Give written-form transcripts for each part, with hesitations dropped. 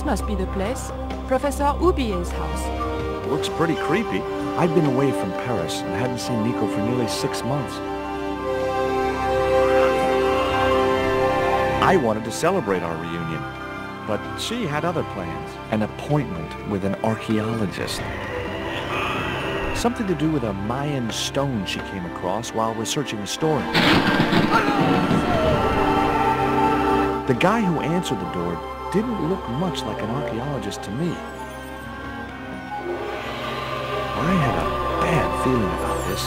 must be the place. Professor Ubier's house. Looks pretty creepy. I'd been away from Paris and hadn't seen Nico for nearly 6 months. I wanted to celebrate our reunion, but she had other plans. An appointment with an archaeologist. Something to do with a Mayan stone she came across while researching a story. The guy who answered the door didn't look much like an archaeologist to me. I had a bad feeling about this.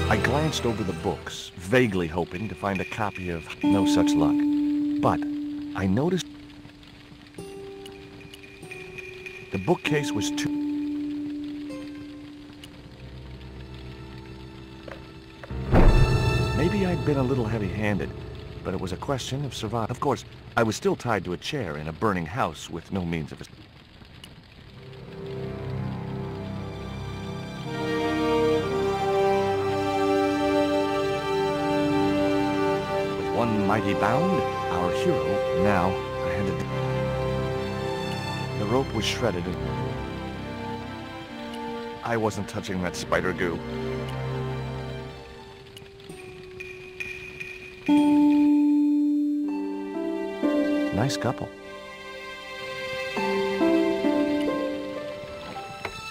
I glanced over the books, vaguely hoping to find a copy of No Such Luck. But I noticed the bookcase was too... Maybe I'd been a little heavy-handed, but it was a question of survival. Of course, I was still tied to a chair in a burning house with no means of escape. One mighty bound, our hero now handed the rope was shredded and I wasn't touching that spider goo. Nice couple.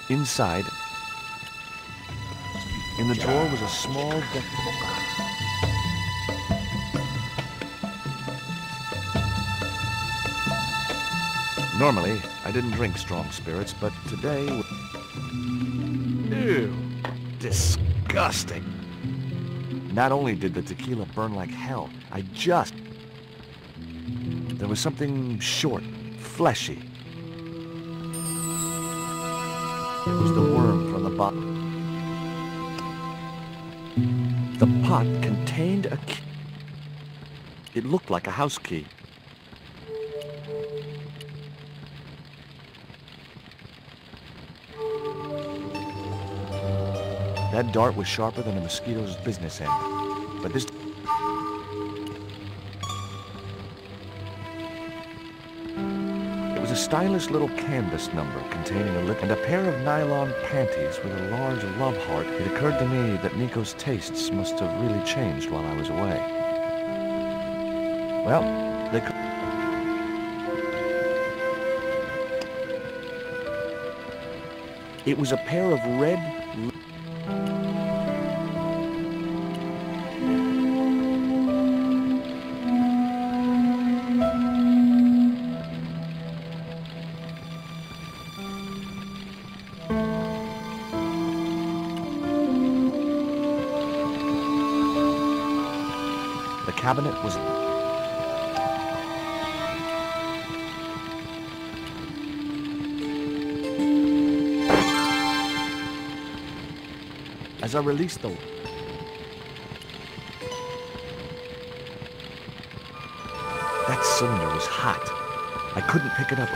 Inside, in the drawer was a small deck. Normally, I didn't drink strong spirits, but today... Ew, disgusting. Not only did the tequila burn like hell, there was something short, fleshy. It was the worm from the bottom. The pot contained a key. It looked like a house key. That dart was sharper than a mosquito's business end. But this... It was a stylish little canvas number containing a lip and a pair of nylon panties with a large love heart. It occurred to me that Nico's tastes must have really changed while I was away. Well, they could... It was a pair of red... The cabinet was... As I released the... cylinder was hot. I couldn't pick it up.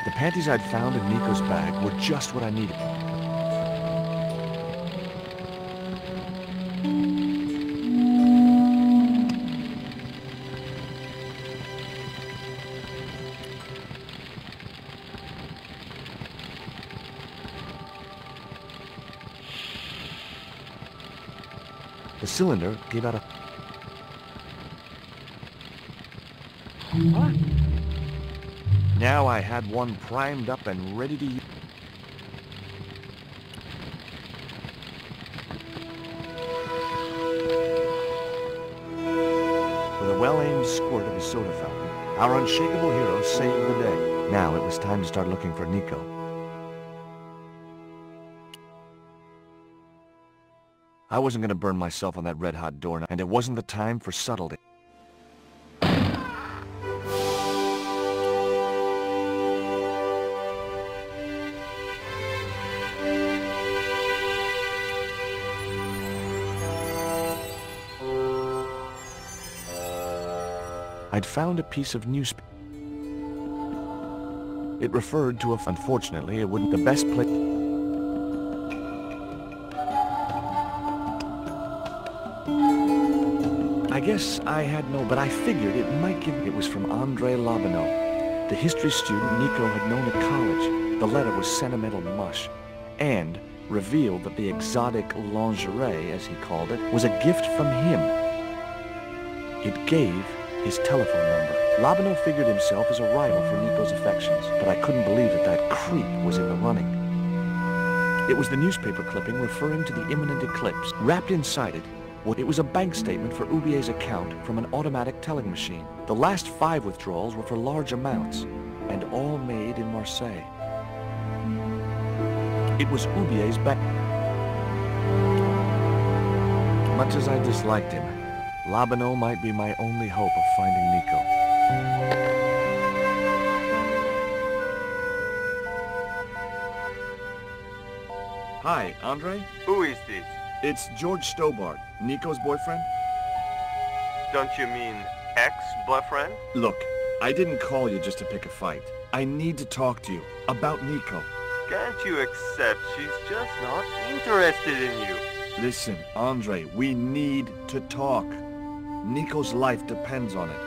The panties I'd found in Nico's bag were just what I needed. The cylinder gave out a... What? Now I had one primed up and ready to use. With a well-aimed squirt of his soda fountain, our unshakable hero saved the day. Now it was time to start looking for Nico. I wasn't going to burn myself on that red-hot door, and it wasn't the time for subtlety. I'd found a piece of newspaper. It referred to a... Unfortunately, it wouldn't... The best place... I guess I had no... But I figured it might give... It was from Andre Lobineau, the history student Nico had known at college. The letter was sentimental mush, and revealed that the exotic lingerie, as he called it, was a gift from him. It gave his telephone number. Lobineau figured himself as a rival for Nico's affections, but I couldn't believe that that creep was in the running. It was the newspaper clipping referring to the imminent eclipse. Wrapped inside it, it was a bank statement for Ubier's account from an automatic telling machine. The last 5 withdrawals were for large amounts, and all made in Marseille. It was Ubier's bank. Much as I disliked him, Lobineau might be my only hope of finding Nico. Hi, Andre? Who is this? It's George Stobart, Nico's boyfriend. Don't you mean ex-boyfriend? Look, I didn't call you just to pick a fight. I need to talk to you about Nico. Can't you accept she's just not interested in you? Listen, Andre, we need to talk. Nico's life depends on it.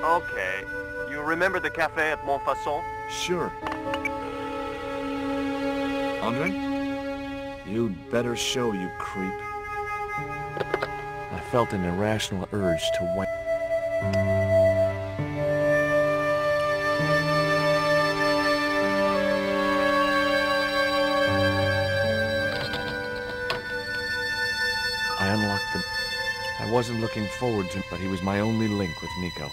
Okay. You remember the cafe at Montfaucon? Sure. Andre? You'd better show, you creep. I felt an irrational urge to wipe. I unlocked them. I wasn't looking forward to it, but he was my only link with Nico.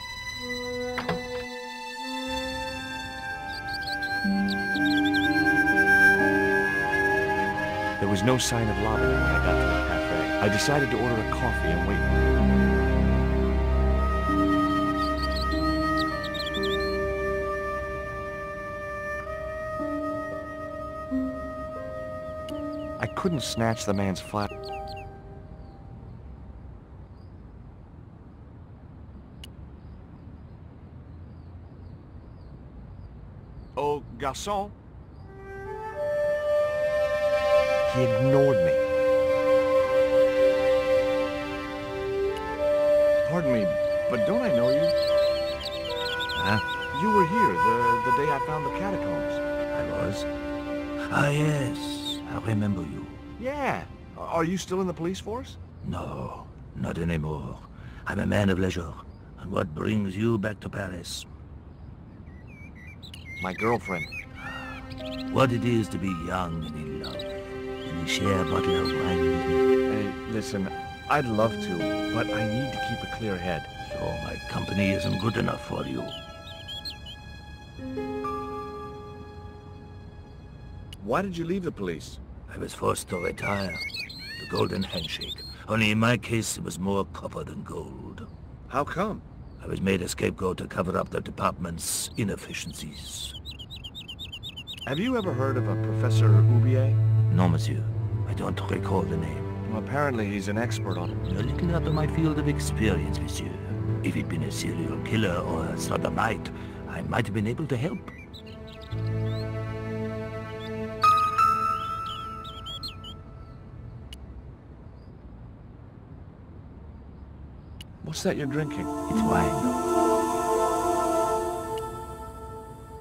There was no sign of Lobineau when I got to the cafe. I decided to order a coffee and wait. I couldn't snatch the man's flat. Oh, garçon. He ignored me. Pardon me, but don't I know you? Huh? You were here the day I found the catacombs. I was? Ah, yes. I remember you. Yeah. Are you still in the police force? No, not anymore. I'm a man of leisure. And what brings you back to Paris? My girlfriend. What it is to be young and in love. When you share a bottle of wine with me. Hey, listen, I'd love to, but I need to keep a clear head. So my company isn't good enough for you. Why did you leave the police? I was forced to retire. The golden handshake. Only in my case, it was more copper than gold. How come? I was made a scapegoat to cover up the department's inefficiencies. Have you ever heard of a Professor Ubier? No, monsieur. I don't recall the name. Well, apparently he's an expert on it. A little out of my field of experience, monsieur. If he'd been a serial killer or a sodomite, I might have been able to help. What's that you're drinking? It's wine.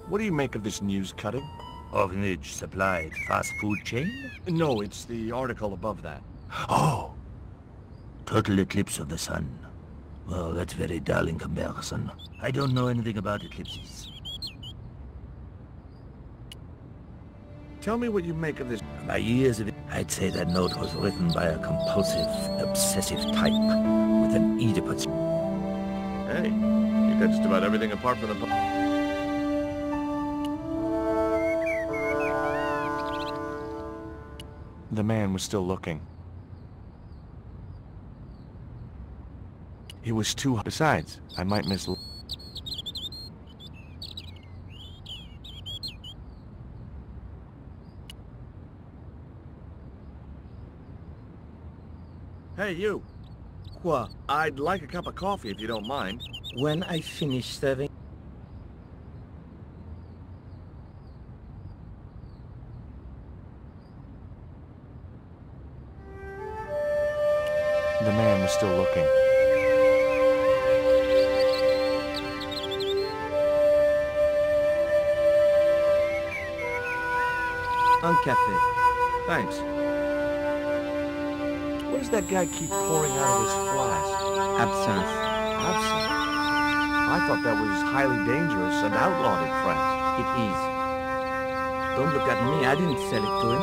What do you make of this news cutting? Orphanage supplied fast food chain? No, it's the article above that. Oh! Total eclipse of the sun. Well, that's very dull in comparison. I don't know anything about eclipses. Tell me what you make of this. My years of it, I'd say that note was written by a compulsive, obsessive type with an Oedipus. Hey, you got just about everything apart from the... The man was still looking. It was too... Besides, I might miss... Hey, you. What? I'd like a cup of coffee if you don't mind. When I finish serving... The man was still looking. Un café. Thanks. What does that guy keep pouring out of his flask? Absinthe. Absinthe? I thought that was highly dangerous and outlawed in France. It is. Don't look at me, I didn't sell it to him.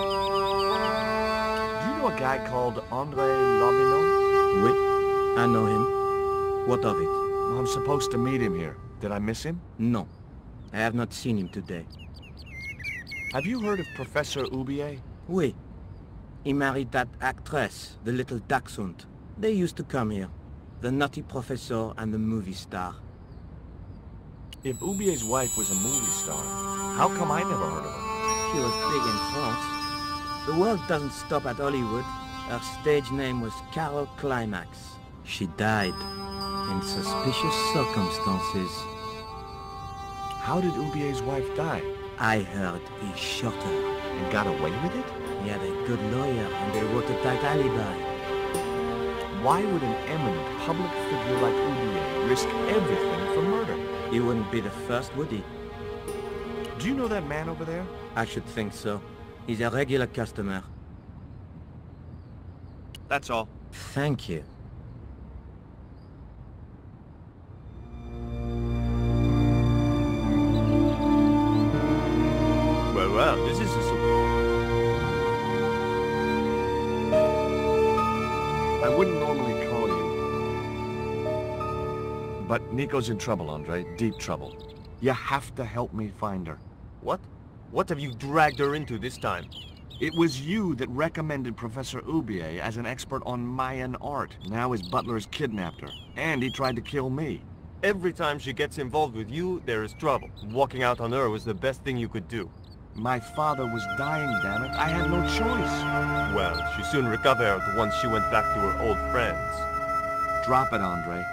Do you know a guy called André Lobineau? Oui, I know him. What of it? I'm supposed to meet him here. Did I miss him? No, I have not seen him today. Have you heard of Professor Oubier? Oui. He married that actress, the little dachshund. They used to come here. The nutty professor and the movie star. If Oubier's wife was a movie star, how come I never heard of her? She was big in France. The world doesn't stop at Hollywood. Her stage name was Carol Climax. She died in suspicious circumstances. How did Oubier's wife die? I heard he shot her. And got away with it? He had a good lawyer and they wrote a tight alibi. Why would an eminent public figure like Oubier risk everything for murder? He wouldn't be the first, would he? Do you know that man over there? I should think so. He's a regular customer. That's all. Thank you. Well, this is a I wouldn't normally call you. But Nico's in trouble, Andre. Deep trouble. You have to help me find her. What? What have you dragged her into this time? It was you that recommended Professor Oubier as an expert on Mayan art. Now his butler has kidnapped her. And he tried to kill me. Every time she gets involved with you, there is trouble. Walking out on her was the best thing you could do. My father was dying, damn it. I had no choice. Well, she soon recovered once she went back to her old friends. Drop it, Andre.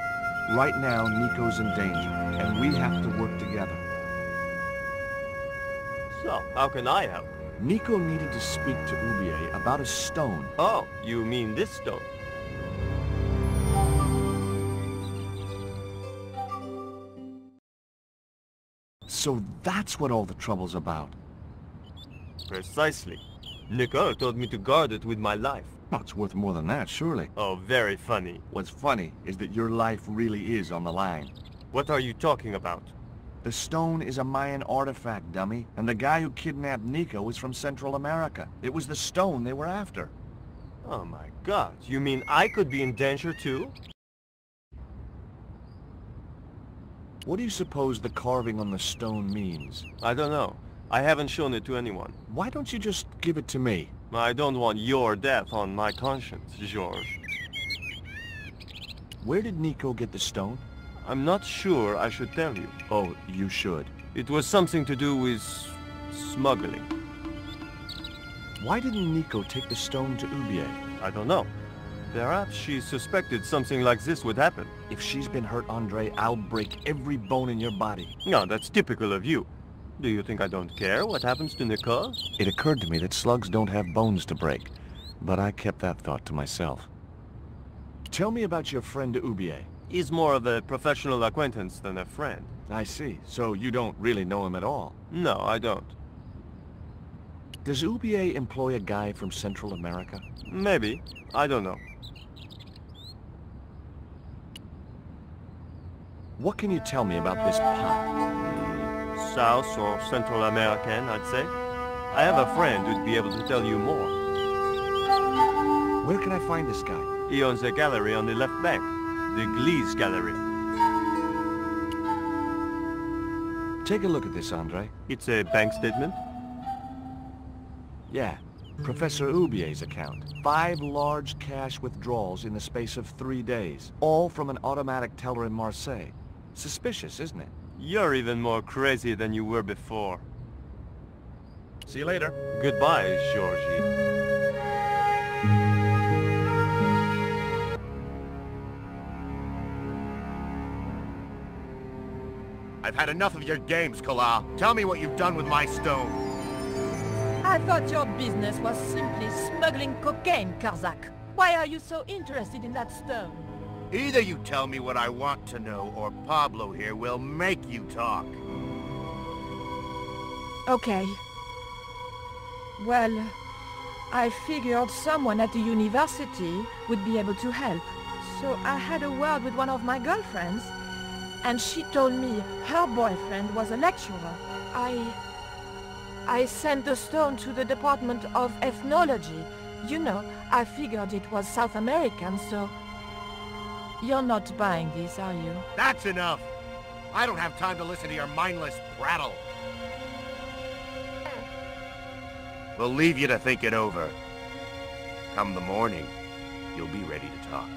Right now, Nico's in danger, and we have to work together. So, how can I help? Nico needed to speak to Oubier about a stone. Oh, you mean this stone? So that's what all the trouble's about. Precisely. Nicole told me to guard it with my life. Well, it's worth more than that, surely. Oh, very funny. What's funny is that your life really is on the line. What are you talking about? The stone is a Mayan artifact, dummy, and the guy who kidnapped Nico is from Central America. It was the stone they were after. Oh my god, you mean I could be in danger too? What do you suppose the carving on the stone means? I don't know. I haven't shown it to anyone. Why don't you just give it to me? I don't want your death on my conscience, Georges. Where did Nico get the stone? I'm not sure I should tell you. Oh, you should. It was something to do with smuggling. Why didn't Nico take the stone to Oubier? I don't know. Perhaps she suspected something like this would happen. If she's been hurt, Andre, I'll break every bone in your body. No, that's typical of you. Do you think I don't care what happens to Nicole? It occurred to me that slugs don't have bones to break, but I kept that thought to myself. Tell me about your friend Ubier. He's more of a professional acquaintance than a friend. I see. So you don't really know him at all? No, I don't. Does Ubier employ a guy from Central America? Maybe. I don't know. What can you tell me about this pot? South or Central American, I'd say. I have a friend who'd be able to tell you more. Where can I find this guy? He owns a gallery on the left bank. The Gliese Gallery. Take a look at this, Andre. It's a bank statement? Yeah. Professor Ubier's account. 5 large cash withdrawals in the space of 3 days. All from an automatic teller in Marseille. Suspicious, isn't it? You're even more crazy than you were before. See you later. Goodbye, Georgie. I've had enough of your games, Kalal. Tell me what you've done with my stone. I thought your business was simply smuggling cocaine, Karzak. Why are you so interested in that stone? Either you tell me what I want to know, or Pablo here will make you talk. Okay. Well, I figured someone at the university would be able to help. So I had a word with one of my girlfriends, and she told me her boyfriend was a lecturer. I sent the stone to the Department of Ethnology. You know, I figured it was South American, so... You're not buying this, are you? That's enough! I don't have time to listen to your mindless prattle. We'll leave you to think it over. Come the morning, you'll be ready to talk.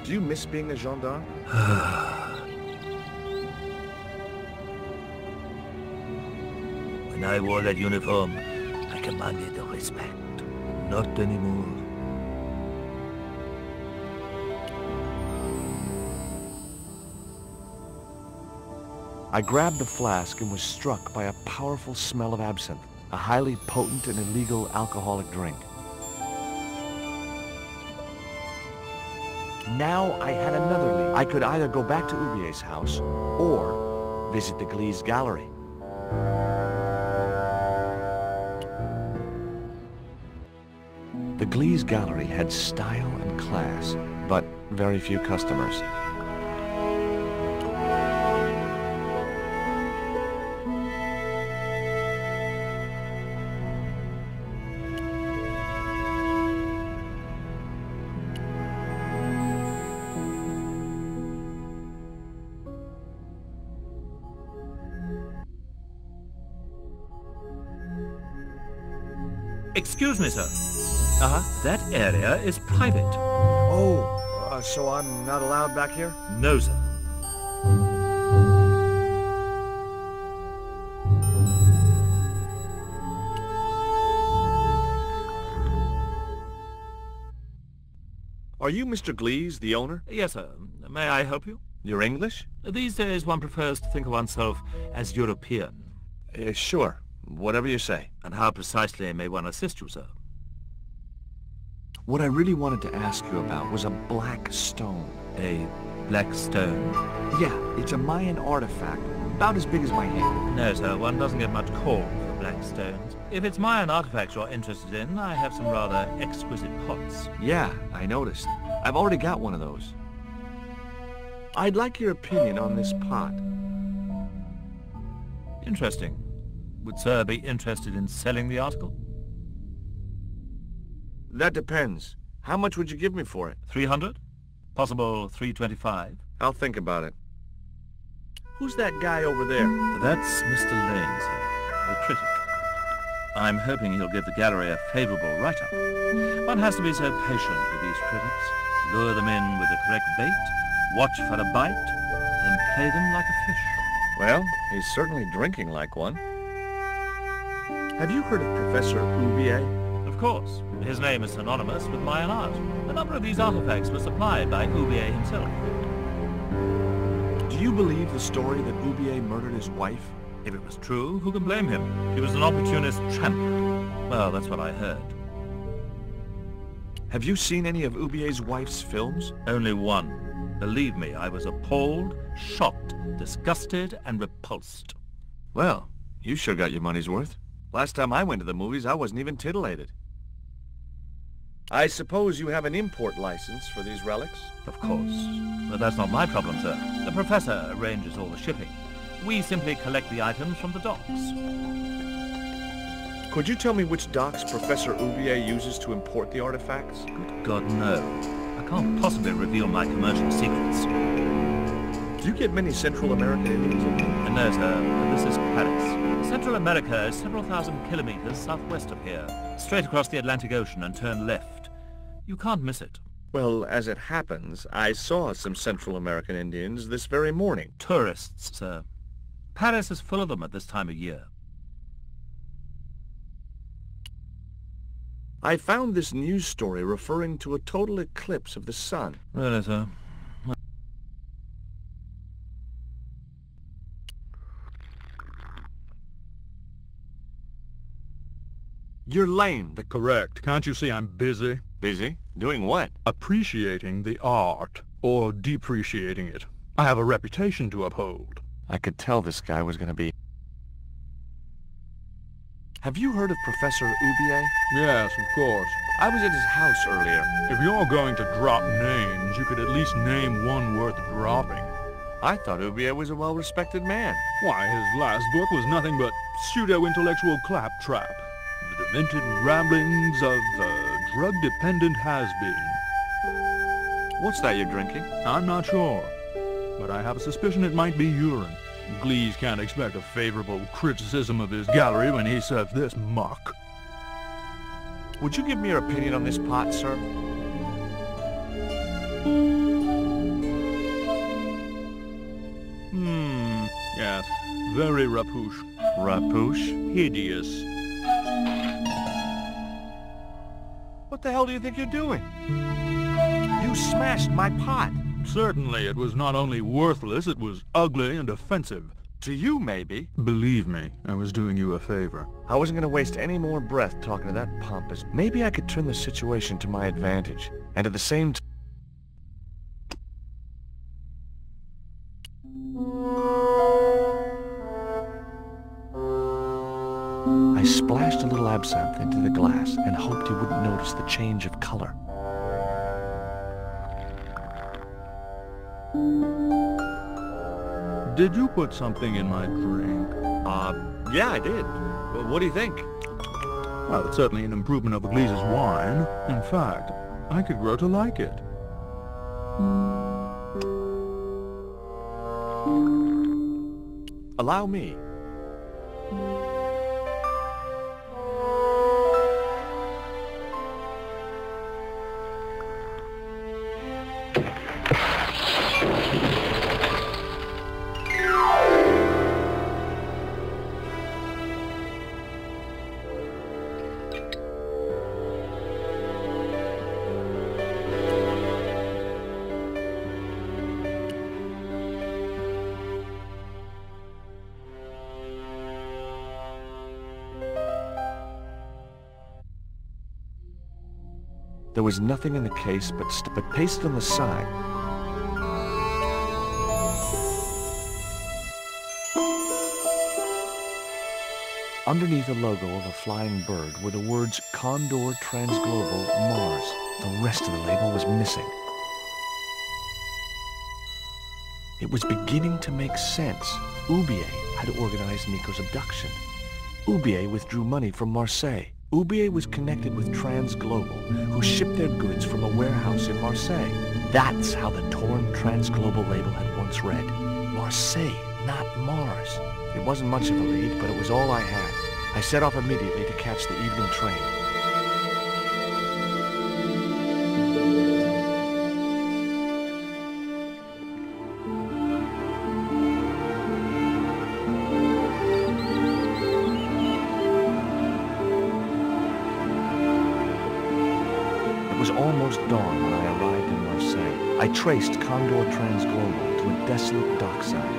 Do you miss being a gendarme? When I wore that uniform, I commanded the respect. Not anymore. I grabbed the flask and was struck by a powerful smell of absinthe, a highly potent and illegal alcoholic drink. Now I had another lead. I could either go back to Ubier's house or visit the Gliese Gallery. The Gliese Gallery had style and class, but very few customers. Excuse me, sir. Uh-huh. That area is private. Oh, so I'm not allowed back here? No, sir. Are you Mr. Gliese, the owner? Yes, sir. May I help you? You're English? These days one prefers to think of oneself as European. Sure. Whatever you say. And how precisely may one assist you, sir? What I really wanted to ask you about was a black stone. A black stone? Yeah, it's a Mayan artifact, about as big as my hand. No, sir. One doesn't get much call for black stones. If it's Mayan artifacts you're interested in, I have some rather exquisite pots. Yeah, I noticed. I've already got one of those. I'd like your opinion on this pot. Interesting. Would sir be interested in selling the article? That depends. How much would you give me for it? 300? Possible 325? I'll think about it. Who's that guy over there? That's Mr. Lane, sir, the critic. I'm hoping he'll give the gallery a favorable write-up. One has to be so patient with these critics. Lure them in with the correct bait, watch for a bite, then play them like a fish. Well, he's certainly drinking like one. Have you heard of Professor Oubier? Of course. His name is synonymous with Mayan art. A number of these artifacts were supplied by Oubier himself. Do you believe the story that Oubier murdered his wife? If it was true, who can blame him? He was an opportunist tramp. Well, that's what I heard. Have you seen any of Oubier's wife's films? Only one. Believe me, I was appalled, shocked, disgusted, and repulsed. Well, you sure got your money's worth. Last time I went to the movies, I wasn't even titillated. I suppose you have an import license for these relics? Of course. But that's not my problem, sir. The professor arranges all the shipping. We simply collect the items from the docks. Could you tell me which docks Professor Oubier uses to import the artifacts? Good God, no. I can't possibly reveal my commercial secrets. Do you get many Central American Indians in here? No, sir. This is Paris. Central America is several thousand kilometers southwest of here. Straight across the Atlantic Ocean and turn left. You can't miss it. Well, as it happens, I saw some Central American Indians this very morning. Tourists, sir. Paris is full of them at this time of year. I found this news story referring to a total eclipse of the sun. Really, sir? You're lame. Correct. Can't you see I'm busy? Busy? Doing what? Appreciating the art, or depreciating it. I have a reputation to uphold. I could tell this guy was going to be... Have you heard of Professor Oubier? Yes, of course. I was at his house earlier. If you're going to drop names, you could at least name one worth dropping. I thought Oubier was a well-respected man. Why, his last book was nothing but pseudo-intellectual claptrap. The demented ramblings of a drug-dependent has-been. What's that you're drinking? I'm not sure, but I have a suspicion it might be urine. Glees can't expect a favorable criticism of his gallery when he serves this muck. Would you give me your opinion on this pot, sir? Yes. Very rapouche. Rapouche? Hideous. What the hell do you think you're doing? You smashed my pot. Certainly, it was not only worthless, it was ugly and offensive. To you, maybe. Believe me, I was doing you a favor. I wasn't going to waste any more breath talking to that pompous. Maybe I could turn the situation to my advantage, and at the same time... I splashed a little absinthe into the glass and hoped he wouldn't notice the change of color. Did you put something in my drink? Yeah, I did. Well, what do you think? Well, it's certainly an improvement over Glees's wine. In fact, I could grow to like it. Allow me. There was nothing in the case but pasted on the side. Underneath the logo of a flying bird were the words Condor Transglobal Mars. The rest of the label was missing. It was beginning to make sense. Oubier had organized Nico's abduction. Oubier withdrew money from Marseille. Oubier was connected with Transglobal, who shipped their goods from a warehouse in Marseille. That's how the torn Transglobal label had once read. Marseille, not Mars. It wasn't much of a lead, but it was all I had. I set off immediately to catch the evening train. was almost dawn when I arrived in Marseille. I traced Condor Transglobal to a desolate dockside.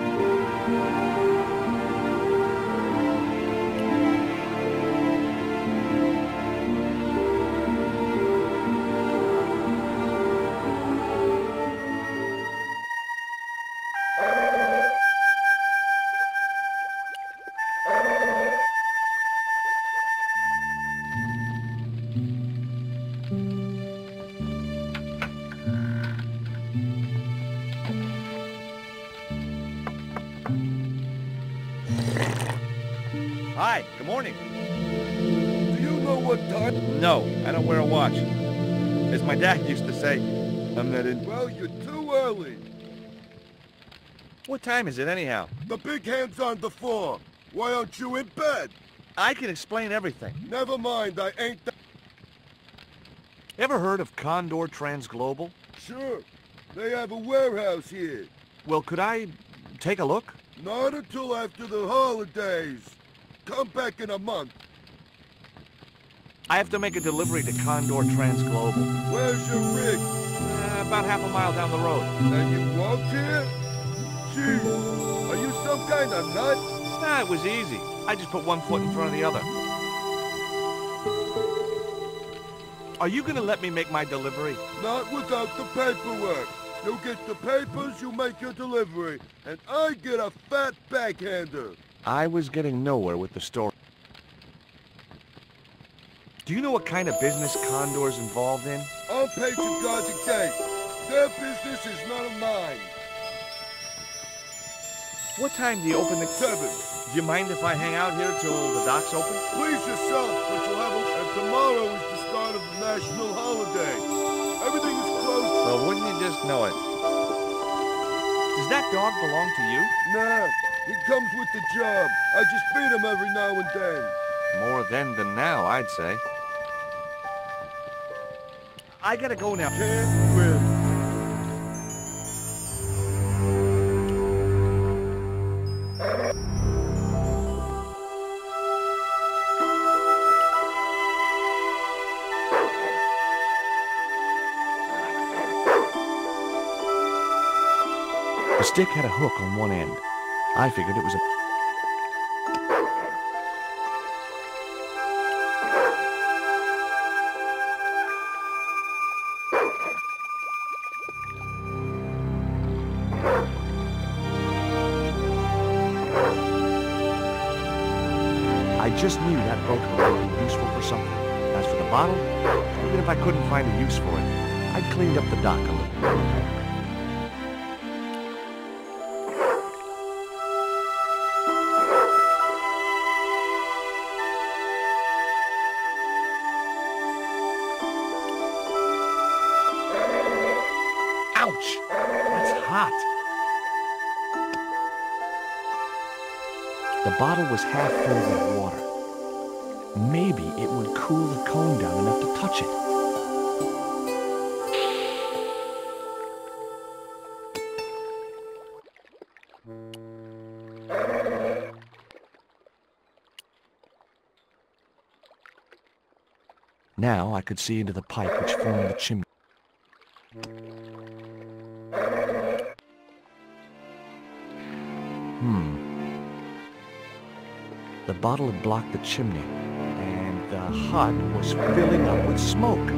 Hi, good morning. Do you know what time? No, I don't wear a watch. As my dad used to say, I'm not in... Well, you're too early. What time is it anyhow? The big hand's on the floor. Why aren't you in bed? I can explain everything. Never mind, I ain't that... Ever heard of Condor Transglobal? Sure. They have a warehouse here. Well, could I take a look? Not until after the holidays. Come back in a month. I have to make a delivery to Condor Transglobal. Where's your rig? About half a mile down the road. And you walked here? Gee, are you some kind of nut? Nah, it was easy. I just put one foot in front of the other. Are you gonna let me make my delivery? Not without the paperwork. You get the papers, you make your delivery, and I get a fat backhander. I was getting nowhere with the story. Do you know what kind of business Condor's involved in? I'll pay to God's gate. Their business is none of mine. What time do you open the... 7. Do you mind if I hang out here till the dock's open? Please yourself, but you'll have a... And tomorrow is the start of the national holiday. Everything is closed. Well, wouldn't you just know it? Does that dog belong to you? Nah, he comes with the job. I just feed him every now and then. More then than now, I'd say. I gotta go now. Can't win. The stick had a hook on one end. I figured it was a... I just knew that boat would be useful for something. As for the bottle, even if I couldn't find a use for it, I'd cleaned up the dock a little. Ouch! That's hot. The bottle was half filled with water. Maybe it would cool the cone down enough to touch it. Now I could see into the pipe which formed the chimney. The bottle had blocked the chimney, and the hut was filling up with smoke.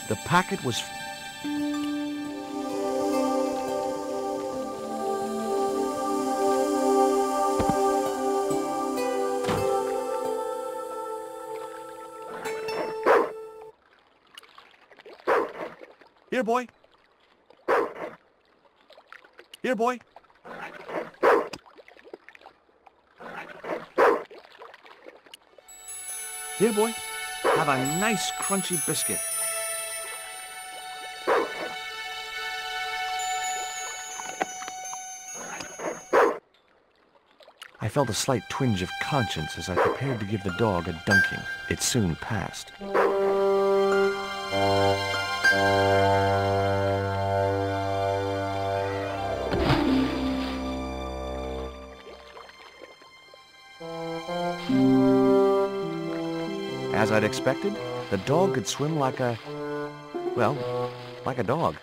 The packet was... Here, boy. Here, boy. Here, boy. Have a nice crunchy biscuit. I felt a slight twinge of conscience as I prepared to give the dog a dunking. It soon passed. As I'd expected, the dog could swim like a... well, like a dog.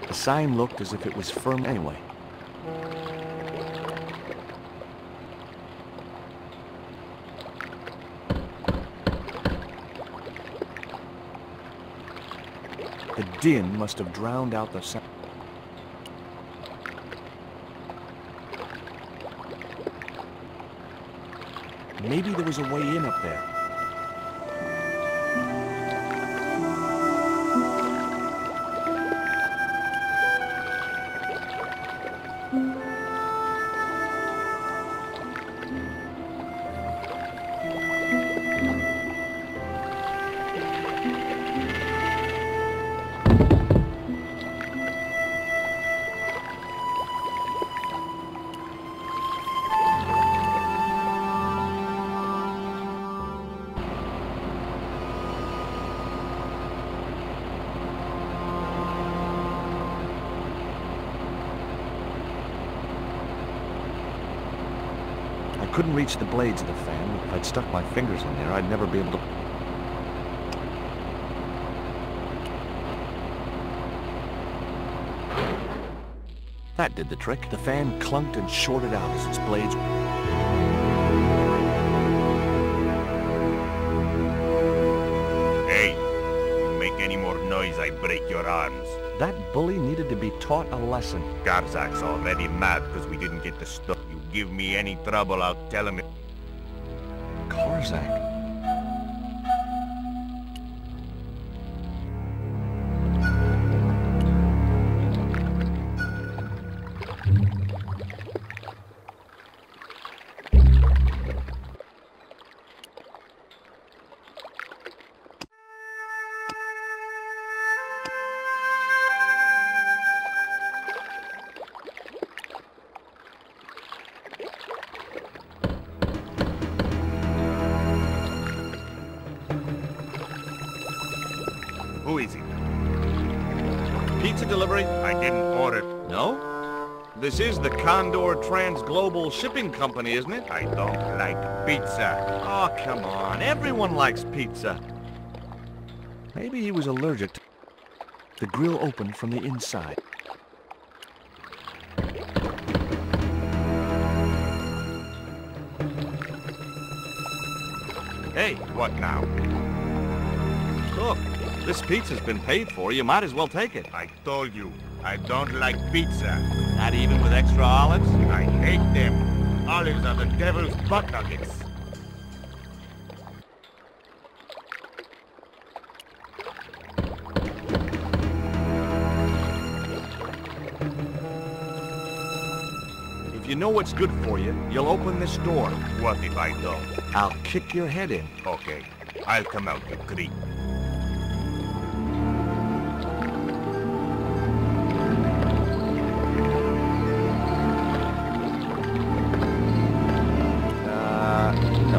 The sign looked as if it was firm anyway. The din must have drowned out the sound. Maybe there was a way in up there. I couldn't reach the blades of the fan. If I'd stuck my fingers in there, I'd never be able to... That did the trick. The fan clunked and shorted out as its blades... Hey, you make any more noise, I break your arms. That bully needed to be taught a lesson. Garzak's already mad because we didn't get the stuff. You give me any trouble, I'll tell him it. Karzak. Who is it? Pizza delivery? I didn't order. No? This is the Condor Trans-Global Shipping Company, isn't it? I don't like pizza. Oh, come on. Everyone likes pizza. Maybe he was allergic to... The grill opened from the inside. Hey, What now? look. This pizza's been paid for. You might as well take it. I told you, I don't like pizza. Not even with extra olives? I hate them. Olives are the devil's butt nuggets. If you know what's good for you, you'll open this door. What if I don't? I'll kick your head in. Okay, I'll come out to greet. No.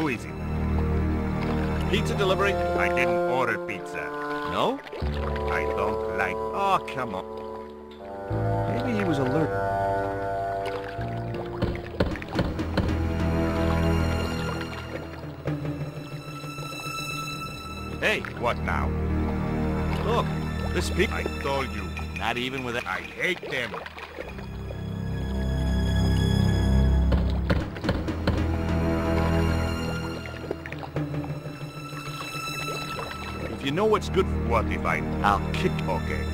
Who is it? Pizza delivery? I didn't order pizza. No? I don't like... Oh, come on. Maybe he was alert. Hey, What now? look. This pizza... I told you. Not even with a... I hate them. If you know what's good for... What if I... I'll kick... Okay.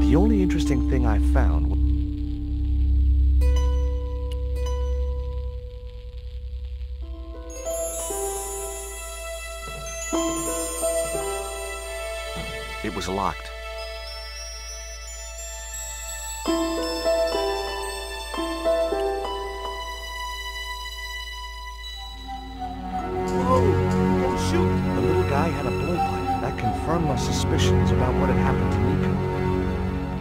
The only interesting thing I found... It was locked. Whoa! Don't shoot! The little guy had a blowpipe. That confirmed my suspicions about what had happened to Nico.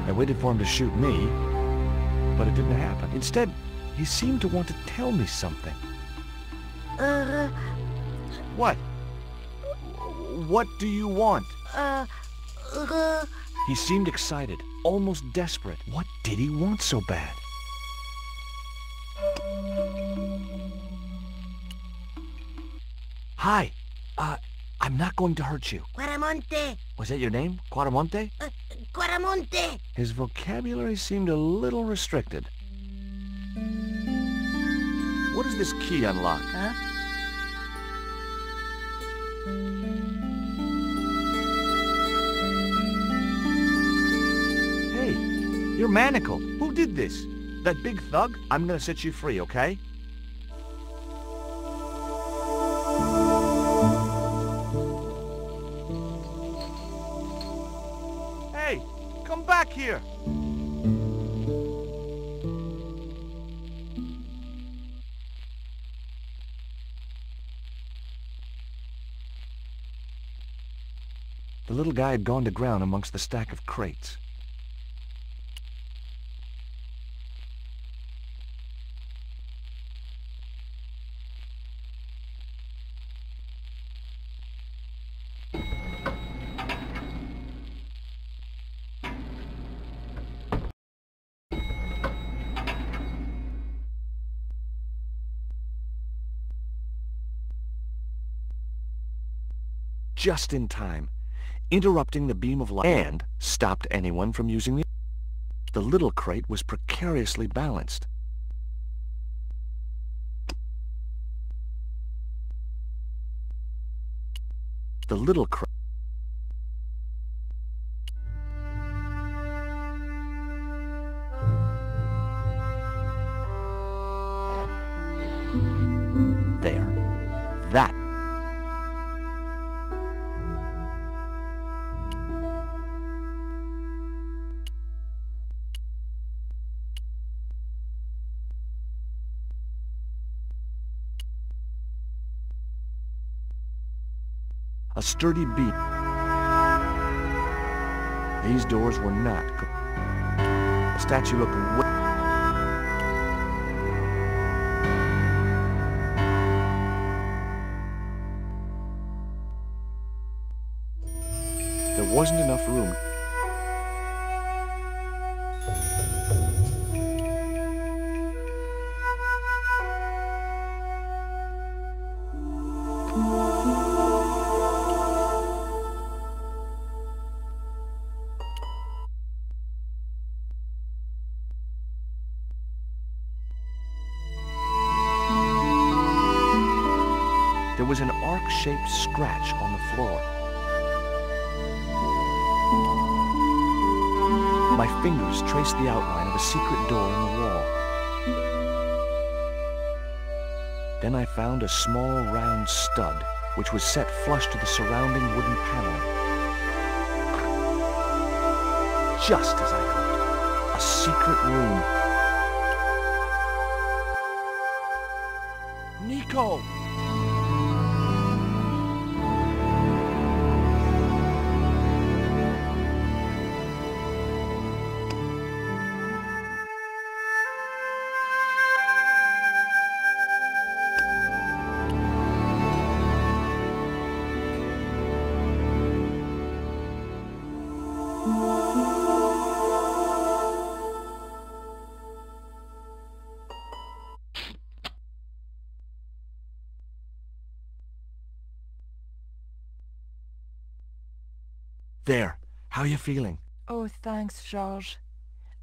I waited for him to shoot me, but it didn't happen. Instead, he seemed to want to tell me something. What? What do you want? He seemed excited, almost desperate. What did he want so bad? Hi. I'm not going to hurt you. Quaramonte! Was that your name? Quaramonte? Quaramonte! His vocabulary seemed a little restricted. What does this key unlock? Huh? Hey, you're manacled. Who did this? That big thug? I'm gonna set you free, okay? Hey, come back here! The little guy had gone to ground amongst the stack of crates. Just in time, interrupting the beam of light and stopped anyone from using the little crate was precariously balanced. The little crate. There. That. a sturdy beam. These doors were not. The statue looked there wasn't enough room. There was an arc-shaped scratch on the floor. My fingers traced the outline of a secret door in the wall. Then I found a small round stud, which was set flush to the surrounding wooden paneling. Just as I hoped, a secret room. Nico! There. How are you feeling? Oh, thanks, Georges.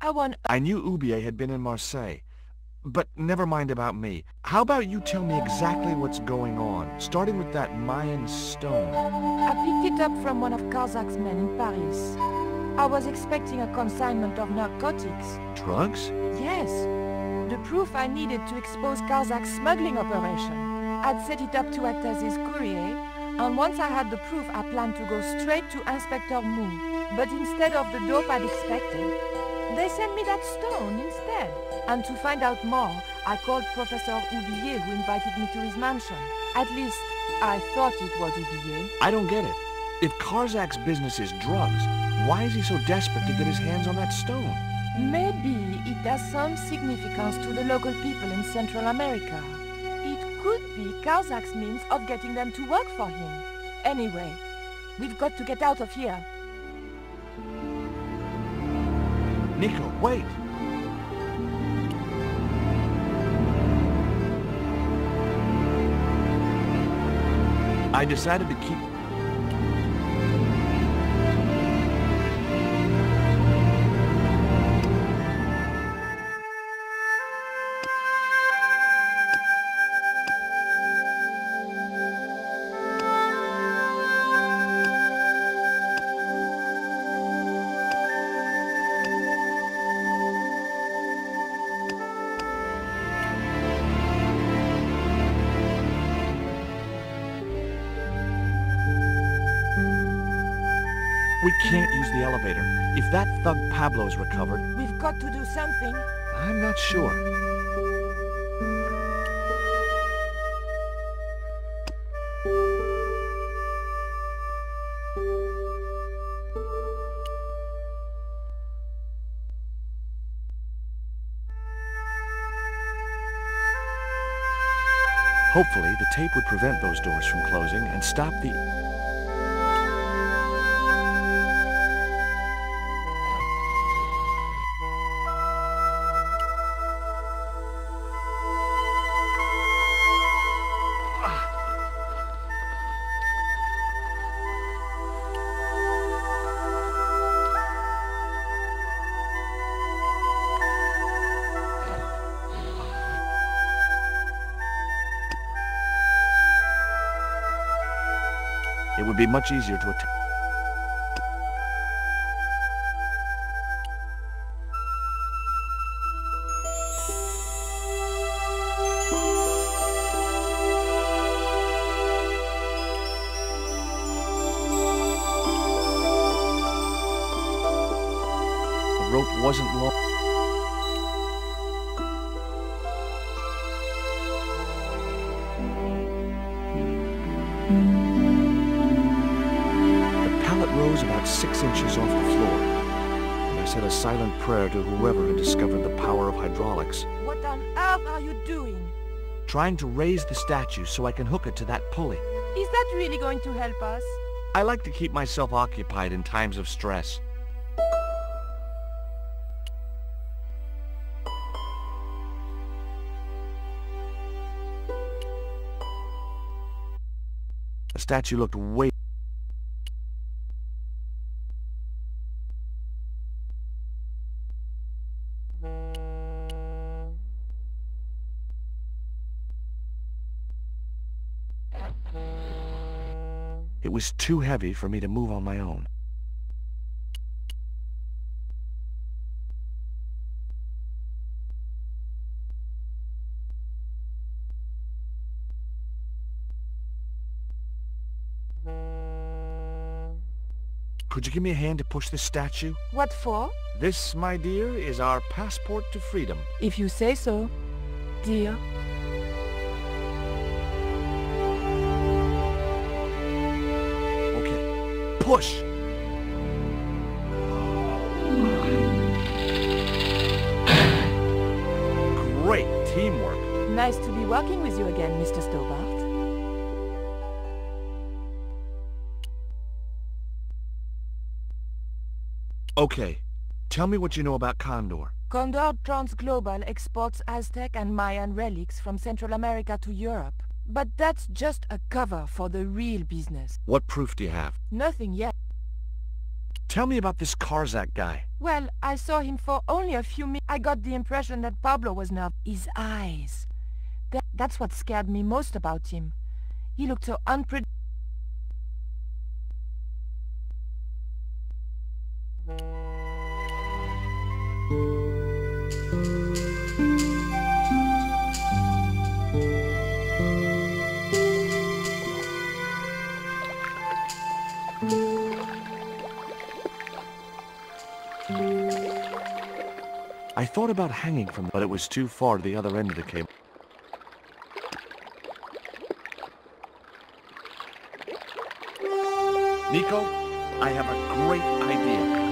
I knew Oubier had been in Marseille. But never mind about me. How about you tell me exactly what's going on, starting with that Mayan stone? I picked it up from one of Carzak's men in Paris. I was expecting a consignment of narcotics. Drugs? Yes. The proof I needed to expose Carzak's smuggling operation. I'd set it up to act as his courier, and once I had the proof, I planned to go straight to Inspector Mou. But instead of the dope I'd expected, they sent me that stone instead. And to find out more, I called Professor Oubier, who invited me to his mansion. At least, I thought it was Oubier. I don't get it. If Carzak's business is drugs, why is he so desperate to get his hands on that stone? Maybe it has some significance to the local people in Central America. It could be Carzak's means of getting them to work for him. Anyway, we've got to get out of here. Nico, wait! I decided to keep... We can't use the elevator. If that thug Pablo's recovered... We've got to do something. I'm not sure. Hopefully, the tape would prevent those doors from closing and stop the... It would be much easier to attack. The rope wasn't long. 6 inches off the floor. And I said a silent prayer to whoever had discovered the power of hydraulics. What on earth are you doing? Trying to raise the statue so I can hook it to that pulley. Is that really going to help us? I like to keep myself occupied in times of stress. The statue looked way... It was too heavy for me to move on my own. Could you give me a hand to push this statue? What for? This, my dear, is our passport to freedom. If you say so, dear. Okay, push! Great teamwork. Nice to be working with you again, Mr. Stobart. Okay, tell me what you know about Condor. Condor Transglobal exports Aztec and Mayan relics from Central America to Europe. But that's just a cover for the real business. What proof do you have? Nothing yet. Tell me about this Karzak guy. Well, I saw him for only a few minutes. I got the impression that Pablo was nervous. His eyes. That's what scared me most about him. He looked so unpredictable. I thought about hanging from, but it was too far to the other end of the cable. Nico, I have a great idea.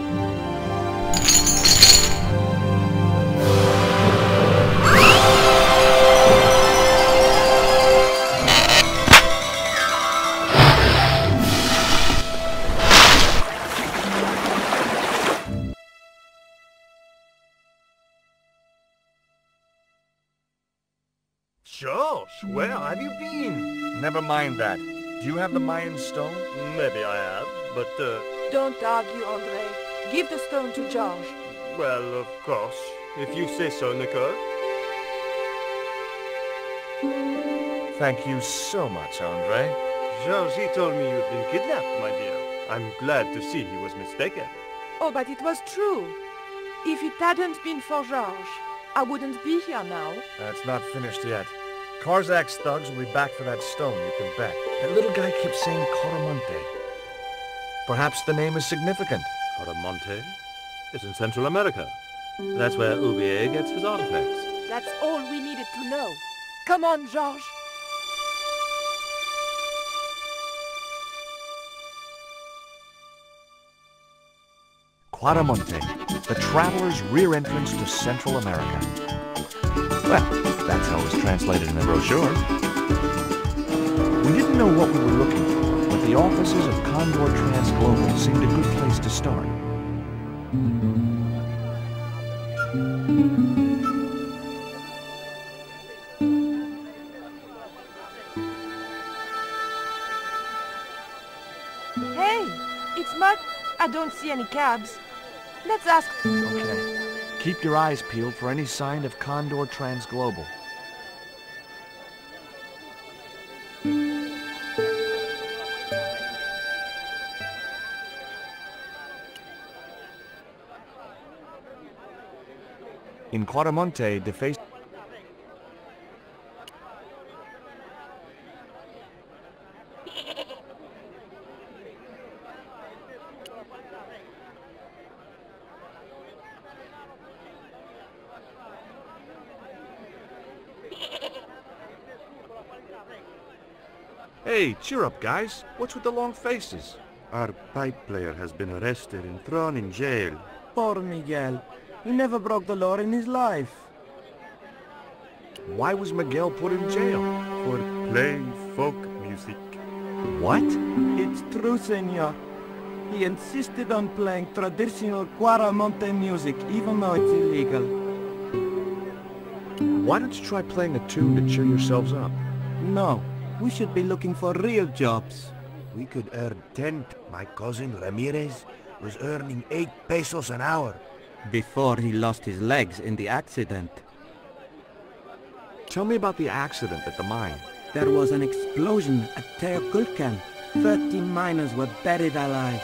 Josh, where have you been? Never mind that. Do you have the Mayan stone? Maybe I have, but, Don't argue, Andre. Give the stone to George. well, of course. If you say so, Nicole. Thank you so much, Andre. George, he told me you'd been kidnapped, my dear. I'm glad to see he was mistaken. Oh, but it was true. If it hadn't been for George, I wouldn't be here now. That's not finished yet. Karzak's thugs will be back for that stone, you can bet. That little guy kept saying Coramonte. Perhaps the name is significant. Coramonte is in Central America. That's where Ubier gets his artifacts. That's all we needed to know. Come on, George. Coramonte, the traveler's rear entrance to Central America. Well, that's how it was translated in the brochure. We didn't know what we were looking for, but the offices of Condor Transglobal seemed a good place to start. Hey, it's Mark. I don't see any cabs. Let's ask... Okay. Keep your eyes peeled for any sign of Condor Transglobal. In Coramonte, the face... Hey, cheer up, guys. What's with the long faces? Our pipe player has been arrested and thrown in jail. Poor Miguel. He never broke the law in his life. Why was Miguel put in jail? For playing folk music. What? It's true, senor. He insisted on playing traditional Cuaramonte music, even though it's illegal. Why don't you try playing a tune to cheer yourselves up? No, we should be looking for real jobs. We could earn 10. My cousin Ramirez was earning 8 pesos an hour. Before he lost his legs in the accident. Tell me about the accident at the mine. There was an explosion at Teoculcan. 30 miners were buried alive.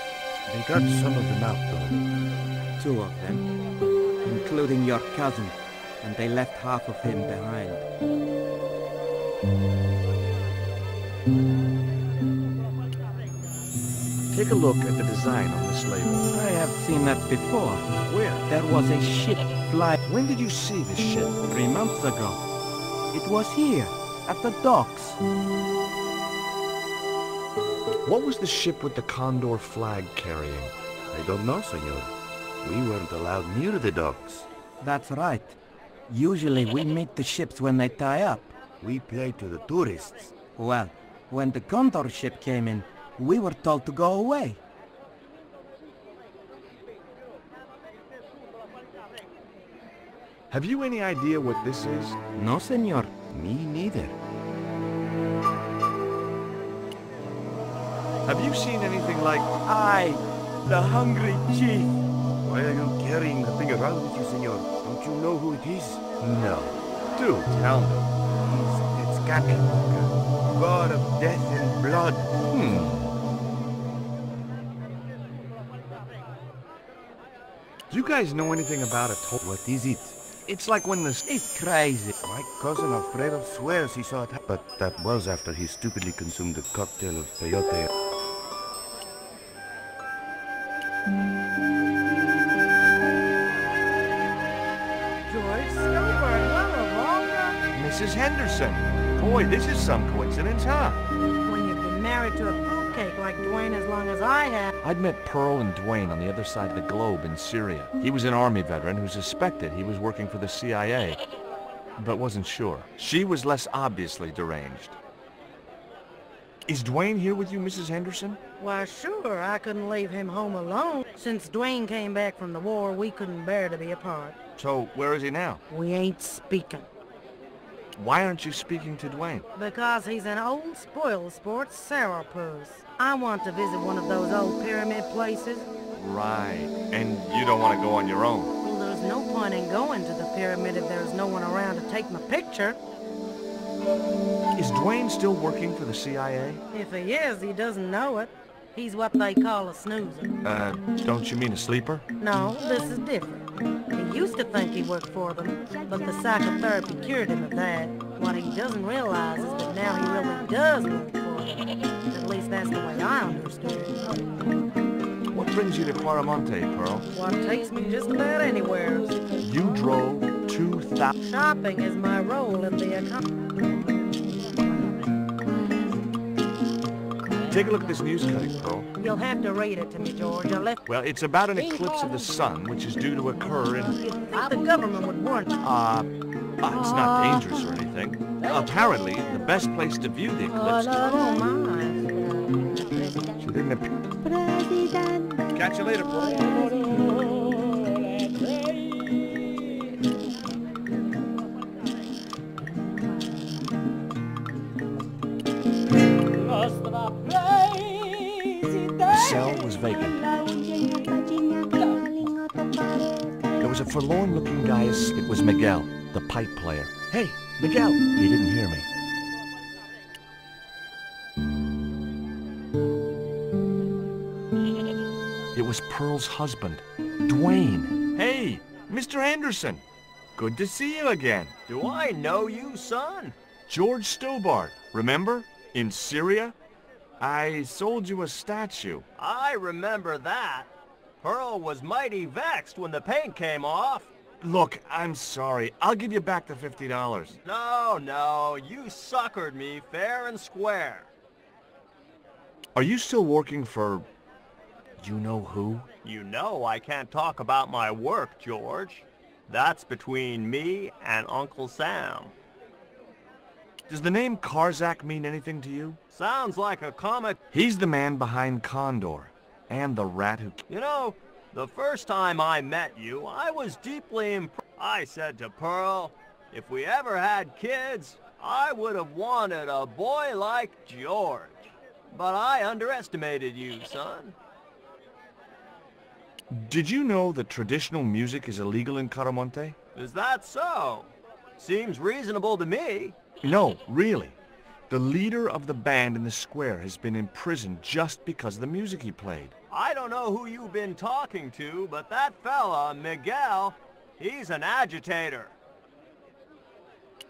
They got some of them out, though. 2 of them, including your cousin, and they left half of him behind. Take a look at the design on this label. I have seen that before. Where? There was a ship flying. When did you see this ship? 3 months ago. It was here, at the docks. What was the ship with the condor flag carrying? I don't know, senor. We weren't allowed near the docks. That's right. Usually we meet the ships when they tie up. We play to the tourists. Well, when the condor ship came in, we were told to go away. Have you any idea what this is? No, senor. Me neither. Have you seen anything like... I, the hungry chief. Why are you carrying the thing around with you, senor? Don't you know who it is? No. Do tell me. He's Tezcatlipoca, god of death and blood. Do you guys know anything about it? What is it? It's like when the... It's crazy. My cousin Alfredo swears he saw it, but that was after he stupidly consumed a cocktail of peyote. George Stillbird, well, of all the... Mrs. Henderson. Boy, this is some coincidence, huh? When you've been married to a fruitcake like Dwayne as long as I have. I'd met Pearl and Dwayne on the other side of the globe in Syria. He was an Army veteran who suspected he was working for the CIA, but wasn't sure. She was less obviously deranged. Is Dwayne here with you, Mrs. Henderson? Why, sure, I couldn't leave him home alone. Since Dwayne came back from the war, we couldn't bear to be apart. So, where is he now? We ain't speaking. Why aren't you speaking to Dwayne? Because he's an old spoil sport sourpuss. I want to visit one of those old pyramid places. Right. And you don't want to go on your own? Well, there's no point in going to the pyramid if there's no one around to take my picture. Is Dwayne still working for the CIA? If he is, he doesn't know it. He's what they call a snoozer. Don't you mean a sleeper? No, this is different. He used to think he worked for them, but the psychotherapy cured him of that. What he doesn't realize is that now he really does work for them. At least that's the way I understood it. What brings you to Cuaramonte, Pearl? What takes me just about anywhere. You drove 2,000... Shopping is my role in the economy. Take a look at this news cutting, Pearl. You'll have to read it to me, George. I left... Well, it's about an eclipse of the sun, which is due to occur in... You'd think the government would warn you. It's not dangerous or anything. Apparently, the best place to view the eclipse... Oh, my. She didn't appear... Catch you later, Pearl. The cell was vacant. There was a forlorn-looking guy. It was Miguel, the pipe player. Hey, Miguel! He didn't hear me. It was Pearl's husband, Dwayne. Hey, Mr. Henderson. Good to see you again. Do I know you, son? George Stobart, remember? In Syria? I sold you a statue. I remember that. Pearl was mighty vexed when the paint came off. Look, I'm sorry. I'll give you back the $50. No, you suckered me fair and square. Are you still working for Did you know who? You know I can't talk about my work, George. That's between me and Uncle Sam. Does the name Karzak mean anything to you? Sounds like a comic. He's the man behind Condor, and the rat who... You know, the first time I met you, I was deeply impressed. I said to Pearl, if we ever had kids, I would have wanted a boy like George. But I underestimated you, son. Did you know that traditional music is illegal in Caramonte? Is that so? Seems reasonable to me. No, really. The leader of the band in the square has been imprisoned just because of the music he played. I don't know who you've been talking to, but that fella, Miguel, he's an agitator.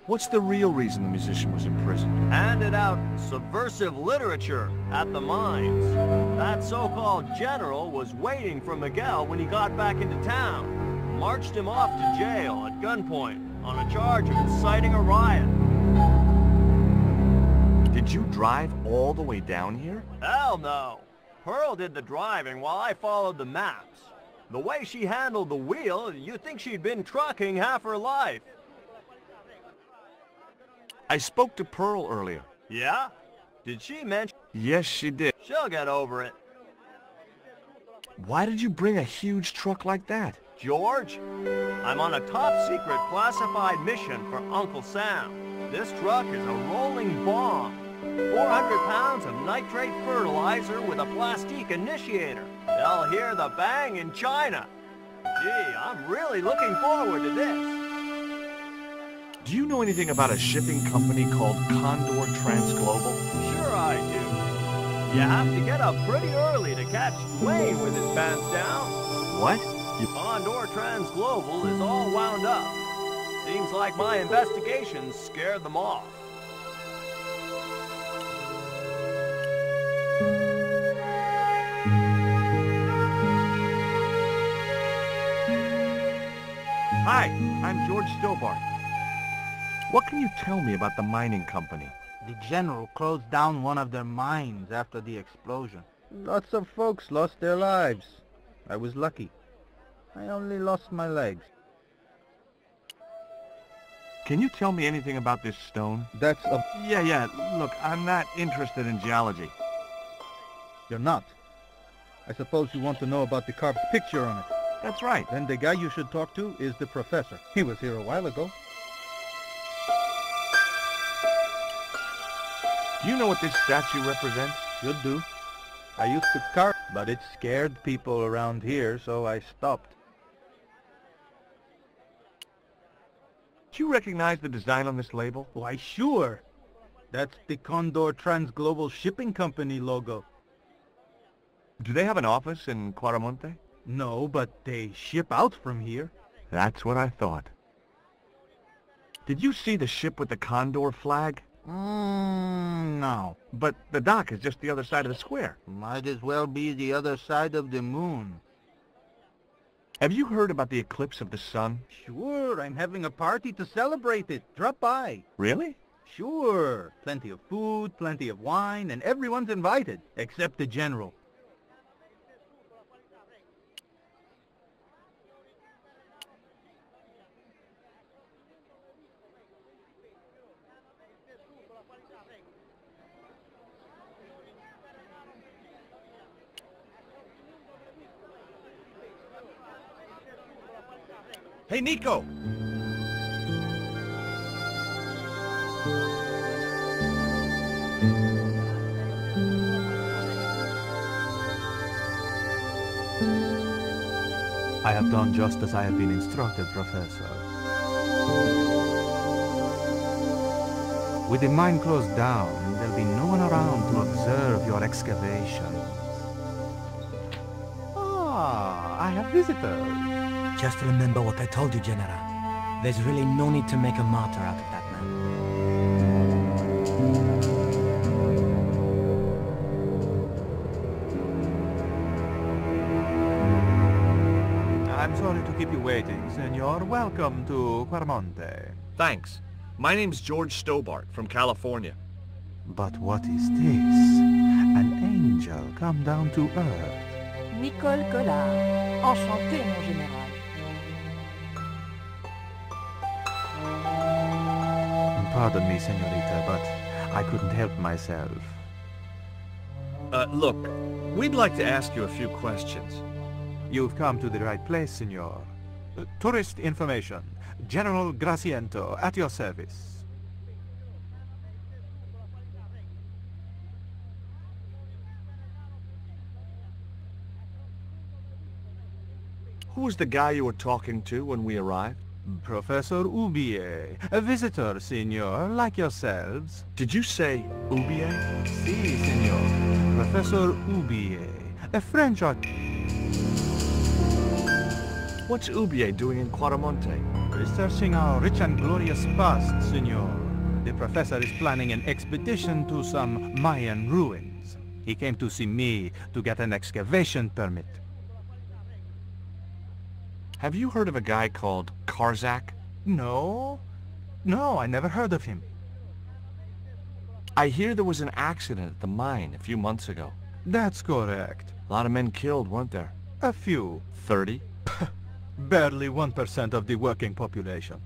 What's the real reason the musician was imprisoned? Handed out subversive literature at the mines. That so-called general was waiting for Miguel when he got back into town. Marched him off to jail at gunpoint on a charge of inciting a riot. Did you drive all the way down here? Hell no. Pearl did the driving while I followed the maps. The way she handled the wheel, you'd think she'd been trucking half her life. I spoke to Pearl earlier. Yeah? Did she mention? Yes, she did. She'll get over it. Why did you bring a huge truck like that? George, I'm on a top-secret classified mission for Uncle Sam. This truck is a rolling bomb. 400 pounds of nitrate fertilizer with a plastique initiator. They'll hear the bang in China. Gee, I'm really looking forward to this. Do you know anything about a shipping company called Condor Transglobal? Sure I do. You have to get up pretty early to catch Wayne with his pants down. What? Condor Transglobal is all wound up. Seems like my investigations scared them off. Hi, I'm George Stobart. What can you tell me about the mining company? The general closed down one of their mines after the explosion. Lots of folks lost their lives. I was lucky. I only lost my legs. Can you tell me anything about this stone? That's a... Yeah. Look, I'm not interested in geology. You're not? I suppose you want to know about the carved picture on it. That's right. Then the guy you should talk to is the professor. He was here a while ago. Do you know what this statue represents? Should do. I used to carve, but it scared people around here, so I stopped. Do you recognize the design on this label? Why, sure. That's the Condor Transglobal Shipping Company logo. Do they have an office in Quaramonte? No, but they ship out from here. That's what I thought. Did you see the ship with the Condor flag? No. But the dock is just the other side of the square. Might as well be the other side of the moon. Have you heard about the eclipse of the sun? Sure, I'm having a party to celebrate it. Drop by. Really? Sure. Plenty of food, plenty of wine, and everyone's invited, except the general. Hey, Nico! I have done just as I have been instructed, Professor. With the mine closed down, there'll be no one around to observe your excavations. Ah, I have visitors. Just remember what I told you, General. There's really no need to make a martyr out of that man. I'm sorry to keep you waiting, Senor. Welcome to Quaramonte. Thanks. My name's George Stobart from California. But what is this? An angel come down to Earth? Nicole Collard. Enchantée, mon général. Pardon me, senorita, but I couldn't help myself. Look, we'd like to ask you a few questions. You've come to the right place, senor. Tourist information. General Graciento, at your service. Who was the guy you were talking to when we arrived? Professor Ubier, a visitor, senor, like yourselves. Did you say Ubier? Si, senor. Professor Ubier, a French art... What's Ubier doing in Quaramonte? Researching our rich and glorious past, senor. The professor is planning an expedition to some Mayan ruins. He came to see me to get an excavation permit. Have you heard of a guy called Karzak? No. No, I never heard of him. I hear there was an accident at the mine a few months ago. That's correct. A lot of men killed, weren't there? A few. 30? Barely 1% of the working population.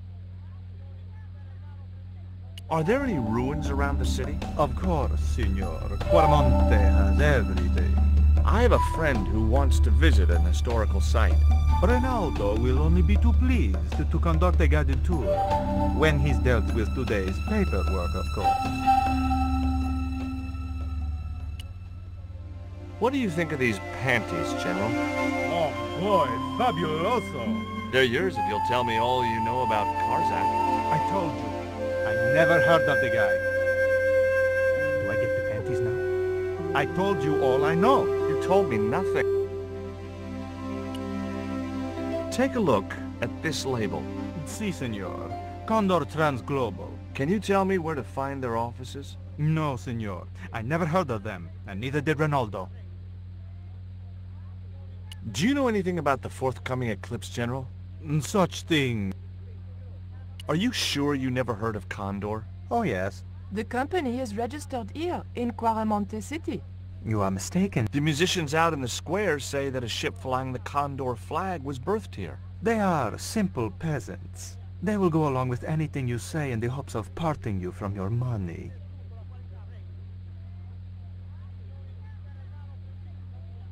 Are there any ruins around the city? Of course, senor. Quaramonte has everything. I have a friend who wants to visit an historical site. Ronaldo will only be too pleased to conduct a guided tour, when he's dealt with today's paperwork, of course. What do you think of these panties, General? Oh boy, fabuloso! They're yours if you'll tell me all you know about Karzak. I told you, I never heard of the guy. Do I get the panties now? I told you all I know. You told me nothing. Take a look at this label. Si, senor. Condor Transglobal. Can you tell me where to find their offices? No, senor. I never heard of them, and neither did Ronaldo. Do you know anything about the forthcoming eclipse, General? Such thing. Are you sure you never heard of Condor? Oh, yes. The company is registered here, in Quaramonte City. You are mistaken. The musicians out in the square say that a ship flying the Condor flag was birthed here. They are simple peasants. They will go along with anything you say in the hopes of parting you from your money.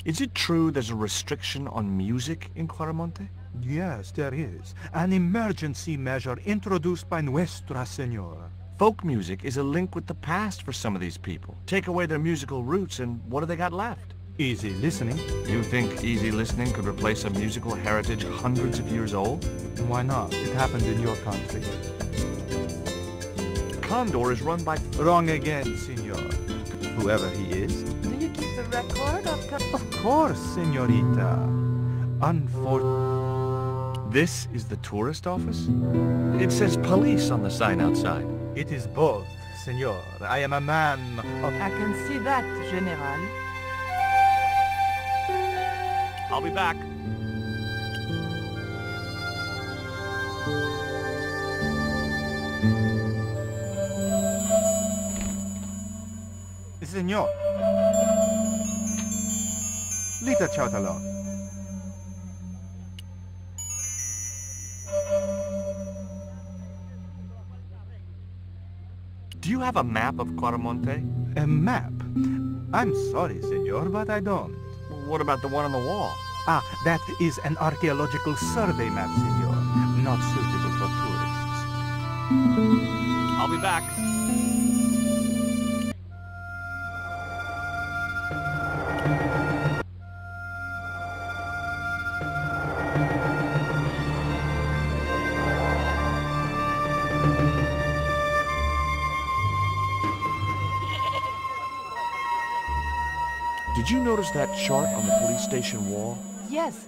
Is it true there's a restriction on music in Quaramonte? Yes, there is. An emergency measure introduced by Nuestra Senora. Folk music is a link with the past for some of these people. Take away their musical roots and what do they got left? Easy listening. You think easy listening could replace a musical heritage hundreds of years old? Why not? It happened in your country. Condor is run by... Wrong again, senor. Whoever he is. Do you keep a record of... Of course, senorita. This is the tourist office? It says police on the sign outside. It is both, senor. I am a man of... I can see that, General. I'll be back. Senor. Leave that child alone. Do you have a map of Quaramonte? A map? I'm sorry, senor, but I don't. What about the one on the wall? Ah, that is an archaeological survey map, senor. Not suitable for tourists. I'll be back. Did you notice that chart on the police station wall? Yes,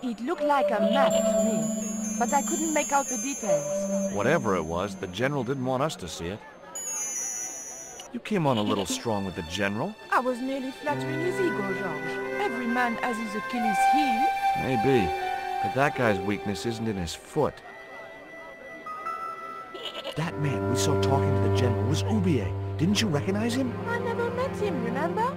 it looked like a map to me, but I couldn't make out the details. Whatever it was, the General didn't want us to see it. You came on a little strong with the General. I was merely flattering his ego, George. Every man has his Achilles heel. Maybe, but that guy's weakness isn't in his foot. That man we saw talking to the General was Ubier. Didn't you recognize him? I never met him, remember?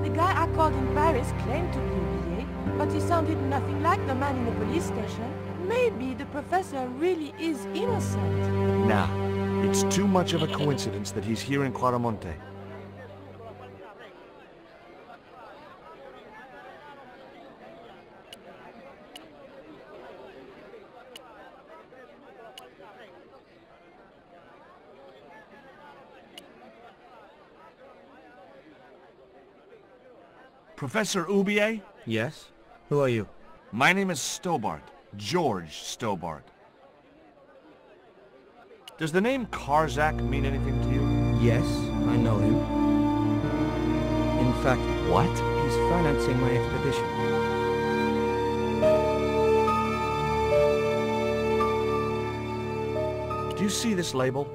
The guy I called in Paris claimed to be Ubier. But he sounded nothing like the man in the police station. Maybe the professor really is innocent. Nah, it's too much of a coincidence that he's here in Quaramonte. Professor Ubier? Yes? Who are you? My name is Stobart. George Stobart. Does the name Karzak mean anything to you? Yes, I know him. In fact... What? He's financing my expedition. Do you see this label?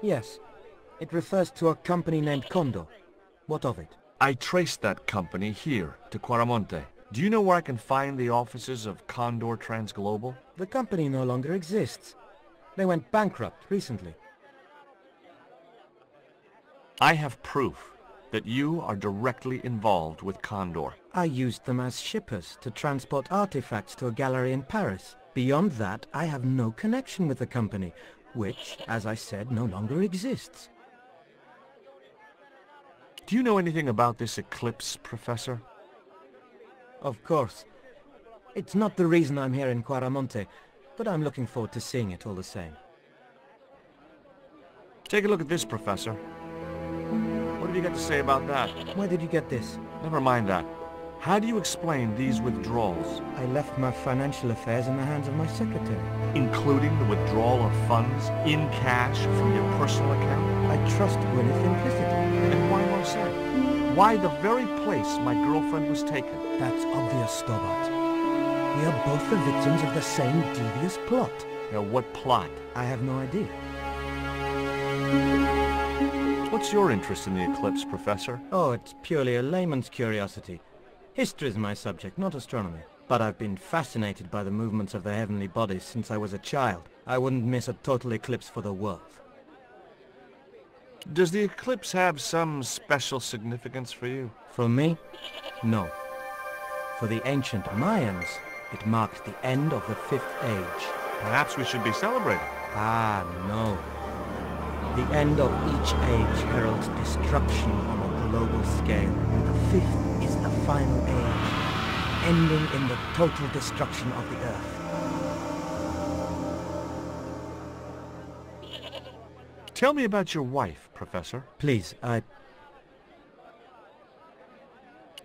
Yes. It refers to a company named Condor. What of it? I traced that company here, to Quaramonte. Do you know where I can find the offices of Condor Transglobal? The company no longer exists. They went bankrupt recently. I have proof that you are directly involved with Condor. I used them as shippers to transport artifacts to a gallery in Paris. Beyond that, I have no connection with the company, which, as I said, no longer exists. Do you know anything about this eclipse, Professor? Of course. It's not the reason I'm here in Quaramonte, but I'm looking forward to seeing it all the same. Take a look at this, Professor. What have you got to say about that? Where did you get this? Never mind that. How do you explain these withdrawals? I left my financial affairs in the hands of my secretary. Including the withdrawal of funds in cash from your personal account? I trust Gwyneth implicitly. And why Marseille? Why the very place my girlfriend was taken? That's obvious, Stobart. We are both the victims of the same devious plot. Now, what plot? I have no idea. What's your interest in the eclipse, Professor? Oh, it's purely a layman's curiosity. History is my subject, not astronomy. But I've been fascinated by the movements of the heavenly bodies since I was a child. I wouldn't miss a total eclipse for the world. Does the eclipse have some special significance for you? For me? No. For the ancient Mayans, it marked the end of the Fifth Age. Perhaps we should be celebrating. Ah, no. The end of each age heralds destruction on a global scale. The fifth is the final age, ending in the total destruction of the Earth. Tell me about your wife, Professor. Please,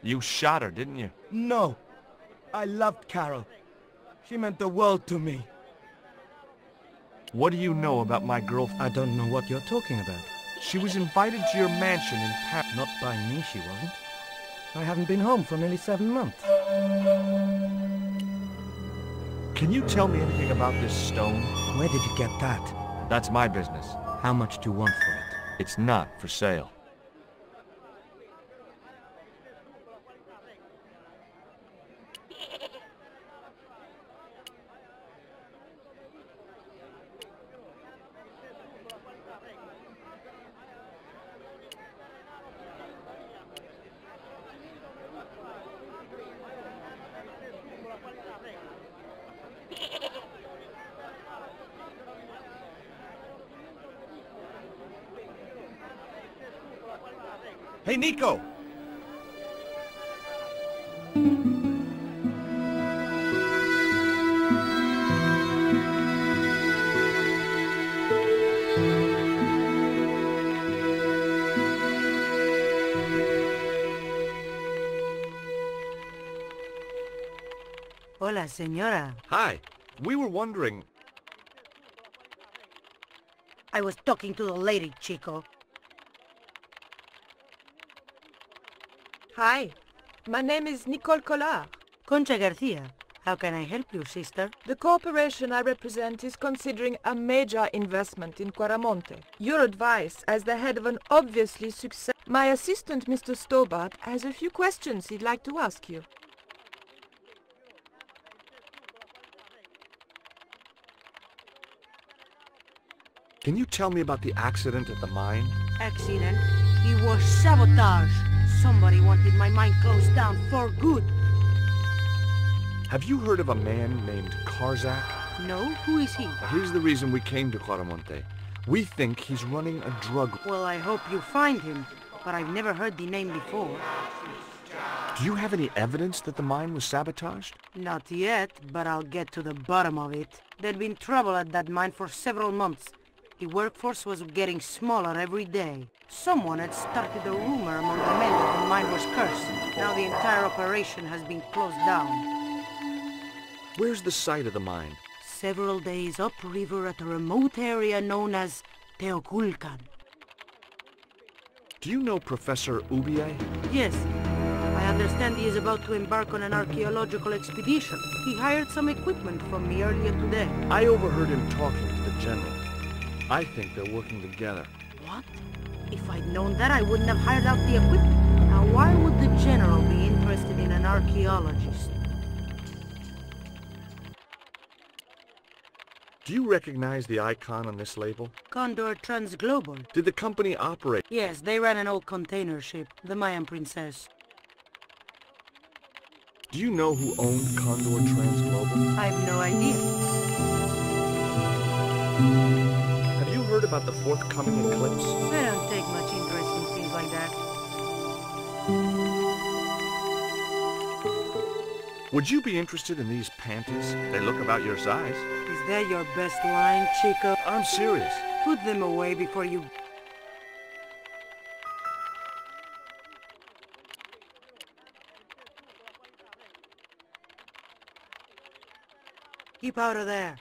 You shot her, didn't you? No. I loved Carol. She meant the world to me. What do you know about my girlfriend? I don't know what you're talking about. She was invited to your mansion in Paris. Not by me, she wasn't. I haven't been home for nearly 7 months. Can you tell me anything about this stone? Where did you get that? That's my business. How much do you want for it? It's not for sale. Hey, Nico! Hola, señora. Hi. We were wondering... I was talking to the lady, Chico. Hi, my name is Nicole Collard. Concha Garcia. How can I help you, sister? The corporation I represent is considering a major investment in Quaramonte. Your advice as the head of an obviously successful... My assistant, Mr. Stobart, has a few questions he'd like to ask you. Can you tell me about the accident at the mine? Accident? It was sabotage. Somebody wanted my mine closed down for good. Have you heard of a man named Karzak? No? Who is he? Here's the reason we came to Claramonte. We think he's running a drug... Well, I hope you find him, but I've never heard the name before. Do you have any evidence that the mine was sabotaged? Not yet, but I'll get to the bottom of it. There'd been trouble at that mine for several months. The workforce was getting smaller every day. Someone had started a rumor among the men that the mine was cursed. Now the entire operation has been closed down. Where's the site of the mine? Several days upriver at a remote area known as Teoculcan. Do you know Professor Ubier? Yes. I understand he is about to embark on an archaeological expedition. He hired some equipment from me earlier today. I overheard him talking to the general. I think they're working together. What? If I'd known that, I wouldn't have hired out the equipment. Now, why would the general be interested in an archaeologist? Do you recognize the icon on this label? Condor Transglobal. Did the company operate? Yes, they ran an old container ship, the Mayan Princess. Do you know who owned Condor Transglobal? I've no idea. Have you heard about the forthcoming eclipse? I don't take much interest in things like that. Would you be interested in these panties? They look about your size. Is that your best line, Chico? I'm serious. Put them away before you... Keep out of there.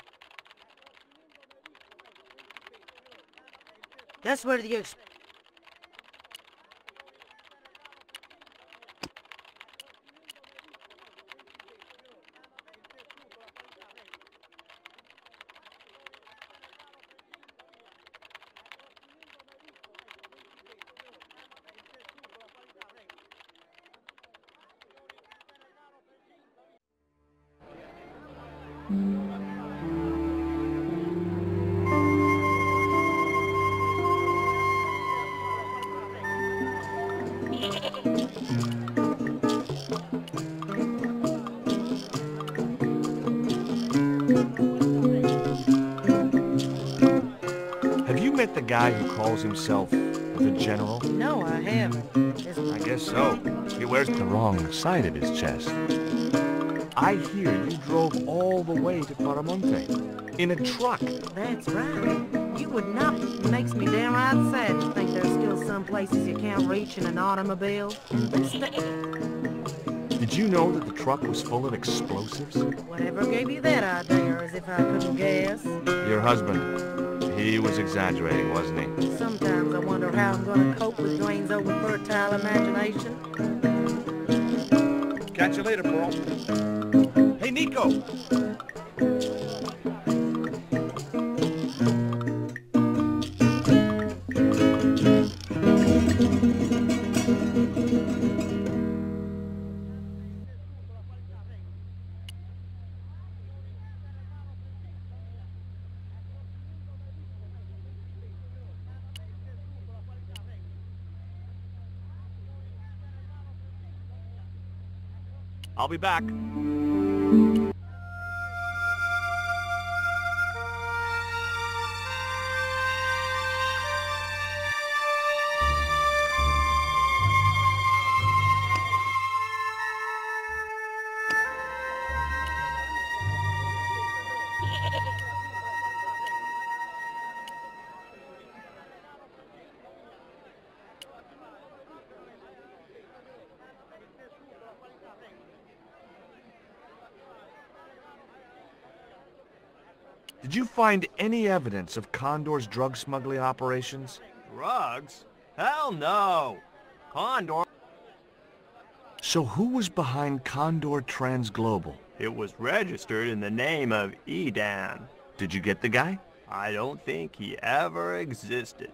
That's where the... Have you met the guy who calls himself the General? No, I haven't. I guess so. He wears the wrong side of his chest. I hear you drove all the way to Claramonte in a truck. That's right. You would not. It makes me downright sad to think there's still some places you can't reach in an automobile. Did you know that the truck was full of explosives? Whatever gave you that idea, as if I couldn't guess? Your husband. He was exaggerating, wasn't he? Sometimes I wonder how I'm going to cope with Dwayne's over-fertile imagination. Catch you later, Pearl. Hey, Nico! I'll be back. Did you find any evidence of Condor's drug smuggling operations? Drugs? Hell no! Condor... So who was behind Condor Transglobal? It was registered in the name of Edan. Did you get the guy? I don't think he ever existed.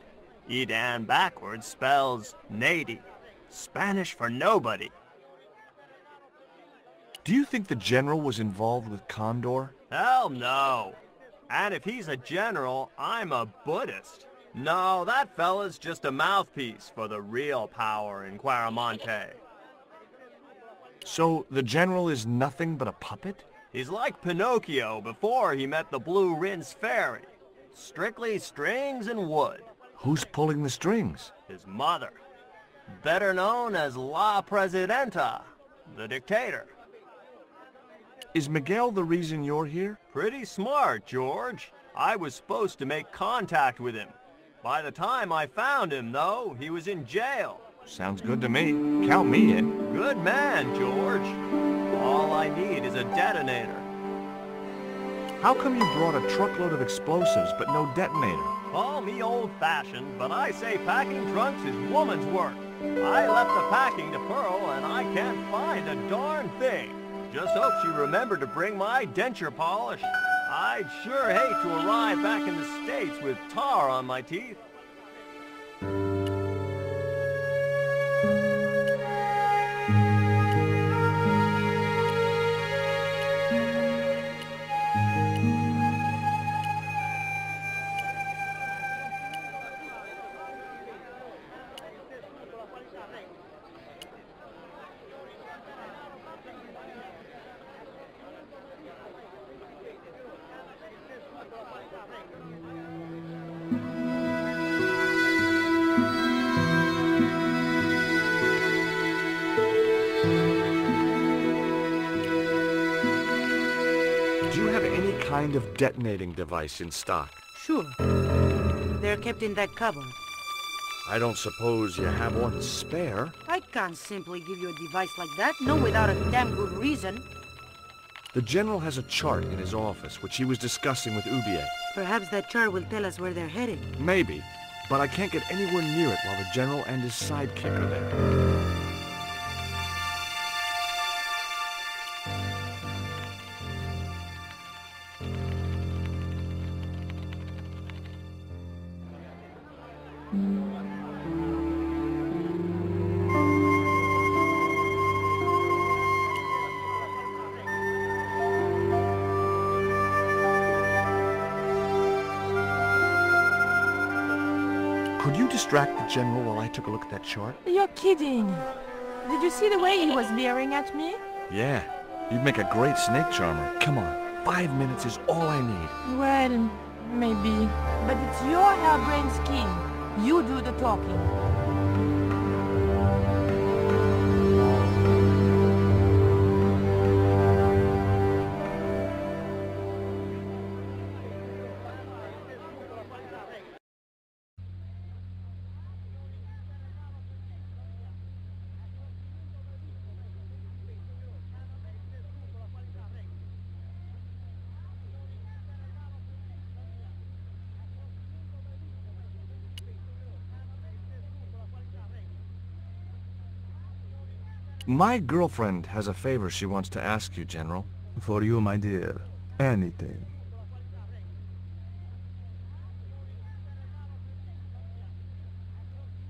Edan backwards spells Nady, Spanish for nobody. Do you think the general was involved with Condor? Hell no! And if he's a general, I'm a Buddhist. No, that fella's just a mouthpiece for the real power in Claramonte. So the general is nothing but a puppet? He's like Pinocchio before he met the Blue Rinse Fairy. Strictly strings and wood. Who's pulling the strings? His mother. Better known as La Presidenta, the dictator. Is Miguel the reason you're here? Pretty smart, George. I was supposed to make contact with him. By the time I found him, though, he was in jail. Sounds good to me. Count me in. Good man, George. All I need is a detonator. How come you brought a truckload of explosives but no detonator? Call me old-fashioned, but I say packing trunks is woman's work. I left the packing to Pearl, and I can't find a darn thing. Just hope she remembered to bring my denture polish. I'd sure hate to arrive back in the States with tar on my teeth. Kind of detonating device in stock? Sure. They're kept in that cupboard. I don't suppose you have one spare? I can't simply give you a device like that, no without a damn good reason. The General has a chart in his office, which he was discussing with Ubier. Perhaps that chart will tell us where they're headed. Maybe, but I can't get anywhere near it while the General and his sidekick are there. Could you distract the General while I took a look at that chart? You're kidding. Did you see the way he was leering at me? Yeah. You'd make a great snake charmer. Come on. 5 minutes is all I need. Well, maybe. But it's your harebrained scheme. You do the talking. My girlfriend has a favor she wants to ask you, General. For you, my dear. Anything.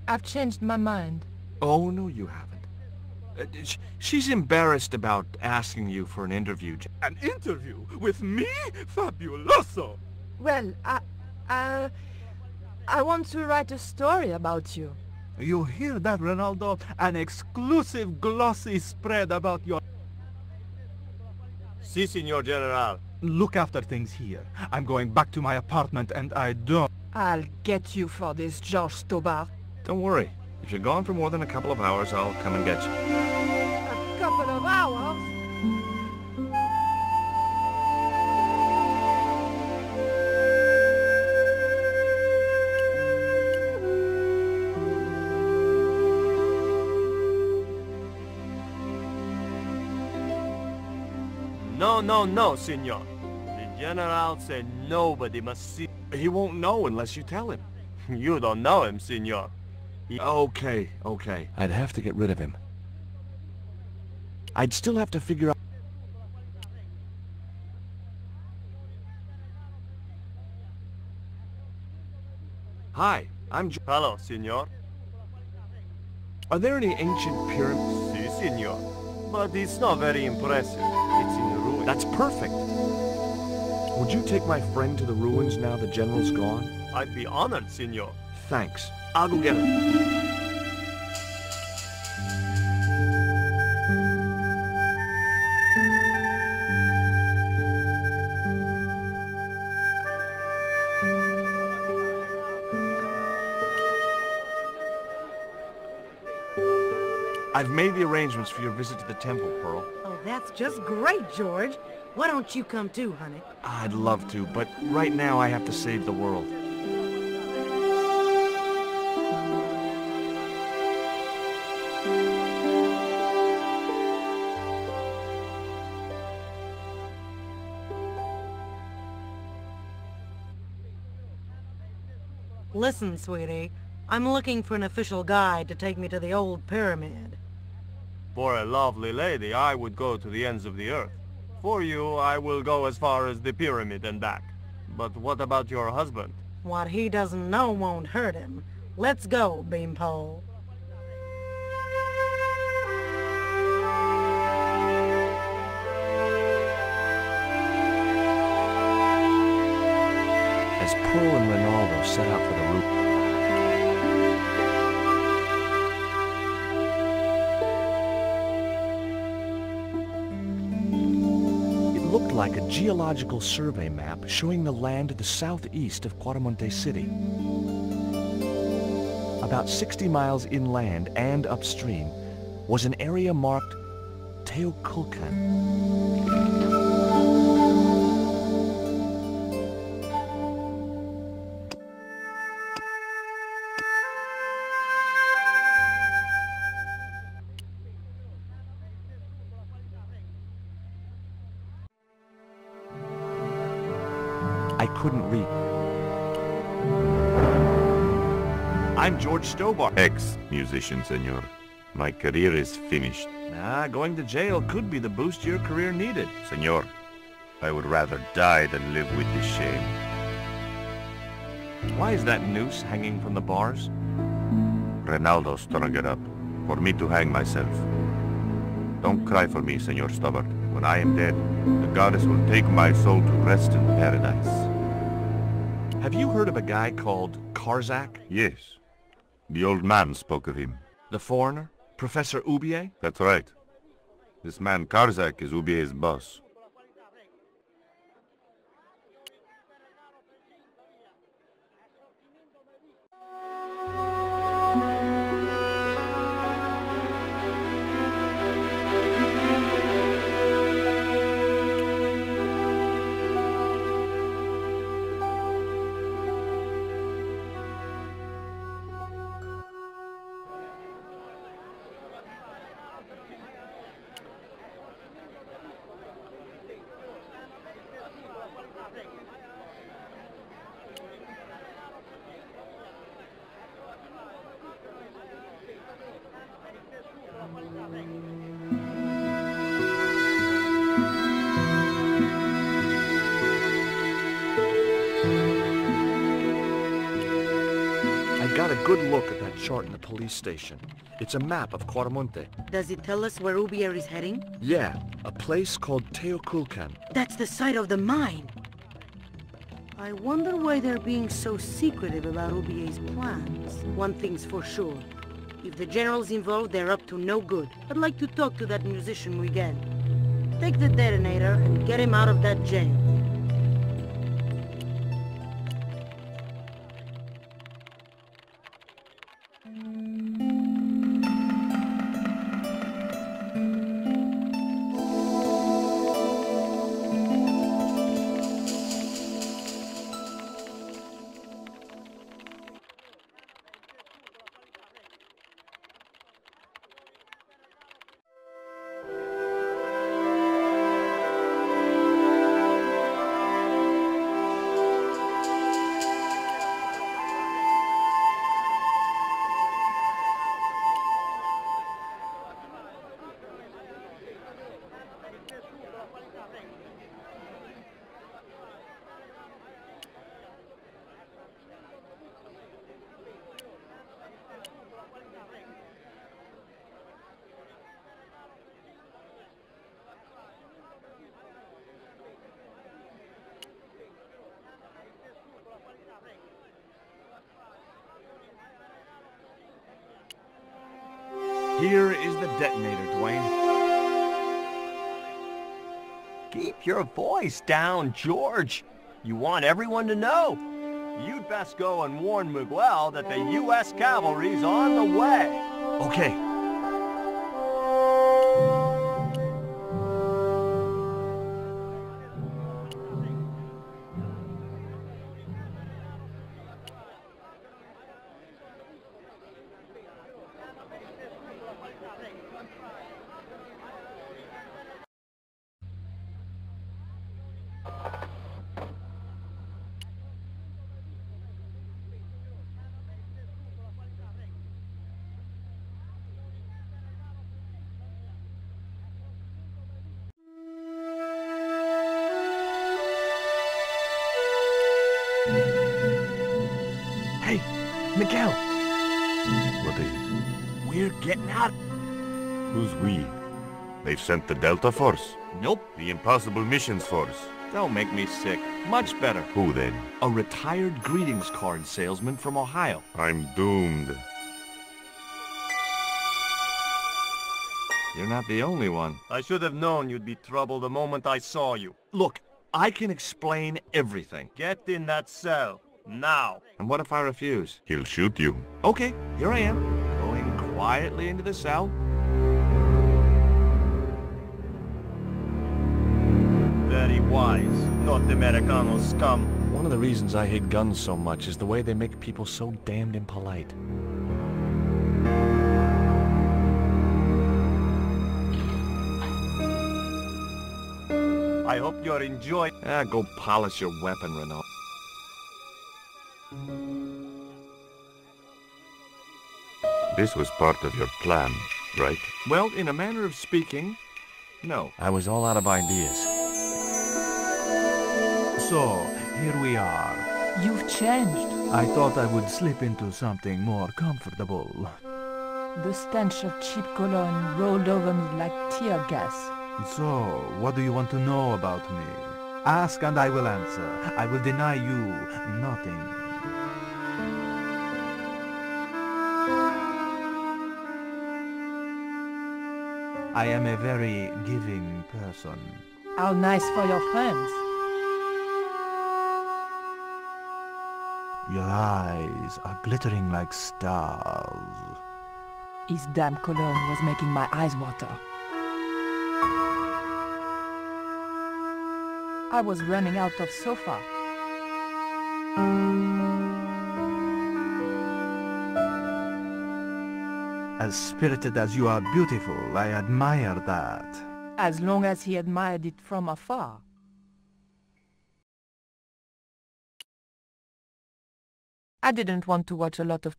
I've changed my mind. Oh, no, you haven't. She's embarrassed about asking you for an interview. An interview? With me? Fabuloso! Well, I want to write a story about you. You hear that, Ronaldo? An exclusive glossy spread about your... Si, Signor General. Look after things here. I'm going back to my apartment and I don't... I'll get you for this, George Stobart. Don't worry. If you're gone for more than a couple of hours, I'll come and get you. A couple of hours? No, Signor. The General said nobody must see. He won't know unless you tell him. You don't know him, Signor. Okay. I'd have to get rid of him. I'd still have to figure out... Hi, I'm Hello, Signor. Are there any ancient pyramids? Si, Signor. But it's not very impressive. It's in the ruins. That's perfect. Would you take my friend to the ruins now the General's gone? I'd be honored, Signor. Thanks. I'll go get her. I've made the arrangements for your visit to the temple, Pearl. Oh, that's just great, George. Why don't you come too, honey? I'd love to, but right now I have to save the world. Listen, sweetie. I'm looking for an official guide to take me to the old pyramid. For a lovely lady, I would go to the ends of the earth. For you, I will go as far as the pyramid and back. But what about your husband? What he doesn't know won't hurt him. Let's go, Beanpole. As Pearl and Ronaldo set out for the route, looked like a geological survey map showing the land to the southeast of Cuaramonte City. About 60 miles inland and upstream was an area marked Teoculcan. I couldn't read. I'm George Stobart. Ex-musician, senor. My career is finished. Going to jail could be the boost your career needed. Senor, I would rather die than live with this shame. Why is that noose hanging from the bars? Ronaldo strung it up, for me to hang myself. Don't cry for me, Senor Stobart. When I am dead, the goddess will take my soul to rest in paradise. Have you heard of a guy called Karzak? Yes. The old man spoke of him. The foreigner? Professor Oubier? That's right. This man Karzak is Oubier's boss. Got a good look at that chart in the police station. It's a map of Cuaramonte. Does it tell us where Oubier is heading? Yeah, a place called Teoculcan. That's the site of the mine. I wonder why they're being so secretive about Oubier's plans. One thing's for sure. If the general's involved, they're up to no good. I'd like to talk to that musician we get. Take the detonator and get him out of that jail. Here is the detonator, Dwayne. Keep your voice down, George. You want everyone to know. You'd best go and warn Miguel that the U.S. cavalry's on the way. Okay. Hey, Miguel, What is it? we're getting out. Who's we? They've sent the Delta Force? Nope. The Impossible Missions Force? Don't make me sick. Much better. Who then? A retired greetings card salesman from Ohio. I'm doomed. You're not the only one. I should have known you'd be trouble the moment I saw you. Look, I can explain everything. Get in that cell. Now. And what if I refuse? He'll shoot you. Okay, here I am, going quietly into the cell. Very wise. Not Americano scum. One of the reasons I hate guns so much is the way they make people so damned impolite. I hope you're enjoying. Go polish your weapon, Renault. This was part of your plan, right? Well, in a manner of speaking, no. I was all out of ideas. So, here we are. You've changed. I thought I would slip into something more comfortable. The stench of cheap cologne rolled over me like tear gas. So, what do you want to know about me? Ask and I will answer. I will deny you nothing. I am a very giving person. How nice for your friends. Your eyes are glittering like stars. His damn cologne was making my eyes water. I was running out of sofa. As spirited as you are beautiful, I admire that. As long as he admired it from afar. I didn't want to watch a lot of...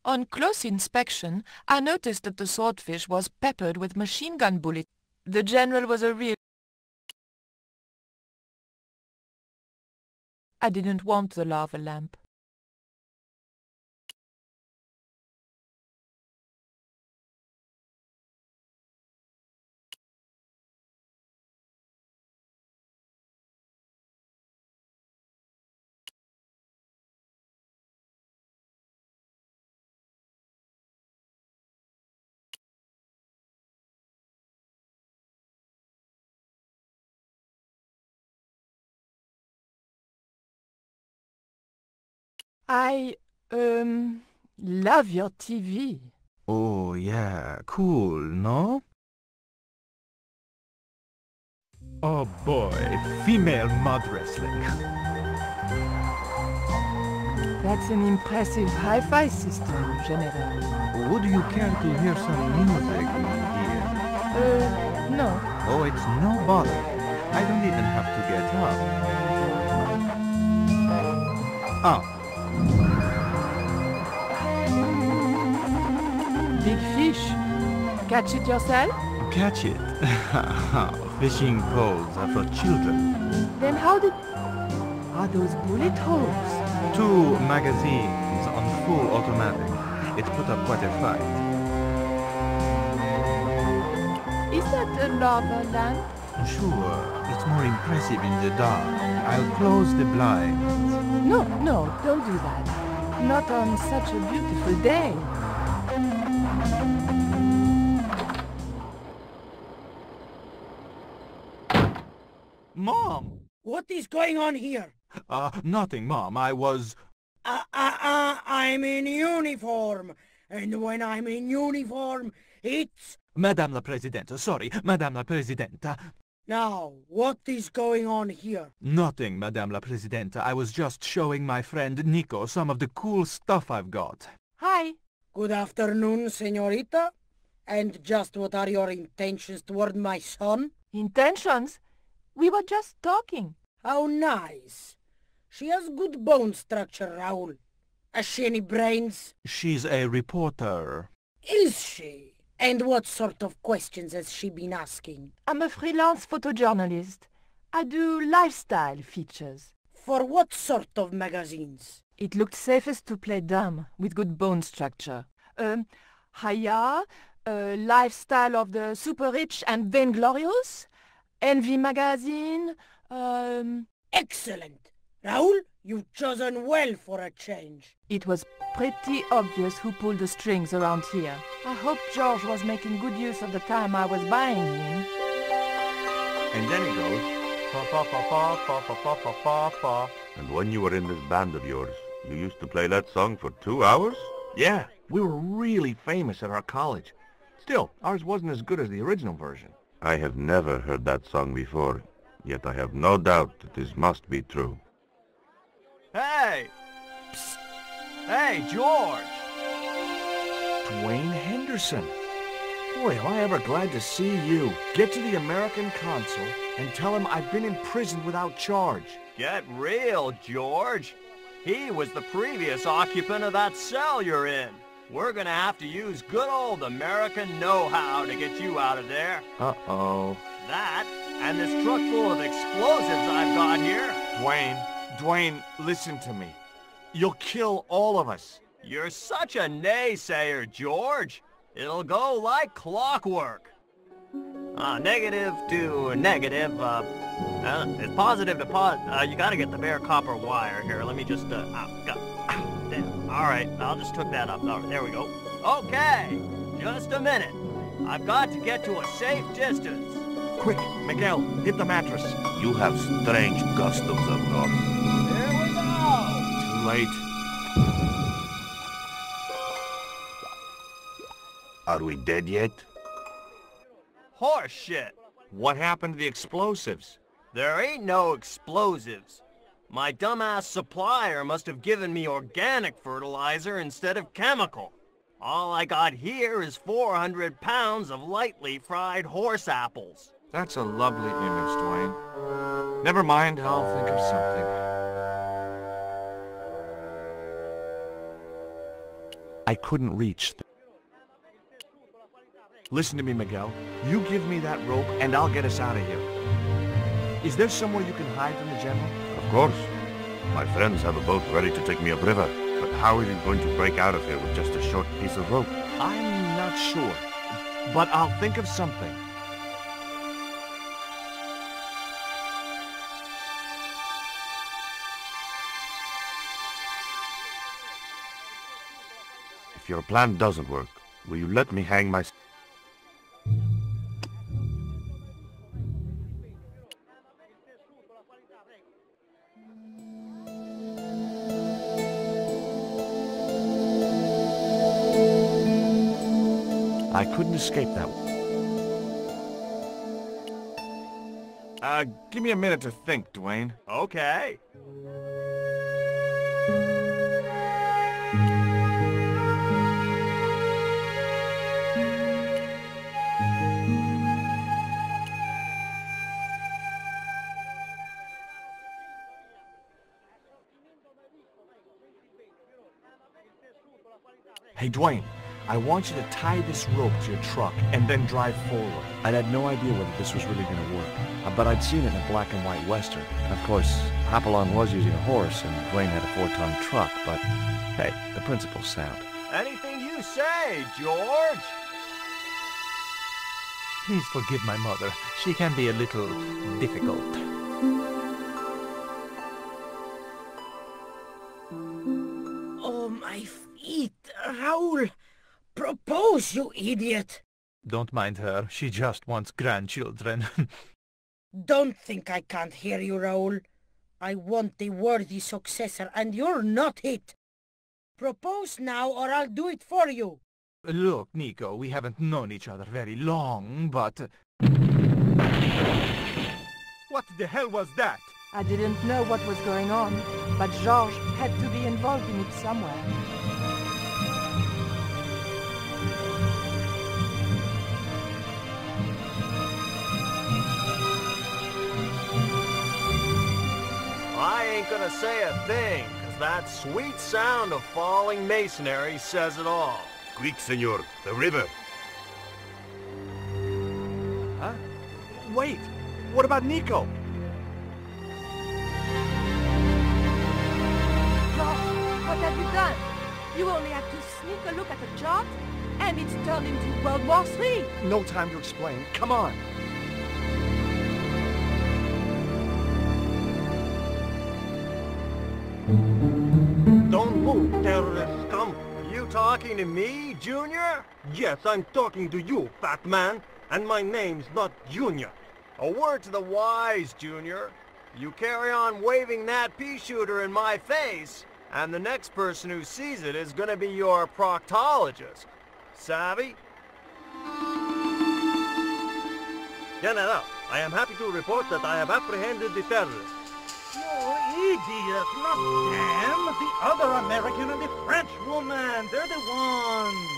On close inspection, I noticed that the swordfish was peppered with machine gun bullets. The general was a real... I didn't want the lava lamp. I, love your TV. Oh yeah, cool, no? Oh boy, female mud wrestling. That's an impressive hi-fi system, General. Would you care to hear some music, dear? No. Oh, it's no bother. I don't even have to get up. Oh. Big fish. Catch it yourself? Catch it? Fishing poles are for children. Then how did... Are those bullet holes? 2 magazines on full automatic. It put up quite a fight. Is that a lava lamp? Sure, it's more impressive in the dark. I'll close the blinds. No, don't do that. Not on such a beautiful day. Mom! What is going on here? Nothing, Mom. I was... I'm in uniform. And when I'm in uniform, it's... Madame la Presidente, sorry, Madame la Presidente. Now, what is going on here? Nothing, Madame la Presidente. I was just showing my friend Nico some of the cool stuff I've got. Hi. Good afternoon, señorita. And just what are your intentions toward my son? Intentions? We were just talking. How nice. She has good bone structure, Raoul. Has she any brains? She's a reporter. Is she? And what sort of questions has she been asking? I'm a freelance photojournalist. I do lifestyle features. For what sort of magazines? It looked safest to play dumb, with good bone structure. Haya, Lifestyle of the Super Rich and Vainglorious, Envy Magazine, Excellent! Raoul, you've chosen well for a change. It was pretty obvious who pulled the strings around here. I hope George was making good use of the time I was buying him. And then he goes, pa pa pa pa pa pa pa pa pa pa. And when you were in this band of yours, you used to play that song for 2 hours? Yeah, we were really famous at our college. Still, ours wasn't as good as the original version. I have never heard that song before, yet I have no doubt that this must be true. Hey! Psst. Hey, George! Dwayne Henderson. Boy, am I ever glad to see you. Get to the American consul and tell him I've been imprisoned without charge. Get real, George. He was the previous occupant of that cell you're in. We're gonna have to use good old American know-how to get you out of there. Uh-oh. That, and this truck full of explosives I've got here. Dwayne, listen to me. You'll kill all of us. You're such a naysayer, George. It'll go like clockwork. Negative to negative, it's positive to you gotta get the bare copper wire here. Let me just, Alright, I'll just hook that up. All right, there we go. Okay, just a minute. I've got to get to a safe distance. Quick, Miguel, hit the mattress. You have strange customs up north. Here we go! Too late. Are we dead yet? Horse shit. What happened to the explosives? There ain't no explosives. My dumbass supplier must have given me organic fertilizer instead of chemical. All I got here is 400 pounds of lightly fried horse apples. That's a lovely image, Dwayne. Never mind, I'll think of something. I couldn't reach. Listen to me, Miguel. You give me that rope and I'll get us out of here. Is there somewhere you can hide from the General? Of course. My friends have a boat ready to take me upriver. But how are you going to break out of here with just a short piece of rope? I'm not sure. But I'll think of something. If your plan doesn't work, will you let me hang myself? I couldn't escape that way. Give me a minute to think, Dwayne. Okay. Hey, Dwayne, I want you to tie this rope to your truck and then drive forward. I'd had no idea whether this was really going to work, but I'd seen it in a black and white western. Of course, Hopalong was using a horse and Dwayne had a 4-ton truck, but hey, the principle's sound. Anything you say, George. Please forgive my mother. She can be a little difficult. Oh, my feet, Raoul. Propose, you idiot. Don't mind her. She just wants grandchildren. Don't think I can't hear you, Raoul. I want the worthy successor, and you're not it. Propose now, or I'll do it for you. Look, Nico, we haven't known each other very long, but... What the hell was that? I didn't know what was going on, but Georges had to be involved in it somewhere. I ain't gonna say a thing, because that sweet sound of falling masonry says it all. Quick, senor, the river. Huh? Wait, what about Nico? Josh, what have you done? You only had to sneak a look at the chart, and it's turned into World War III. No time to explain. Come on. Don't move, terrorist scum. Are you talking to me, Junior? Yes, I'm talking to you, fat man. And my name's not Junior. A word to the wise, Junior. You carry on waving that pea shooter in my face, and the next person who sees it is gonna be your proctologist. Savvy? General, I am happy to report that I have apprehended the terrorists. You idiot, not them! The other American and the French woman! They're the ones!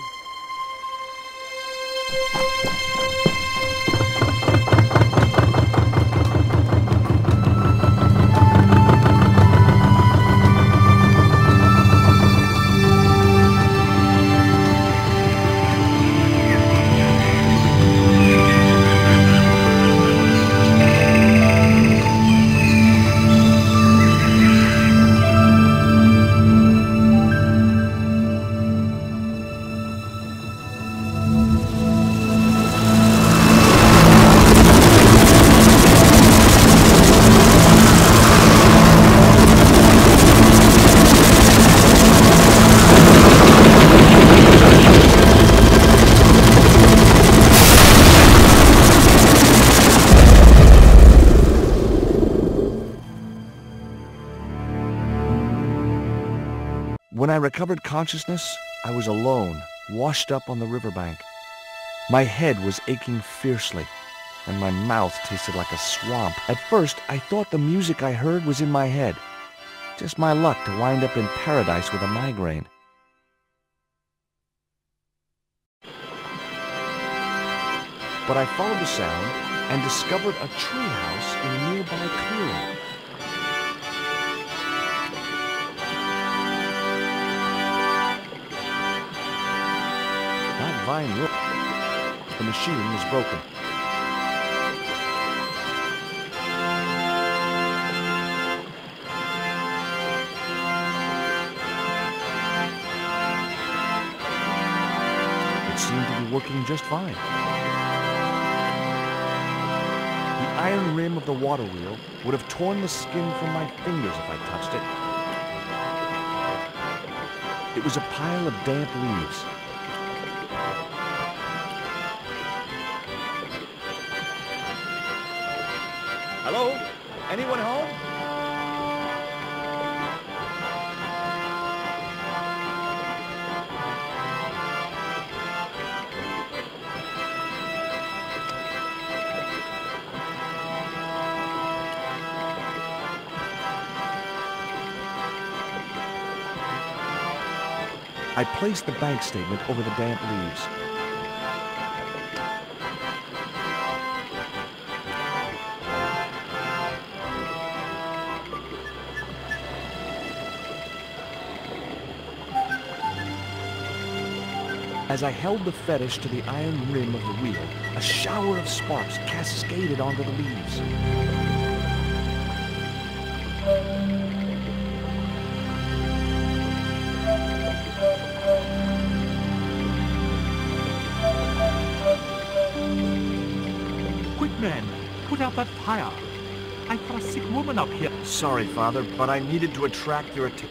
When I recovered consciousness, I was alone, washed up on the riverbank. My head was aching fiercely, and my mouth tasted like a swamp. At first, I thought the music I heard was in my head. Just my luck to wind up in paradise with a migraine. But I followed the sound and discovered a treehouse in a nearby clearing. That vine worked. The machine was broken. It seemed to be working just fine. The iron rim of the water wheel would have torn the skin from my fingers if I touched it. It was a pile of damp leaves. Hello? Anyone home? I placed the bank statement over the damp leaves. As I held the fetish to the iron rim of the wheel, a shower of sparks cascaded onto the leaves. Quick, man! Put out that fire! I've got a sick woman up here. Sorry, Father, but I needed to attract your attention.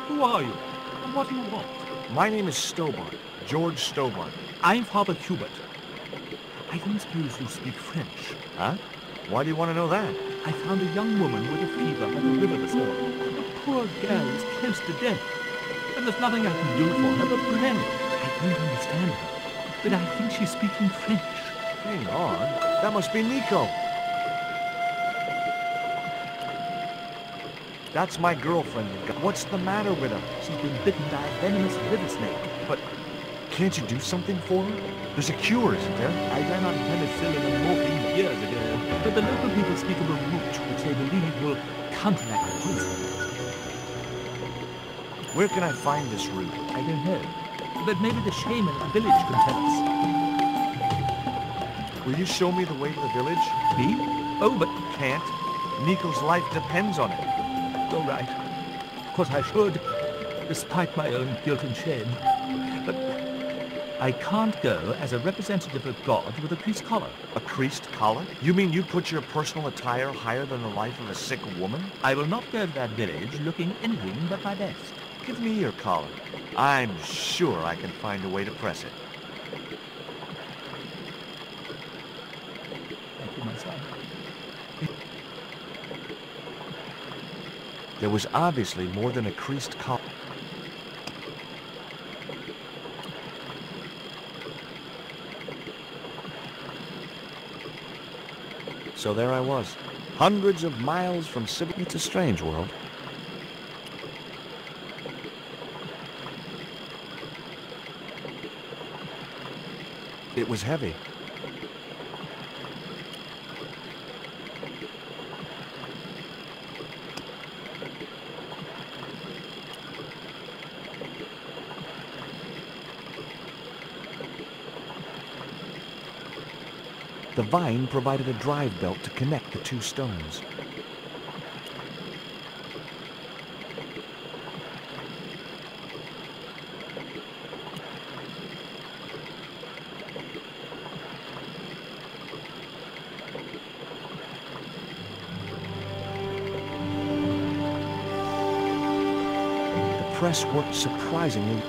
Who are you? And what do you want? My name is Stobart, George Stobart. I'm Father Hubert. I don't suppose you speak French. Huh? Why do you want to know that? I found a young woman with a fever by the river this morning. The poor girl is close to death. And there's nothing I can do for her but pray. I don't understand her. but I think she's speaking French. Hang on. That must be Nico. That's my girlfriend. What's the matter with her? She's been bitten by a venomous river snake. But can't you do something for her? There's a cure, isn't there? I ran on penicillin and morphine years ago, but the local people speak of a root which they believe will counteract the poison. Where can I find this root? I don't know, but maybe the shaman at the village can tell us. Will you show me the way to the village? Me? Oh, but can't. Nico's life depends on it. All right. Of course I should, despite my own guilt and shame. But I can't go as a representative of God with a creased collar. A creased collar? You mean you put your personal attire higher than the life of a sick woman? I will not go to that village looking anything but my best. Give me your collar. I'm sure I can find a way to press it. Thank you, my son. There was obviously more than a creased collar. So there I was, hundreds of miles from civil. It's a strange world. It was heavy. The vine provided a drive belt to connect the two stones. The press worked surprisingly.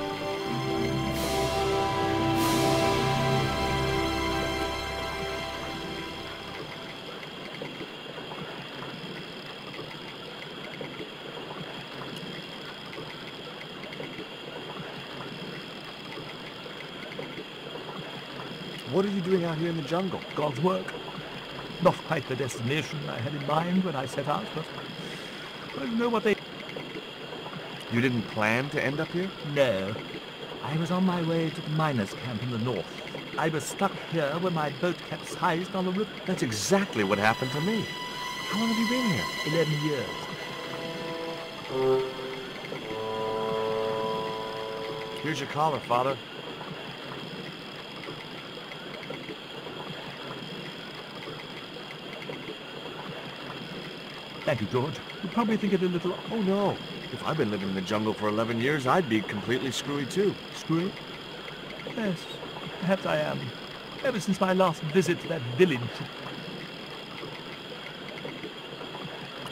What are you doing out here in the jungle? God's work. Not quite the destination I had in mind when I set out, but I don't know what they... You didn't plan to end up here? No. I was on my way to the miners' camp in the north. I was stuck here when my boat capsized on the river. That's exactly what happened to me. How long have you been here? 11 years. Here's your collar, Father. Thank you, George. You probably think it a little... Oh, no. If I'd been living in the jungle for 11 years, I'd be completely screwy, too. Screwy? Yes, perhaps I am. Ever since my last visit to that village.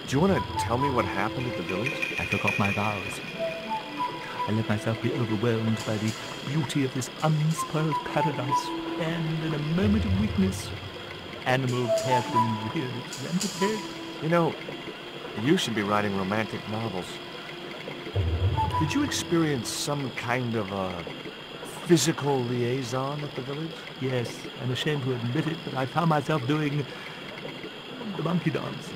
Do you want to tell me what happened at the village? I forgot my vows. I let myself be overwhelmed by the beauty of this unspoiled paradise, and in a moment of weakness, animal passion reared its rampant head. You know, you should be writing romantic novels. Did you experience some kind of a physical liaison at the village? Yes, I'm ashamed to admit it, but I found myself doing the monkey dance.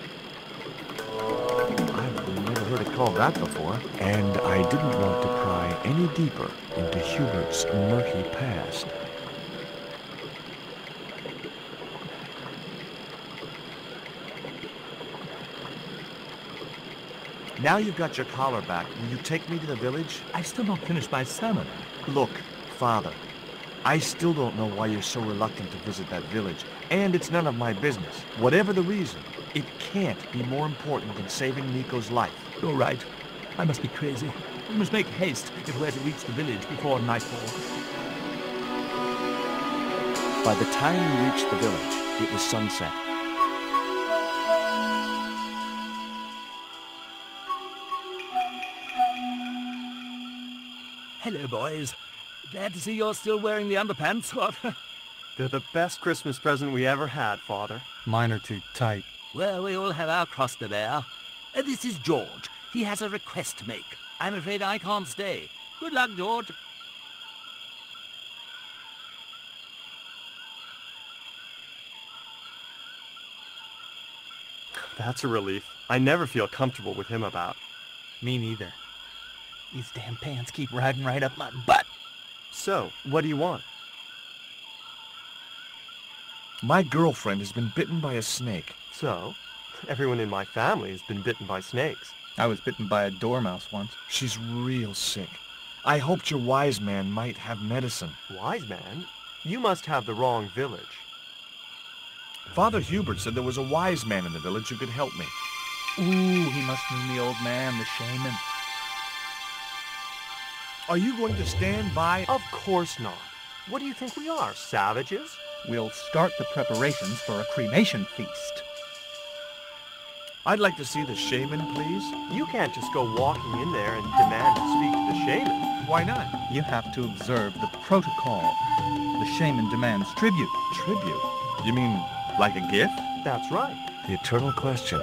I've never heard it called that before. And I didn't want to pry any deeper into Hubert's murky past. Now you've got your collar back. Will you take me to the village? I've still not finished my sermon. Look, Father, I still don't know why you're so reluctant to visit that village, and it's none of my business. Whatever the reason, it can't be more important than saving Nico's life. You're right. I must be crazy. We must make haste if we're to reach the village before nightfall. By the time we reached the village, it was sunset. Hello, boys. Glad to see you're still wearing the underpants. What? They're the best Christmas present we ever had, Father. Mine are too tight. Well, we all have our cross to bear. This is George. He has a request to make. I'm afraid I can't stay. Good luck, George. That's a relief. I never feel comfortable with him about. Me neither. These damn pants keep riding right up my butt. So, what do you want? My girlfriend has been bitten by a snake. So, everyone in my family has been bitten by snakes. I was bitten by a dormouse once. She's real sick. I hoped your wise man might have medicine. Wise man? You must have the wrong village. Father Hubert said there was a wise man in the village who could help me. Ooh, he must mean the old man, the shaman. Are you going to stand by? Of course not. What do you think we are, savages? We'll start the preparations for a cremation feast. I'd like to see the shaman, please. You can't just go walking in there and demand to speak to the shaman. Why not? You have to observe the protocol. The shaman demands tribute. Tribute? You mean like a gift? That's right. The eternal question.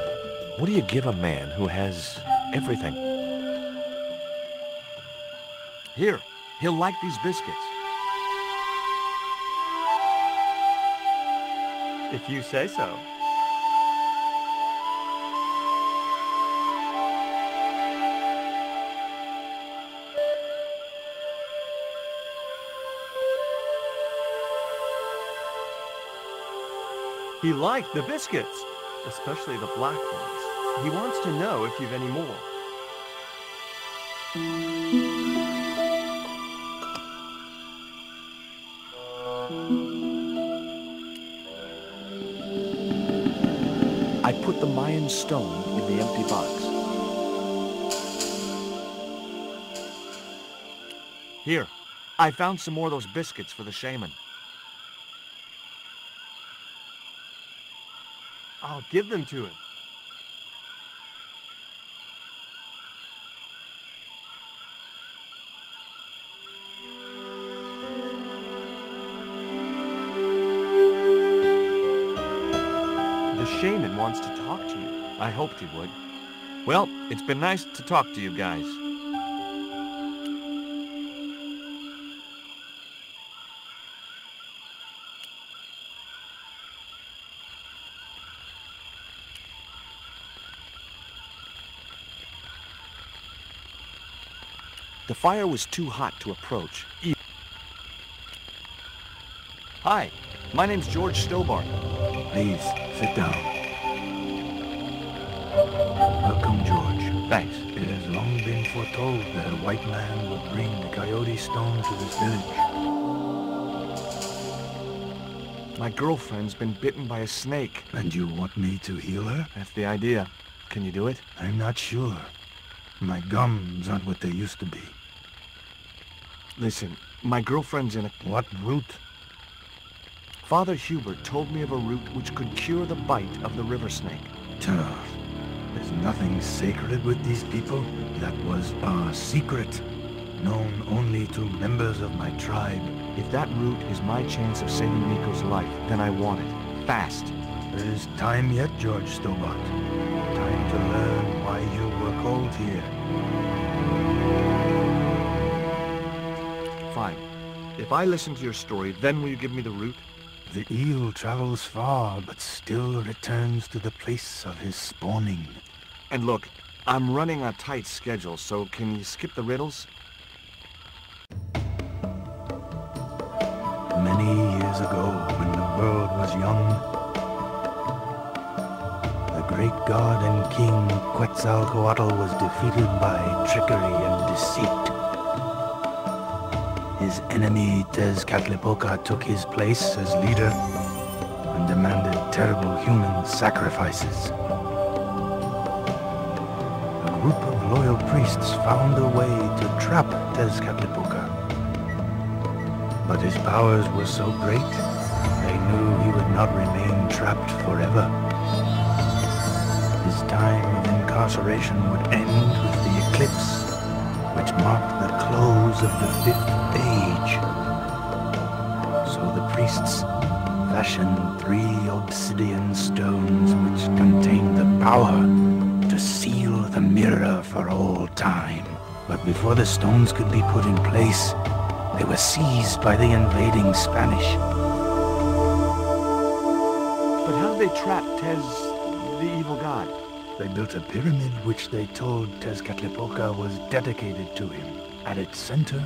What do you give a man who has everything? Here, he'll like these biscuits. If you say so. He liked the biscuits, especially the black ones. He wants to know if you've any more. I put the Mayan stone in the empty box. Here, I found some more of those biscuits for the shaman. I'll give them to him. The shaman wants to talk to you. I hoped he would. Well, it's been nice to talk to you guys. The fire was too hot to approach. Hi, my name's George Stobart. Please, sit down. Welcome, George. Thanks. It has long been foretold that a white man would bring the coyote stone to this village. My girlfriend's been bitten by a snake. And you want me to heal her? That's the idea. Can you do it? I'm not sure. My gums aren't what they used to be. Listen, my girlfriend's in a... What root? Father Hubert told me of a root which could cure the bite of the river snake. There's nothing sacred with these people. That was our secret, known only to members of my tribe. If that root is my chance of saving Nico's life, then I want it. Fast. There is time yet, George Stobart. Time to learn why you were called here. Fine. If I listen to your story, then will you give me the root? The eel travels far, but still returns to the place of his spawning. And look, I'm running a tight schedule, so can you skip the riddles? Many years ago, when the world was young, the great god and king Quetzalcoatl was defeated by trickery and deceit. His enemy Tezcatlipoca took his place as leader and demanded terrible human sacrifices. A group of loyal priests found a way to trap Tezcatlipoca. But his powers were so great, they knew he would not remain trapped forever. His time of incarceration would end with the eclipse, which marked the close of the Fifth Age. So the priests fashioned 3 obsidian stones which contained the power to seal the mirror for all time. But before the stones could be put in place, they were seized by the invading Spanish. But how did they trap Tez... the evil god? They built a pyramid which they told Tezcatlipoca was dedicated to him. At its center,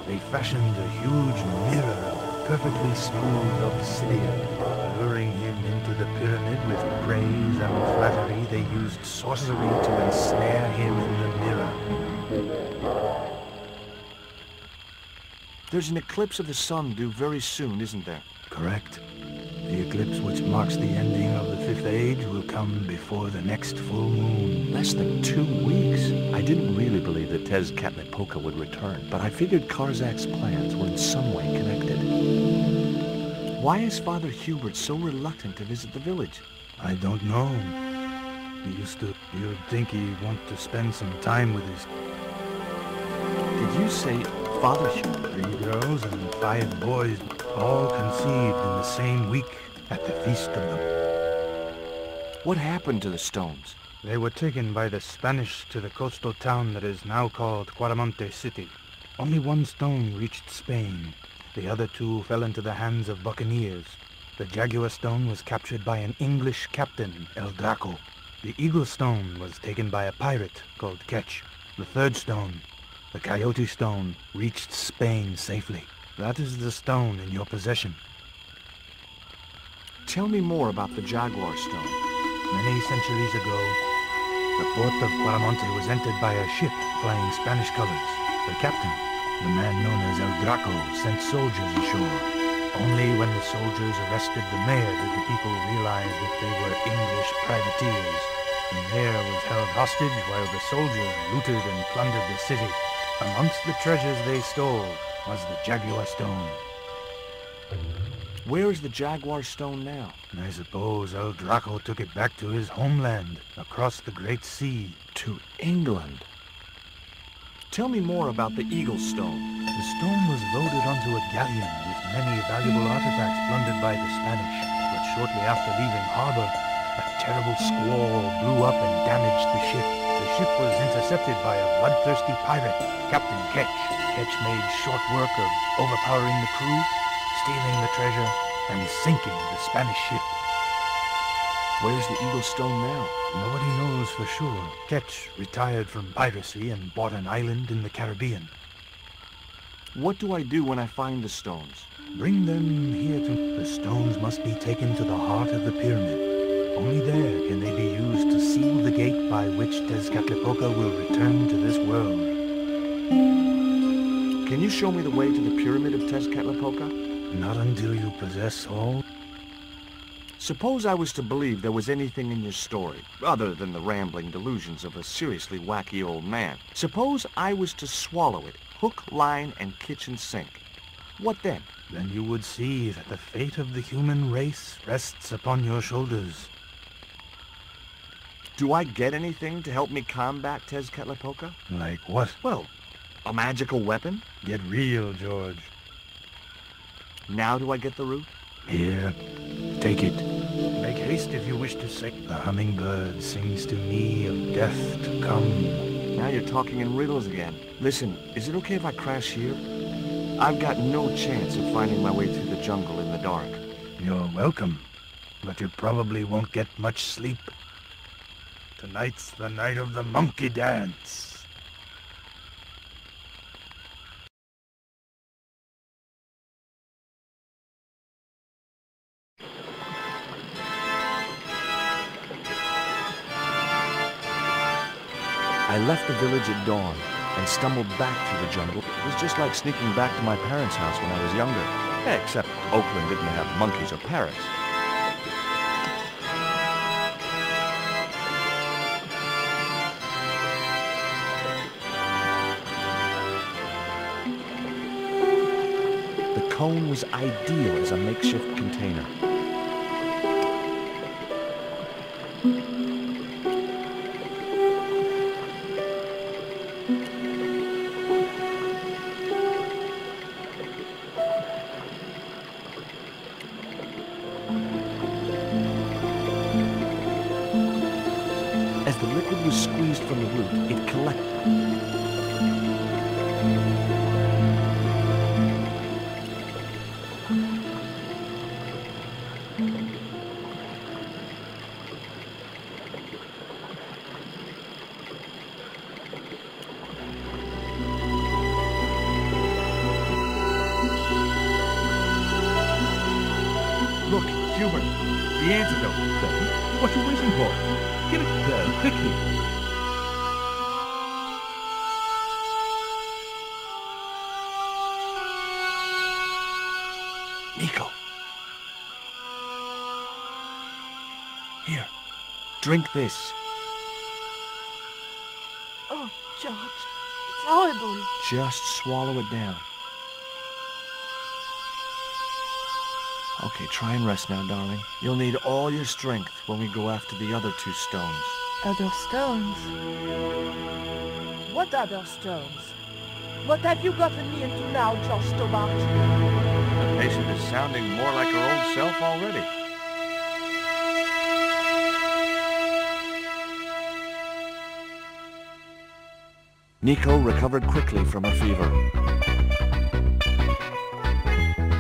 they fashioned a huge mirror of perfectly smooth obsidian. Luring him into the pyramid with praise and flattery, they used sorcery to ensnare him in the mirror. There's an eclipse of the sun due very soon, isn't there? Correct. The eclipse which marks the ending of the Fifth Age will come before the next full moon. Less than 2 weeks. I didn't really believe that Tezcatlipoca would return, but I figured Karzak's plans were in some way connected. Why is Father Hubert so reluctant to visit the village? I don't know. You'd think he'd want to spend some time with his... Did you say Father Hubert? 3 girls and 5 boys, all conceived in the same week at the Feast of the... What happened to the stones? They were taken by the Spanish to the coastal town that is now called Cuaramonte City. Only 1 stone reached Spain. The other 2 fell into the hands of buccaneers. The jaguar stone was captured by an English captain, El Draco. The eagle stone was taken by a pirate called Ketch. The 3rd stone, the coyote stone, reached Spain safely. That is the stone in your possession. Tell me more about the jaguar stone. Many centuries ago, the port of Cuaramonte was entered by a ship flying Spanish colors. The captain, the man known as El Draco, sent soldiers ashore. Only when the soldiers arrested the mayor did the people realize that they were English privateers. The mayor was held hostage while the soldiers looted and plundered the city. Amongst the treasures they stole was the jaguar stone. Where is the jaguar stone now? I suppose El Draco took it back to his homeland, across the Great Sea. To England? Tell me more about the eagle stone. The stone was loaded onto a galleon with many valuable artifacts plundered by the Spanish. But shortly after leaving harbor, a terrible squall blew up and damaged the ship. The ship was intercepted by a bloodthirsty pirate, Captain Ketch. Ketch made short work of overpowering the crew, stealing the treasure, and sinking the Spanish ship. Where's the eagle stone now? Nobody knows for sure. Ketch retired from piracy and bought an island in the Caribbean. What do I do when I find the stones? Bring them here to... The stones must be taken to the heart of the pyramid. Only there can they be used to seal the gate by which Tezcatlipoca will return to this world. Can you show me the way to the pyramid of Tezcatlipoca? Not until you possess all. Suppose I was to believe there was anything in your story, other than the rambling delusions of a seriously wacky old man. Suppose I was to swallow it, hook, line, and kitchen sink. What then? Then you would see that the fate of the human race rests upon your shoulders. Do I get anything to help me combat Tezcatlipoca? Like what? Well, a magical weapon? Get real, George. Now do I get the root? Here, take it. Make haste if you wish to sing. The hummingbird sings to me of death to come. Now you're talking in riddles again. Listen, is it okay if I crash here? I've got no chance of finding my way through the jungle in the dark. You're welcome, but you probably won't get much sleep. Tonight's the night of the monkey dance. I left the village at dawn and stumbled back through the jungle. It was just like sneaking back to my parents' house when I was younger. Except Oakland didn't have monkeys or parrots. The cone was ideal as a makeshift container. As the liquid was squeezed from the root, it collected. antidote. What are you waiting for? Get it there, quickly. Nico. Here, drink this. Oh, George, it's horrible. Just swallow it down. Okay, try and rest now, darling. You'll need all your strength when we go after the other 2 stones. Other stones? What other stones? What have you gotten me into now, George Stobart? The patient is sounding more like her old self already. Nico recovered quickly from her fever.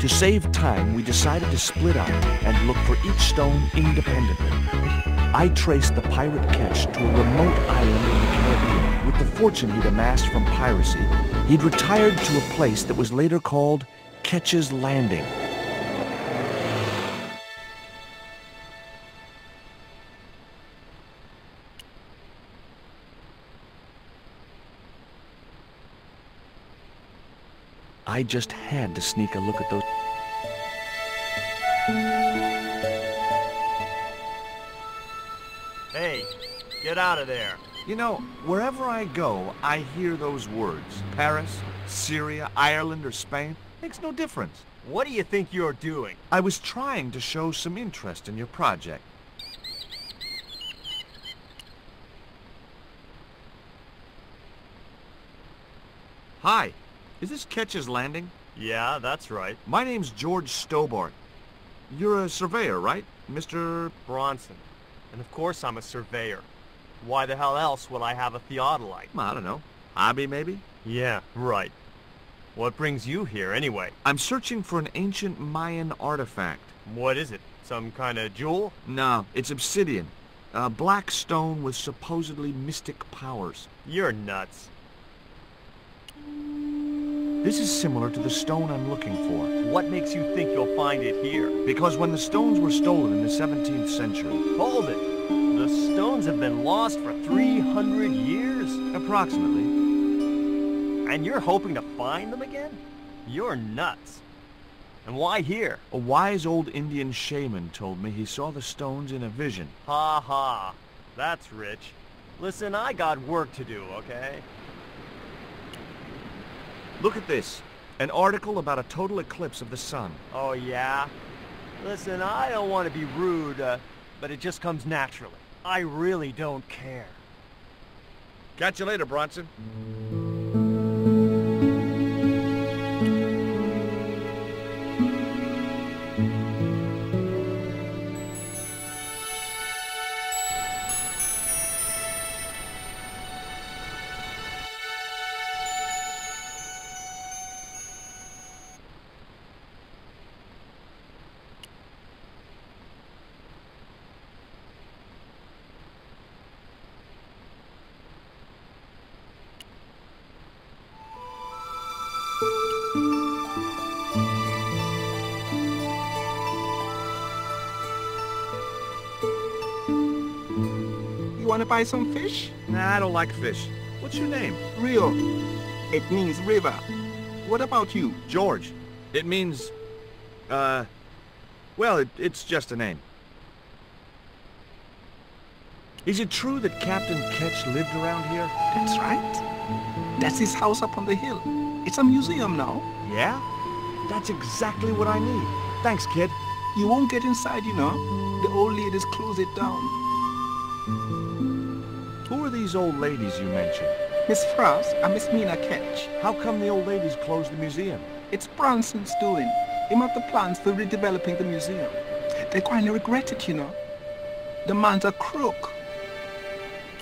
To save time, we decided to split up and look for each stone independently. I traced the pirate Ketch to a remote island in the Caribbean. With the fortune he'd amassed from piracy, he'd retired to a place that was later called Ketch's Landing. I just had to sneak a look at those. Hey, get out of there. You know, wherever I go, I hear those words. Paris, Syria, Ireland, or Spain. Makes no difference. What do you think you're doing? I was trying to show some interest in your project. Hi. Is this Ketch's Landing? Yeah, that's right. My name's George Stobart. You're a surveyor, right, Mr. Bronson. And of course I'm a surveyor. Why the hell else would I have a theodolite? I don't know. Hobby, maybe? Yeah, right. What brings you here, anyway? I'm searching for an ancient Mayan artifact. What is it? Some kind of jewel? No, it's obsidian. A black stone with supposedly mystic powers. You're nuts. This is similar to the stone I'm looking for. What makes you think you'll find it here? Because when the stones were stolen in the 17th century... Hold it! The stones have been lost for 300 years? Approximately. And you're hoping to find them again? You're nuts. And why here? A wise old Indian shaman told me he saw the stones in a vision. Ha ha. That's rich. Listen, I got work to do, okay? Look at this. An article about a total eclipse of the sun. Oh, yeah? Listen, I don't want to be rude, but it just comes naturally. I really don't care. Catch you later, Bronson. Want to buy some fish? Nah, I don't like fish. What's your name? Rio. It means river. What about you? George. It means, well, it's just a name. Is it true that Captain Ketch lived around here? That's right. That's his house up on the hill. It's a museum now. Yeah? That's exactly what I need. Thanks, kid. You won't get inside, you know. The old ladies close it down. Who are these old ladies you mentioned? Miss Frost and Miss Mina Ketch. How come the old ladies closed the museum? It's Bronson's doing. Him have the plans for redeveloping the museum. They kind of regret it, you know. The man's a crook.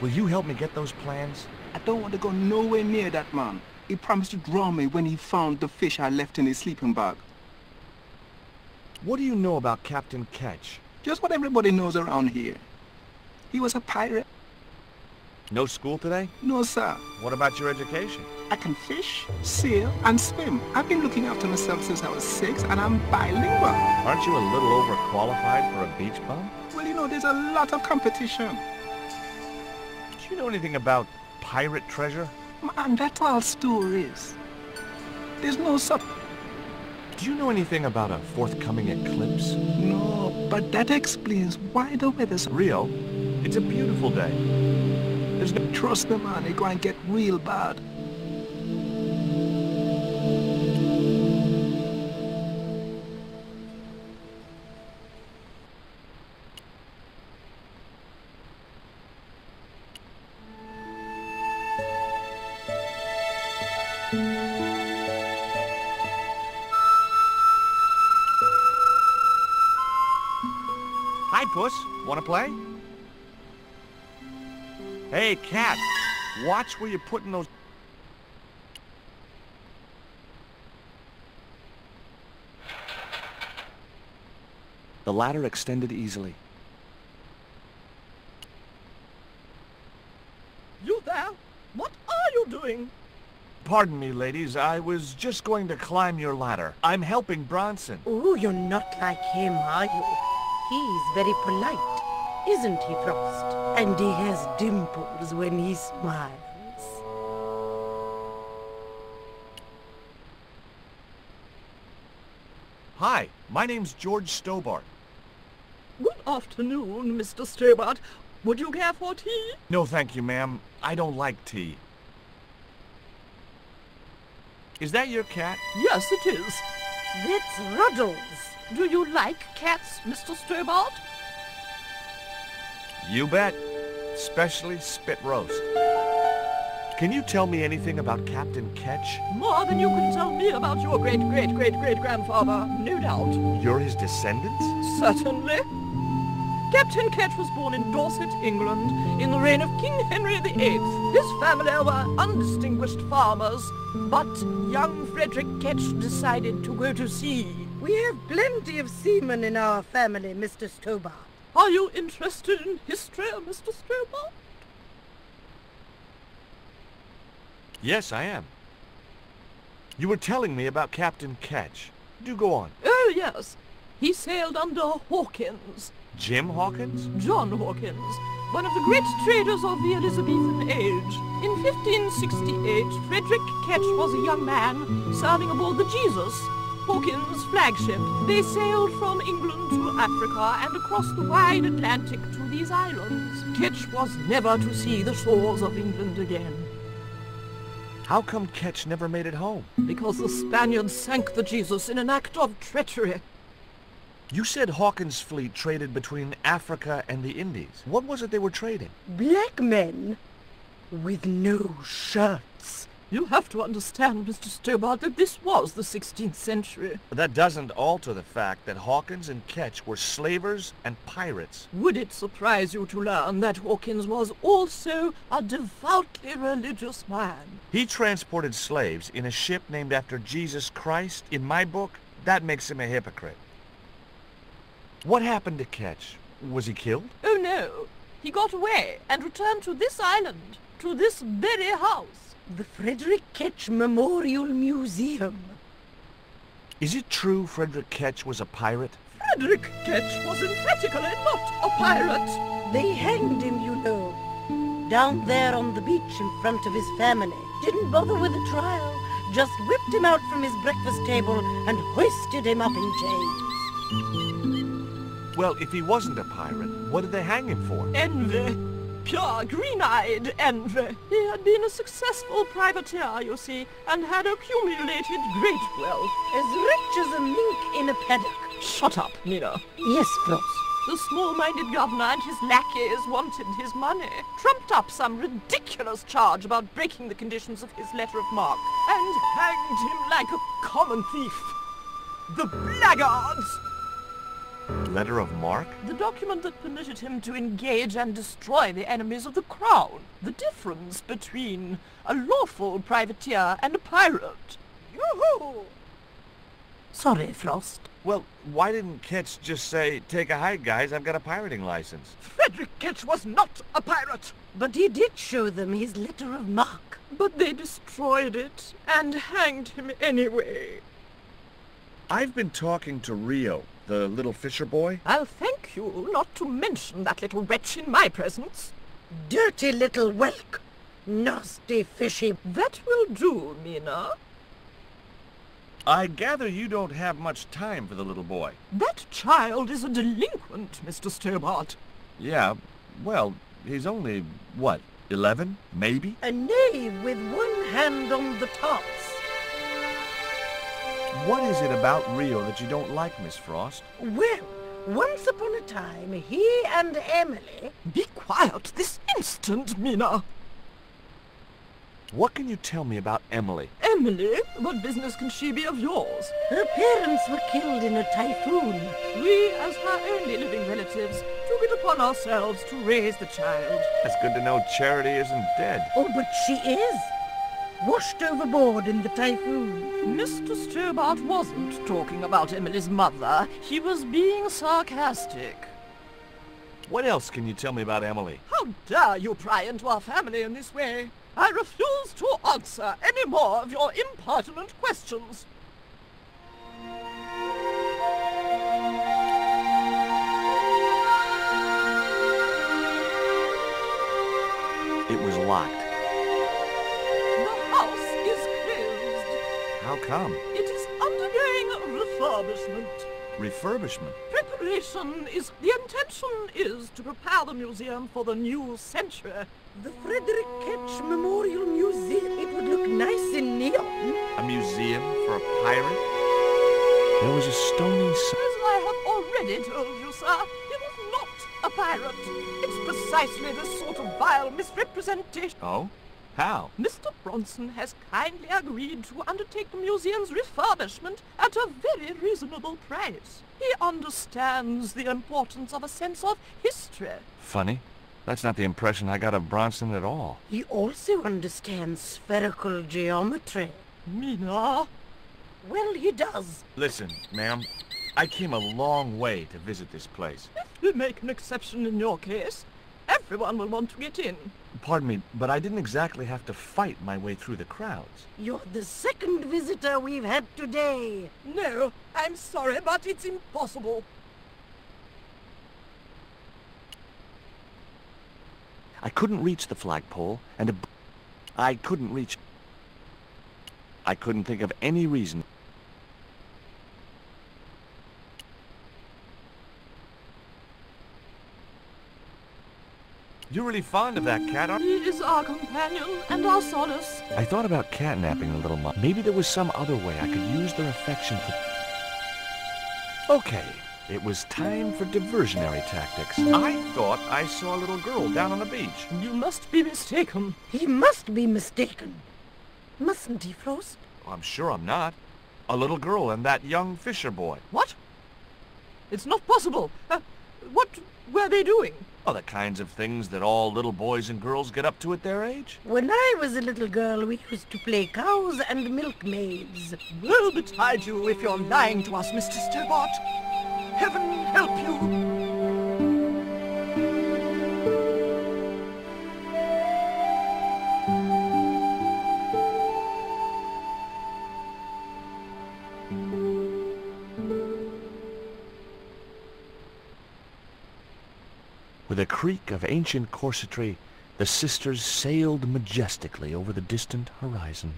Will you help me get those plans? I don't want to go nowhere near that man. He promised to draw me when he found the fish I left in his sleeping bag. What do you know about Captain Ketch? Just what everybody knows around here. He was a pirate. No school today? No, sir. What about your education? I can fish, sail, and swim. I've been looking after myself since I was 6, and I'm bilingual. Aren't you a little overqualified for a beach bum? Well, you know, there's a lot of competition. Do you know anything about pirate treasure? Man, that's all stories. There's no Do you know anything about a forthcoming eclipse? No, but that explains why the weather's... Rio, it's a beautiful day. There's no... Trust me, man, it's going to get real bad. Hi, Puss. Wanna play? Hey, cat. Watch where you're putting those... The ladder extended easily. You there? What are you doing? Pardon me, ladies. I was just going to climb your ladder. I'm helping Bronson. Oh, you're not like him, are you? He's very polite, isn't he, Frost? And he has dimples when he smiles. Hi, my name's George Stobart. Good afternoon, Mr. Stobart. Would you care for tea? No, thank you, ma'am. I don't like tea. Is that your cat? Yes, it is. That's Ruddles. Do you like cats, Mr. Stobart? You bet. Especially spit roast. Can you tell me anything about Captain Ketch? More than you can tell me about your great-great-great-great-grandfather, no doubt. You're his descendants? Certainly. Captain Ketch was born in Dorset, England, in the reign of King Henry VIII. His family were undistinguished farmers, but young Frederick Ketch decided to go to sea. We have plenty of seamen in our family, Mr. Stobart. Are you interested in history, Mr. Stobart? Yes, I am. You were telling me about Captain Ketch. Do go on. Oh, yes. He sailed under Hawkins. Jim Hawkins? John Hawkins, one of the great traders of the Elizabethan age. In 1568, Frederick Ketch was a young man sailing aboard the Jesus, Hawkins' flagship. They sailed from England to Africa and across the wide Atlantic to these islands. Ketch was never to see the shores of England again. How come Ketch never made it home? Because the Spaniards sank the Jesus in an act of treachery. You said Hawkins' fleet traded between Africa and the Indies. What was it they were trading? Black men with no shirts. You have to understand, Mr. Stobart, that this was the 16th century. That doesn't alter the fact that Hawkins and Ketch were slavers and pirates. Would it surprise you to learn that Hawkins was also a devoutly religious man? He transported slaves in a ship named after Jesus Christ. In my book, that makes him a hypocrite. What happened to Ketch? Was he killed? Oh, no. He got away and returned to this island, to this very house. The Frederick Ketch Memorial Museum. Is it true Frederick Ketch was a pirate? Frederick Ketch was emphatically not a pirate. They hanged him, you know. Down there on the beach in front of his family. Didn't bother with a trial. Just whipped him out from his breakfast table and hoisted him up in chains. Well, if he wasn't a pirate, what did they hang him for? Envy. Pure, green-eyed envy. He had been a successful privateer, you see, and had accumulated great wealth. As rich as a mink in a paddock. Shut up, Nina. Yes, Frost. The small-minded governor and his lackeys wanted his money, trumped up some ridiculous charge about breaking the conditions of his letter of marque, and hanged him like a common thief. The blackguards! Letter of marque? The document that permitted him to engage and destroy the enemies of the crown. The difference between a lawful privateer and a pirate. Yoo-hoo! Sorry, Frost. Well, why didn't Ketch just say, take a hike, guys, I've got a pirating license? Frederick Ketch was not a pirate. But he did show them his letter of marque. But they destroyed it and hanged him anyway. I've been talking to Rio, the little fisher boy. I'll thank you not to mention that little wretch in my presence. Dirty little whelk. Nasty fishy. That will do, Mina. I gather you don't have much time for the little boy. That child is a delinquent, Mr. Stobart. Yeah, well, he's only, what, 11, maybe? A knave with one hand on the tops. What is it about Rio that you don't like, Miss Frost? Well, once upon a time, he and Emily... Be quiet this instant, Mina. What can you tell me about Emily? Emily? What business can she be of yours? Her parents were killed in a typhoon. We, as her only living relatives, took it upon ourselves to raise the child. It's good to know Charity isn't dead. Oh, but she is. Washed overboard in the typhoon. Mr. Stobart wasn't talking about Emily's mother. He was being sarcastic. What else can you tell me about Emily? How dare you pry into our family in this way? I refuse to answer any more of your impertinent questions. It was locked. The house is closed. How come? It is undergoing refurbishment. Refurbishment? Preparation is... The intention is to prepare the museum for the new century. The Frederick Ketch Memorial Museum. It would look nice in neon. A museum for a pirate? There was a stony... As I have already told you, sir, he was not a pirate. It's precisely this sort of vile misrepresentation. Oh? How? Mr. Bronson has kindly agreed to undertake the museum's refurbishment at a very reasonable price. He understands the importance of a sense of history. Funny. That's not the impression I got of Bronson at all. He also understands spherical geometry. Mina? Well, he does. Listen, ma'am, I came a long way to visit this place. If we make an exception in your case, everyone will want to get in. Pardon me, but I didn't exactly have to fight my way through the crowds. You're the second visitor we've had today. No, I'm sorry, but it's impossible. I couldn't reach the flagpole, and I couldn't think of any reason. You're really fond of that cat, aren't you? He is our companion and our solace. I thought about catnapping the little mutt. Maybe there was some other way I could use their affection for... Okay, it was time for diversionary tactics. I thought I saw a little girl down on the beach. You must be mistaken. He must be mistaken. Mustn't he, Frost? Oh, I'm sure I'm not. A little girl and that young fisher boy. What? It's not possible. What were they doing? Oh, the kinds of things that all little boys and girls get up to at their age. When I was a little girl, we used to play cows and milkmaids. Woe betide you if you're lying to us, Mr. Stobart. Heaven help you. With a creak of ancient corsetry, the sisters sailed majestically over the distant horizon.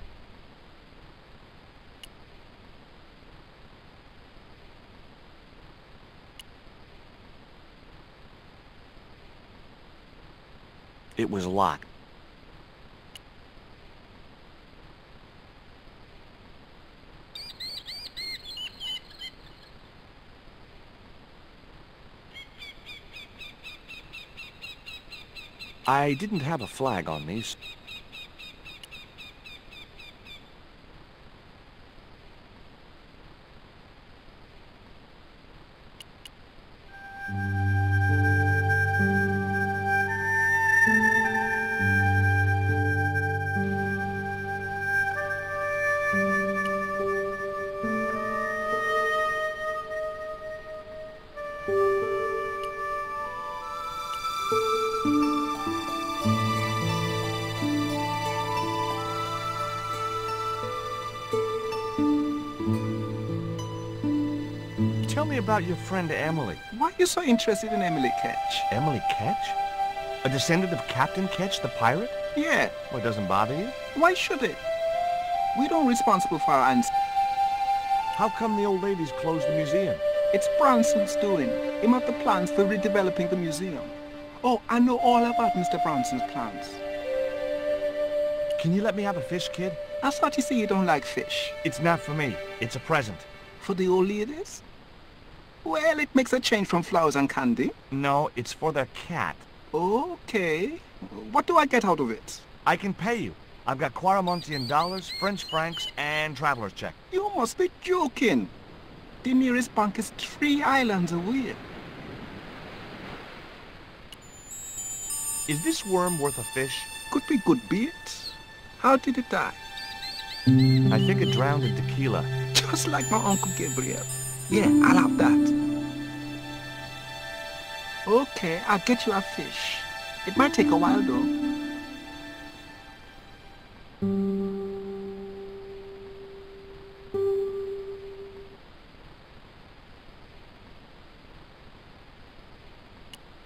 It was locked. I didn't have a flag on me. me about your friend Emily. Why are you so interested in Emily Ketch? Emily Ketch? A descendant of Captain Ketch, the pirate? Yeah. Well, it doesn't bother you? Why should it? We don't responsible for our ancestors. How come the old ladies closed the museum? It's Bronson's doing. Him have the plans for redeveloping the museum. Oh, I know all about Mr. Bronson's plans. Can you let me have a fish, kid? I thought you say you don't like fish. It's not for me. It's a present. For the old ladies? Well, it makes a change from flowers and candy. No, it's for their cat. Okay. What do I get out of it? I can pay you. I've got Quaramontian dollars, French francs, and traveler's check. You must be joking. The nearest bank is 3 islands away. Is this worm worth a fish? Could be good bait. How did it die? I think it drowned in tequila. Just like my Uncle Gabriel. Yeah, I'll have that. Okay, I'll get you a fish. It might take a while though.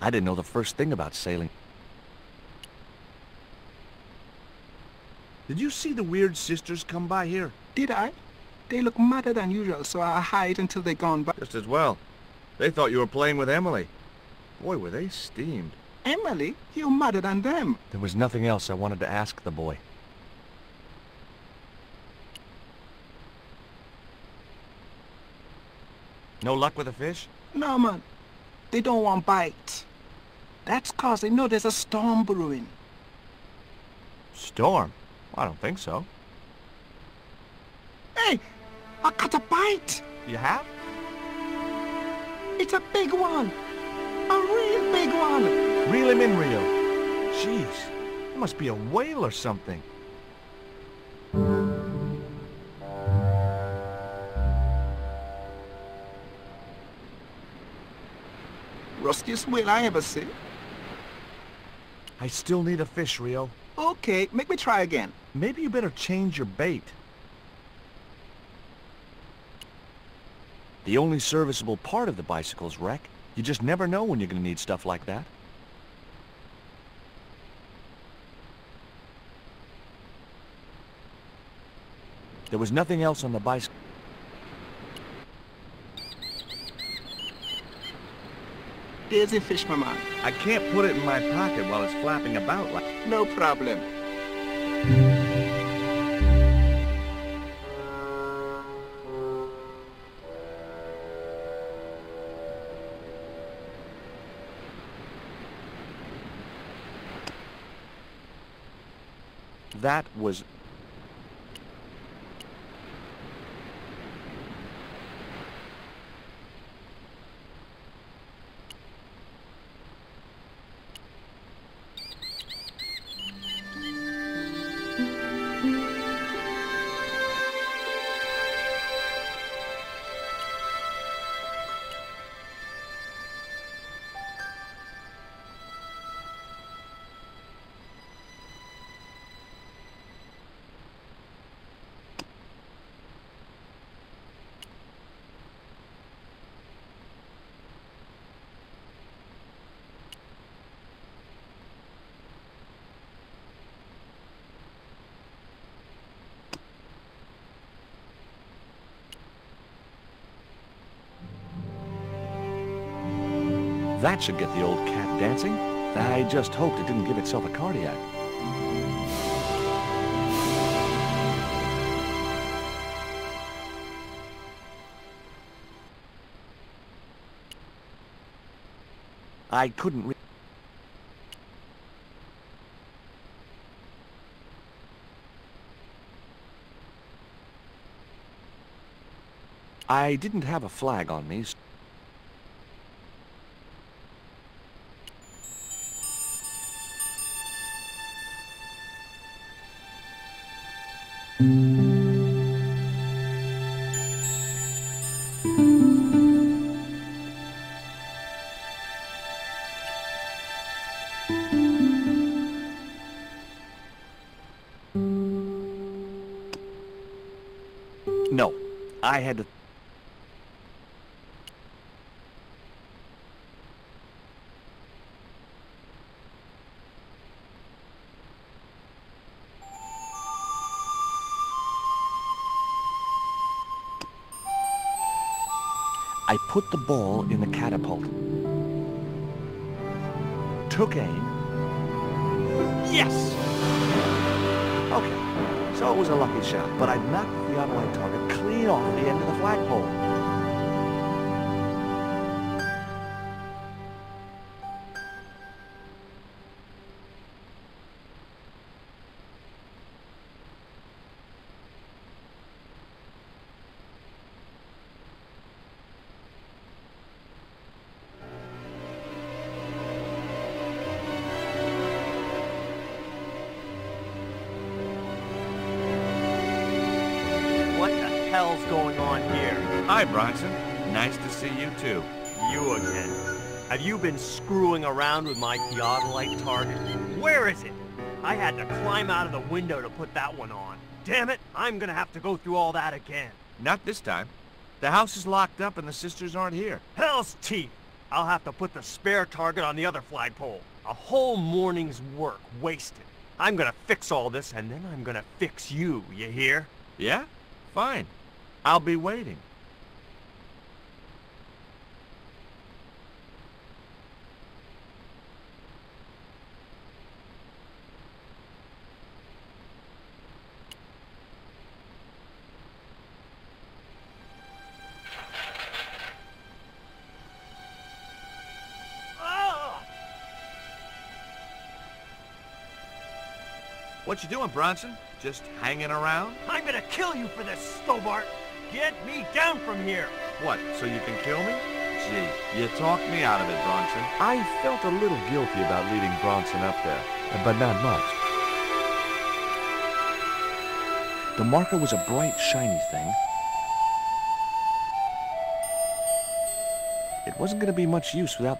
I didn't know the first thing about sailing. Did you see the weird sisters come by here? Did I? They look madder than usual, so I hide until they're gone by. Just as well. They thought you were playing with Emily. Boy, were they steamed. Emily? You're madder than them. There was nothing else I wanted to ask the boy. No luck with a fish? No, man. They don't want bite. That's 'cause they know there's a storm brewing. Storm? I don't think so. Hey! I caught a bite! You have? It's a big one! A real big one! Reel him in, Rio. Jeez, it must be a whale or something. Rustiest whale I ever see. I still need a fish, Rio. Okay, make me try again. Maybe you better change your bait. The only serviceable part of the bicycle's wreck. You just never know when you're going to need stuff like that. There was nothing else on the bicycle. There's a fish, my man. I can't put it in my pocket while it's flapping about like... No problem. That was... That should get the old cat dancing. I just hoped it didn't give itself a cardiac. I couldn't re- I didn't have a flag on me. No, I had to... I put the ball in the catapult. Took aim. Yes! Okay, so it was a lucky shot, but I knocked the autolite target clean off the end of the flagpole. Hell's going on here? Hi, Bronson. Nice to see you, too. You again. Have you been screwing around with my theodolite target? Where is it? I had to climb out of the window to put that one on. Damn it, I'm gonna have to go through all that again. Not this time. The house is locked up and the sisters aren't here. Hell's teeth! I'll have to put the spare target on the other flagpole. A whole morning's work wasted. I'm gonna fix all this and then I'm gonna fix you, you hear? Yeah? Fine. I'll be waiting. What you doing, Bronson? Just hanging around? I'm gonna kill you for this, Stobart! Get me down from here! What, so you can kill me? Gee, you talked me out of it, Bronson. I felt a little guilty about leading Bronson up there, but not much. The marker was a bright, shiny thing. It wasn't going to be much use without...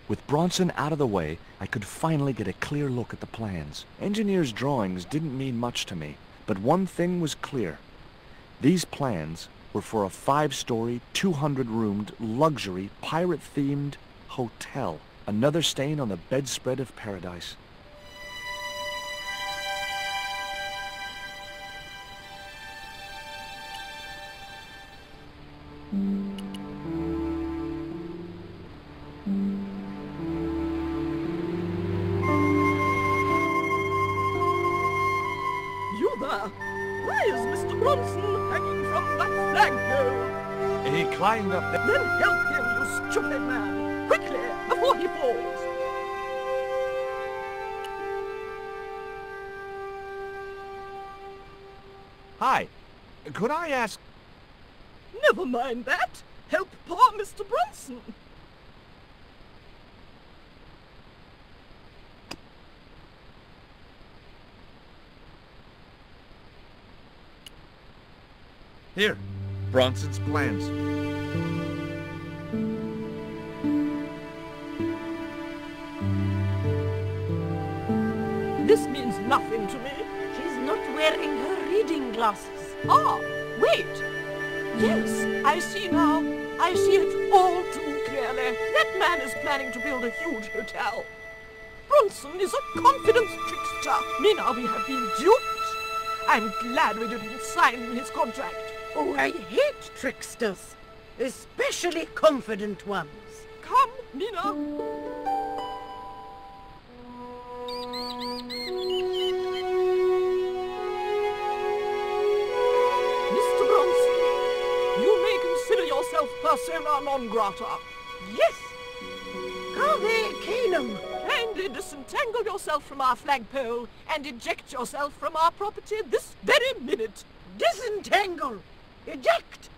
With Bronson out of the way, I could finally get a clear look at the plans. Engineers' drawings didn't mean much to me, but one thing was clear. These plans were for a 5-story, 200-roomed, luxury, pirate-themed hotel. Another stain on the bedspread of paradise. Why is Mr. Bronson hanging from that flagpole? He climbed up there. Then help him, you stupid man! Quickly, before he falls! Hi. Could I ask... Never mind that. Help poor Mr. Bronson. Here, Bronson's plans. This means nothing to me. She's not wearing her reading glasses. Ah, wait. Yes, I see now. I see it all too clearly. That man is planning to build a huge hotel. Bronson is a confidence trickster. Mina, we have been duped. I'm glad we didn't sign his contract. Oh, I hate tricksters, especially confident ones. Come, Mina. Mr. Bronson, you may consider yourself persona non grata. Yes. Cave Keenum. Kindly disentangle yourself from our flagpole and eject yourself from our property this very minute. Disentangle. Eject!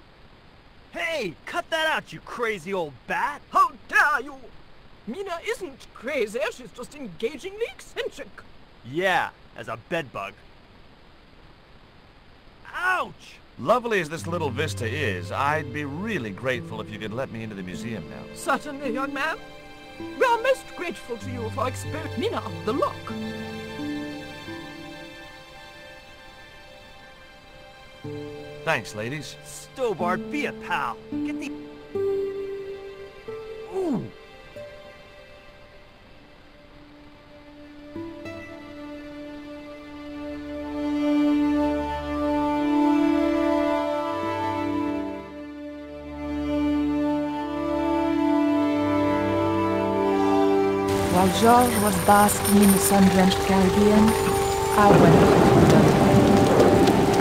Hey, cut that out, you crazy old bat! How dare you! Mina isn't crazy, she's just engagingly eccentric. Yeah, as a bedbug. Ouch! Lovely as this little vista is, I'd be really grateful if you could let me into the museum now. Certainly, young man. We are most grateful to you for experiment. Mina, the lock. Thanks, ladies. Stobart, be a pal. Get the... Ooh! While George was basking in the sun-drenched Caribbean, I went to London.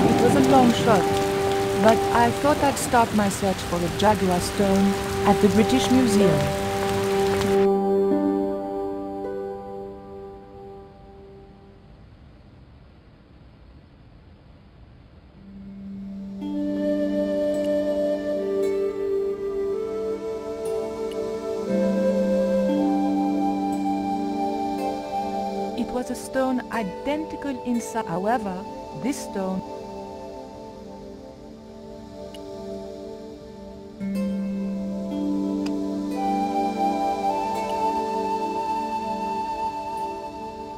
It was a long shot, but I thought I'd start my search for a jaguar stone at the British Museum. It was a stone identical in size. However, this stone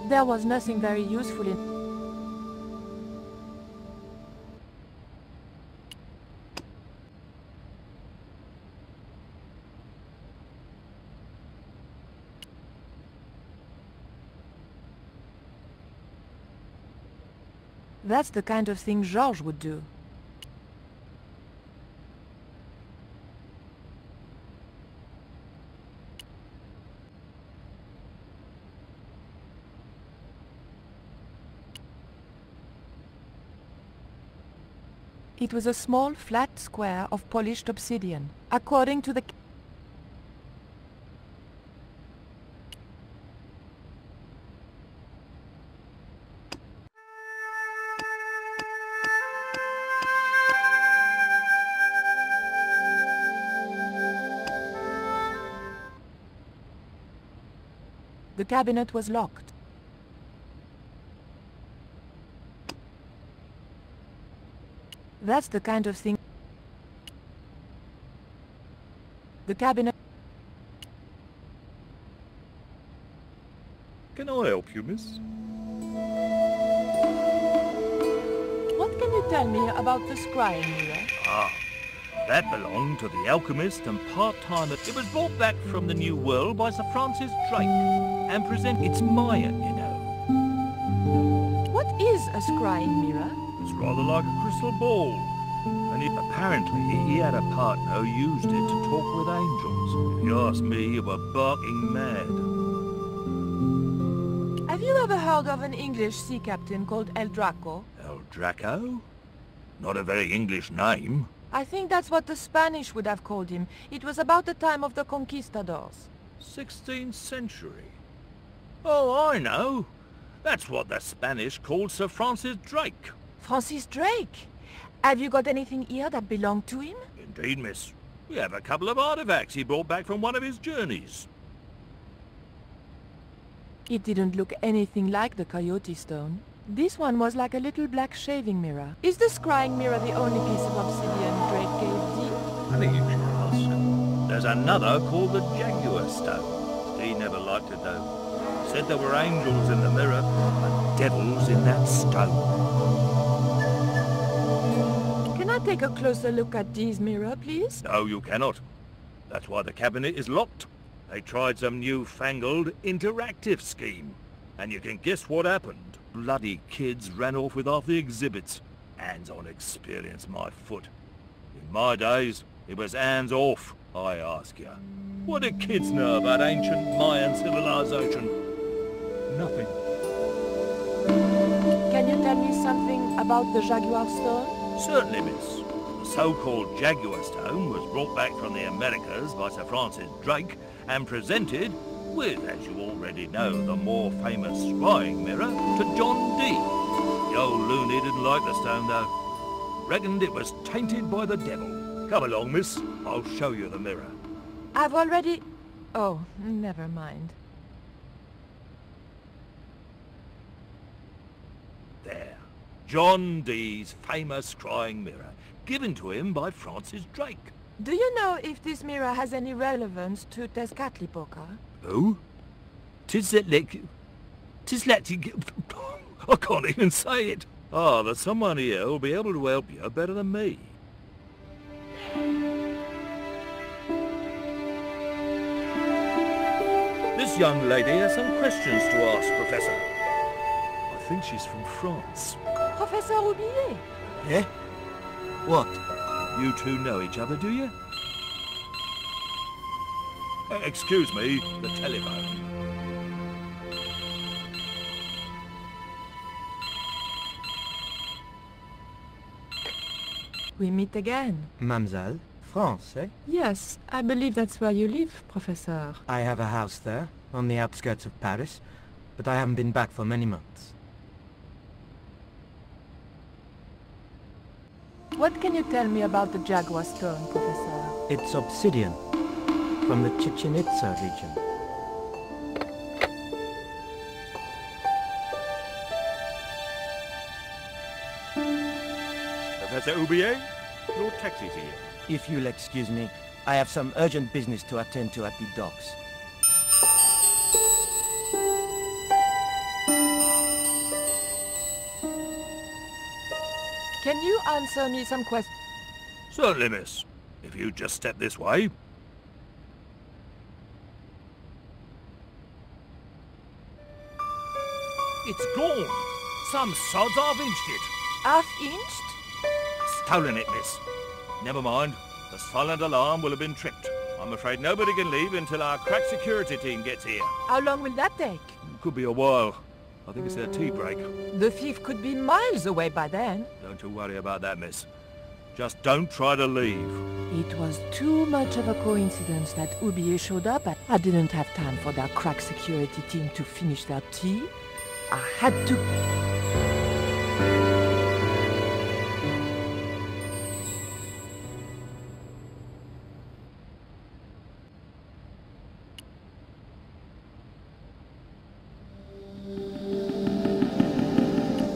there was nothing very useful in. That's the kind of thing Georges would do. It was a small, flat square of polished obsidian. According to the... The cabinet was locked. That's the kind of thing... The cabinet... Can I help you, miss? What can you tell me about the scrying mirror? Ah, that belonged to the alchemist and part-timer. It was brought back from the New World by Sir Francis Drake and it's Mayan, you know. What is a scrying mirror? It's rather like a crystal ball. And apparently he had a partner who used it to talk with angels. If you ask me, you were barking mad. Have you ever heard of an English sea captain called El Draco? El Draco? Not a very English name. I think that's what the Spanish would have called him. It was about the time of the conquistadors. 16th century. Oh, I know. That's what the Spanish called Sir Francis Drake. Francis Drake? Have you got anything here that belonged to him? Indeed, miss. We have a couple of artifacts he brought back from one of his journeys. It didn't look anything like the coyote stone. This one was like a little black shaving mirror. Is the scrying mirror the only piece of obsidian Drake gave thee? Funny you should ask. There's another called the Jaguar stone. He never liked it though. Said there were angels in the mirror, and devils in that stone. Can I take a closer look at Dee's mirror, please? No, you cannot. That's why the cabinet is locked. They tried some newfangled interactive scheme. And you can guess what happened. Bloody kids ran off with half the exhibits. Hands-on experience, my foot. In my days, it was hands off, I ask you. What do kids know about ancient Mayan civilization? Nothing. Can you tell me something about the Jaguar stone? Certainly, miss. The so-called Jaguar stone was brought back from the Americas by Sir Francis Drake and presented with, as you already know, the more famous scrying mirror to John Dee. The old loony didn't like the stone, though. Reckoned it was tainted by the devil. Come along, miss. I'll show you the mirror. I've already... Oh, never mind. There. John Dee's famous scrying mirror, given to him by Francis Drake. Do you know if this mirror has any relevance to Tezcatlipoca? Who? Tis let I can't even say it. Ah, there's someone here who'll be able to help you better than me. This young lady has some questions to ask, Professor. I think she's from France. Professor Roubillet? Eh? What? You two know each other, do you? Excuse me, the telephone. We meet again. Mademoiselle, France, eh? Yes, I believe that's where you live, Professor. I have a house there, on the outskirts of Paris, but I haven't been back for many months. What can you tell me about the Jaguar stone, Professor? It's obsidian, from the Chichen Itza region. Professor Roubillet, your taxi's here. If you'll excuse me, I have some urgent business to attend to at the docks. Can you answer me some questions? Certainly, miss. If you just step this way. It's gone. Some sods half-inched it. Half-inched? Stolen it, miss. Never mind. The silent alarm will have been tripped. I'm afraid nobody can leave until our crack security team gets here. How long will that take? Could be a while. I think it's their tea break. The thief could be miles away by then. Don't you worry about that, miss. Just don't try to leave. It was too much of a coincidence that Roubillet showed up. I didn't have time for their crack security team to finish their tea. I had to...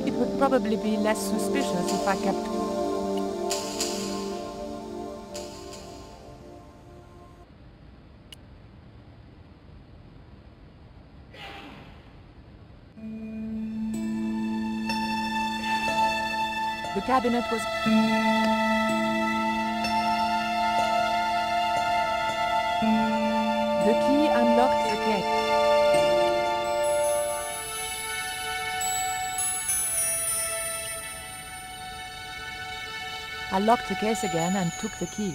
It would probably be less suspicious if I kept... The cabinet was... The key unlocked the case. I locked the case again and took the key.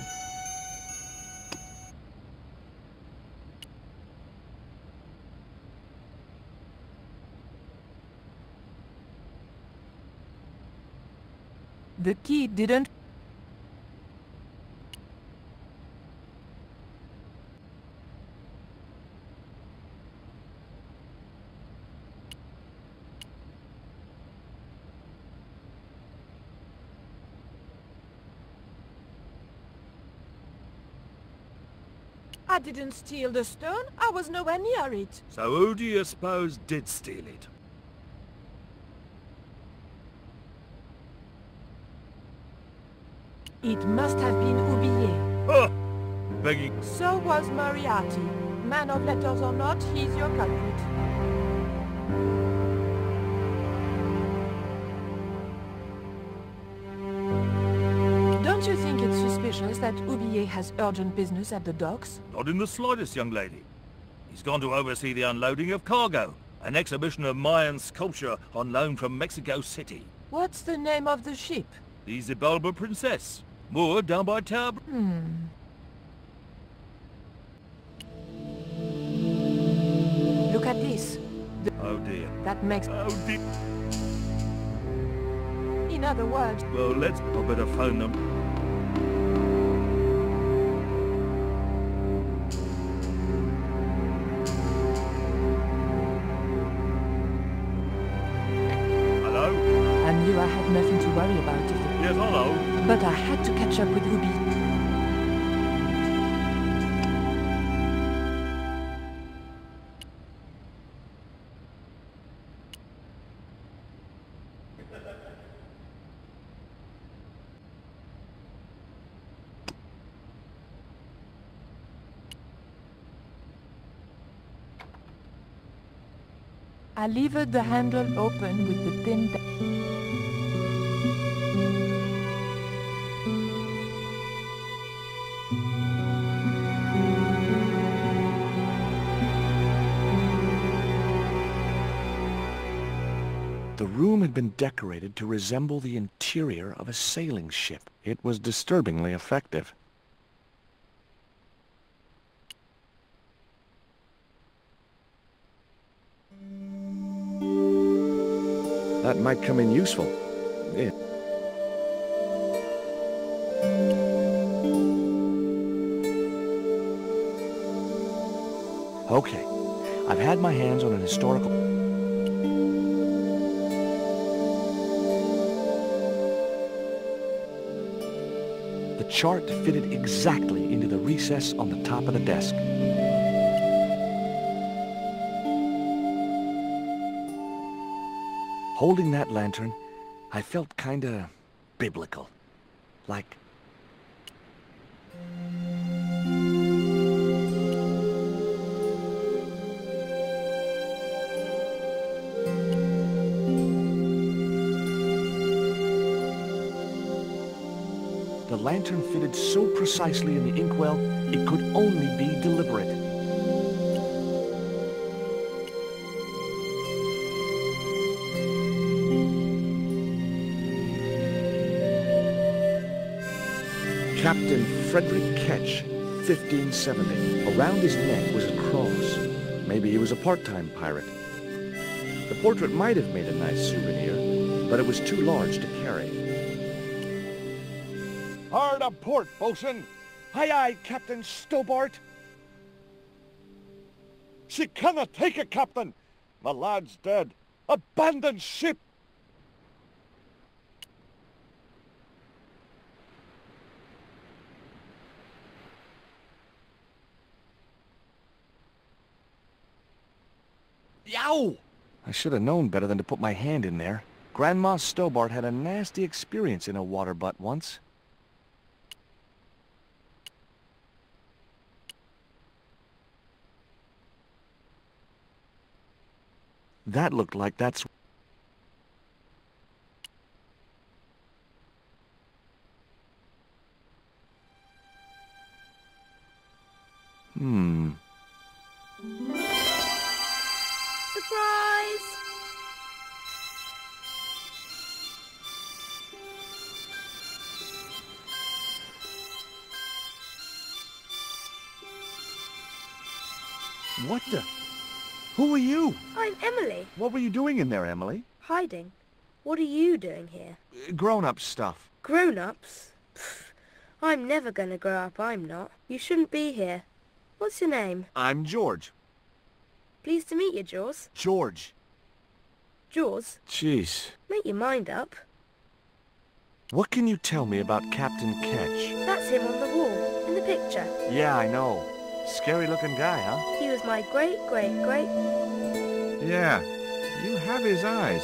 The key didn't... I didn't steal the stone. I was nowhere near it. So who do you suppose did steal it? It must have been Roubillet. Oh! Begging... So was Moriarty. Man of letters or not, he's your culprit. Don't you think it's suspicious that Roubillet has urgent business at the docks? Not in the slightest, young lady. He's gone to oversee the unloading of cargo, an exhibition of Mayan sculpture on loan from Mexico City. What's the name of the ship? The Xibalba Princess, moored down by Tower... Look at this. Oh dear. That makes... Oh dear. In other words... Well, let's... I better phone them. Hello? I knew I had nothing to worry about if it... Yes, hello. But I had to catch up with Ruby. I levered the handle open with the thin... The room had been decorated to resemble the interior of a sailing ship. It was disturbingly effective. That might come in useful. Yeah. Okay, I've had my hands on an historical... The chart fitted exactly into the recess on the top of the desk. Holding that lantern, I felt kinda biblical. Like... The lantern fitted so precisely in the inkwell, it could only be deliberate. Captain Frederick Ketch, 1570. Around his neck was a cross. Maybe he was a part-time pirate. The portrait might have made a nice souvenir, but it was too large to carry. Hard a port, bosun. Aye, aye, Captain Stobart. She cannot take it, Captain. The lad's dead. Abandon ship. Yow! I should have known better than to put my hand in there. Grandma Stobart had a nasty experience in a water butt once. That looked like that's... Surprise! What the... Who are you? I'm Emily. What were you doing in there, Emily? Hiding. What are you doing here? Grown-up stuff. Grown-ups? I'm never gonna grow up, I'm not. You shouldn't be here. What's your name? I'm George. Pleased to meet you, Jaws. George. Jaws? Jeez. Make your mind up. What can you tell me about Captain Ketch? That's him on the wall, in the picture. Yeah, I know. Scary-looking guy, huh? He was my great-great-great... Yeah, you have his eyes.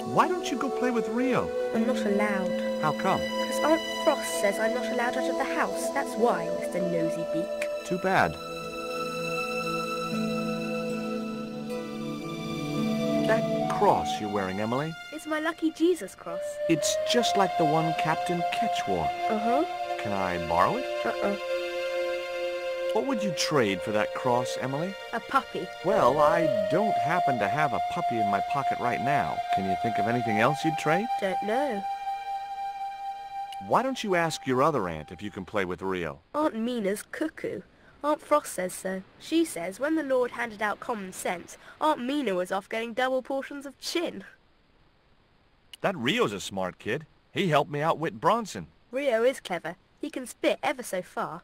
Why don't you go play with Rio? I'm not allowed. How come? Because Aunt Frost says I'm not allowed out of the house. That's why, Mr. Nosy Beak. Too bad. That cross you're wearing, Emily? It's my lucky Jesus cross. It's just like the one Captain Ketch wore. Uh-huh. Can I borrow it? Uh-uh. What would you trade for that cross, Emily? A puppy. Well, I don't happen to have a puppy in my pocket right now. Can you think of anything else you'd trade? Don't know. Why don't you ask your other aunt if you can play with Rio? Aunt Mina's cuckoo. Aunt Frost says so. She says when the Lord handed out common sense, Aunt Mina was off getting double portions of chin. That Rio's a smart kid. He helped me outwit Bronson. Rio is clever. He can spit ever so far.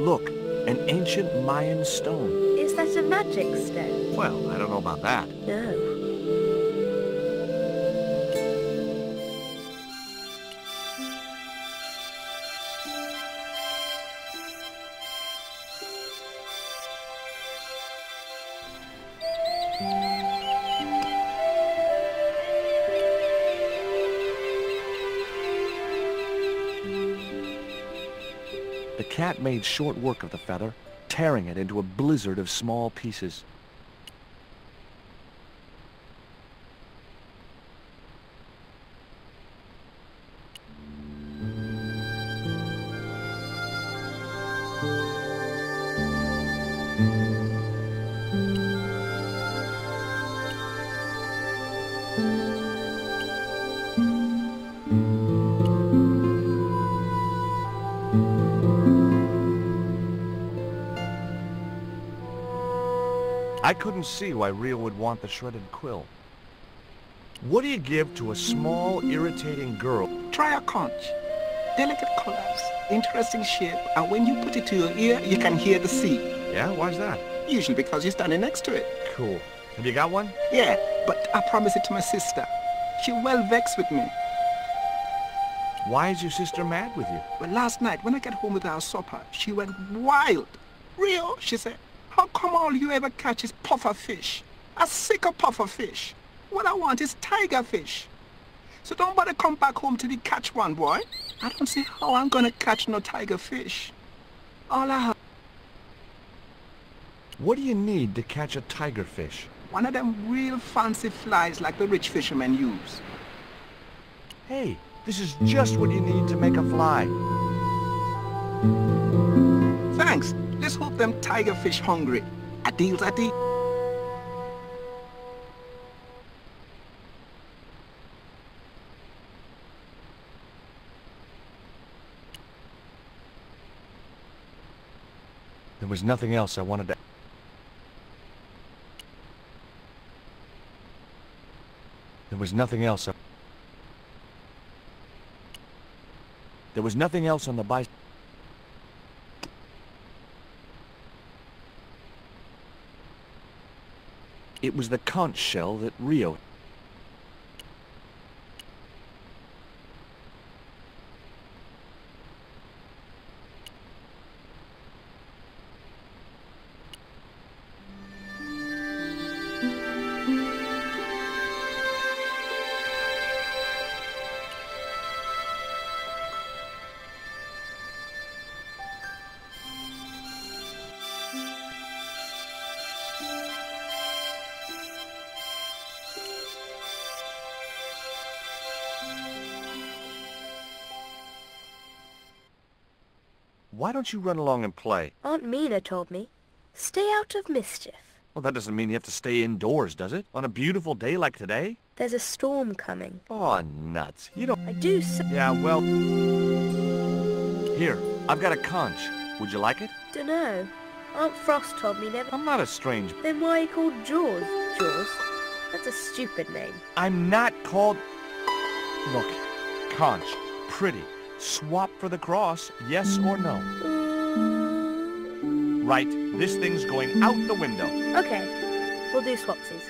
Look, an ancient Mayan stone. Is that a magic stone? Well, I don't know about that. No. The cat made short work of the feather, tearing it into a blizzard of small pieces. I couldn't see why Rio would want the shredded quill. What do you give to a small, irritating girl? Try a conch. Delicate colors, interesting shape, and when you put it to your ear, you can hear the sea. Yeah? Why's that? Usually because you're standing next to it. Cool. Have you got one? Yeah, but I promised it to my sister. She well vexed with me. Why is your sister mad with you? Well, last night, when I got home with our supper, she went wild. Rio, she said, how come all you ever catch is puffer fish? A sicker puffer fish. What I want is tiger fish. So don't bother come back home till you catch one, boy. I don't see how I'm gonna catch no tiger fish. All I have... What do you need to catch a tiger fish? One of them real fancy flies like the rich fishermen use. Hey, this is just what you need to make a fly. Thanks. Let's hope them tiger fish hungry. A deal's a deal. There was nothing else I wanted to... There was nothing else on the bicycle. It was the conch shell that Rio... Why don't you run along and play? Aunt Mina told me. Stay out of mischief. Well, that doesn't mean you have to stay indoors, does it? On a beautiful day like today? There's a storm coming. Oh, nuts. You don't... I do so... Yeah, well... Here, I've got a conch. Would you like it? Dunno. Aunt Frost told me never... I'm not a stranger. Then why are you called Jaws? Jaws? That's a stupid name. I'm not called... Look, conch, pretty. Swap for the cross, yes or no? Right, this thing's going out the window. Okay, we'll do swapsies.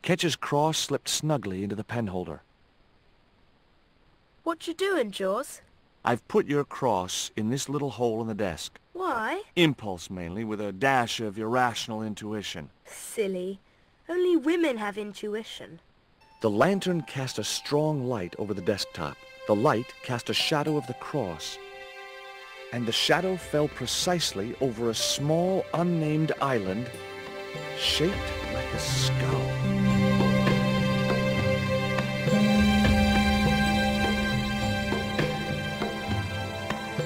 Ketch's cross slipped snugly into the penholder. What you doing, Jaws? I've put your cross in this little hole in the desk. Why? Impulse, mainly, with a dash of irrational intuition. Silly. Only women have intuition. The lantern cast a strong light over the desktop. The light cast a shadow of the cross. And the shadow fell precisely over a small, unnamed island shaped like a skull.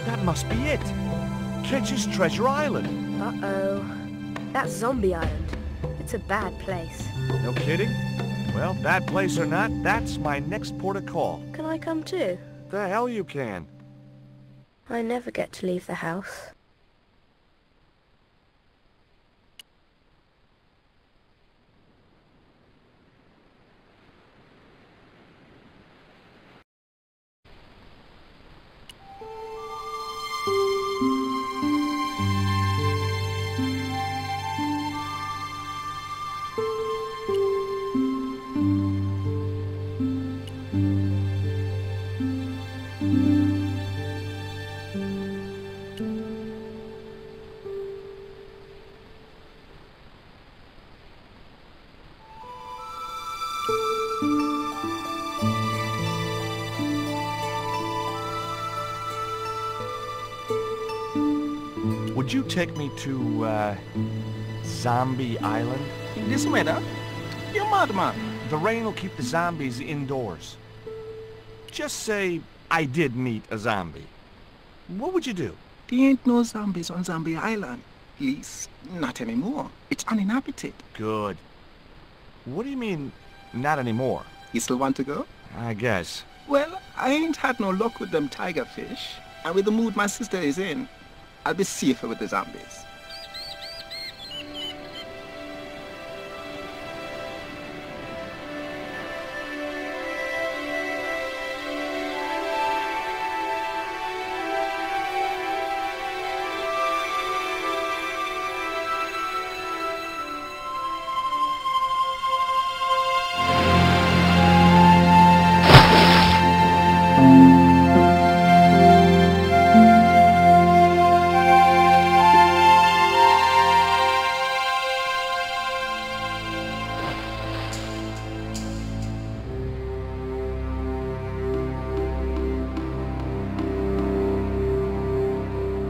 That must be it. Ketch's Treasure Island. Uh-oh. That's Zombie Island. It's a bad place. No kidding? Well, bad place or not, that's my next port of call. Can I come too? The hell you can. I never get to leave the house. Would you take me to, Zombie Island? In this weather? You're madman. The rain will keep the zombies indoors. Just say I did meet a zombie. What would you do? There ain't no zombies on Zombie Island. At least, not anymore. It's uninhabited. Good. What do you mean, not anymore? You still want to go? I guess. Well, I ain't had no luck with them tiger fish. And with the mood my sister is in, I'll be safer with the zombies.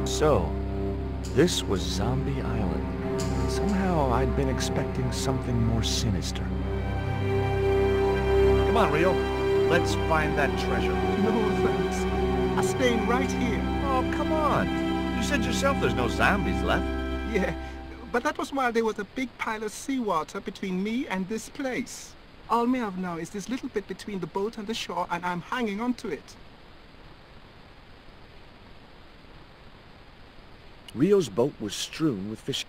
So, this was Zombie Island. Somehow I'd been expecting something more sinister. Come on, Rio. Let's find that treasure. No, thanks. I'm staying right here. Oh, come on. You said yourself there's no zombies left. Yeah, but that was while there was a big pile of seawater between me and this place. All me have now is this little bit between the boat and the shore, and I'm hanging on to it. Rio's boat was strewn with fish.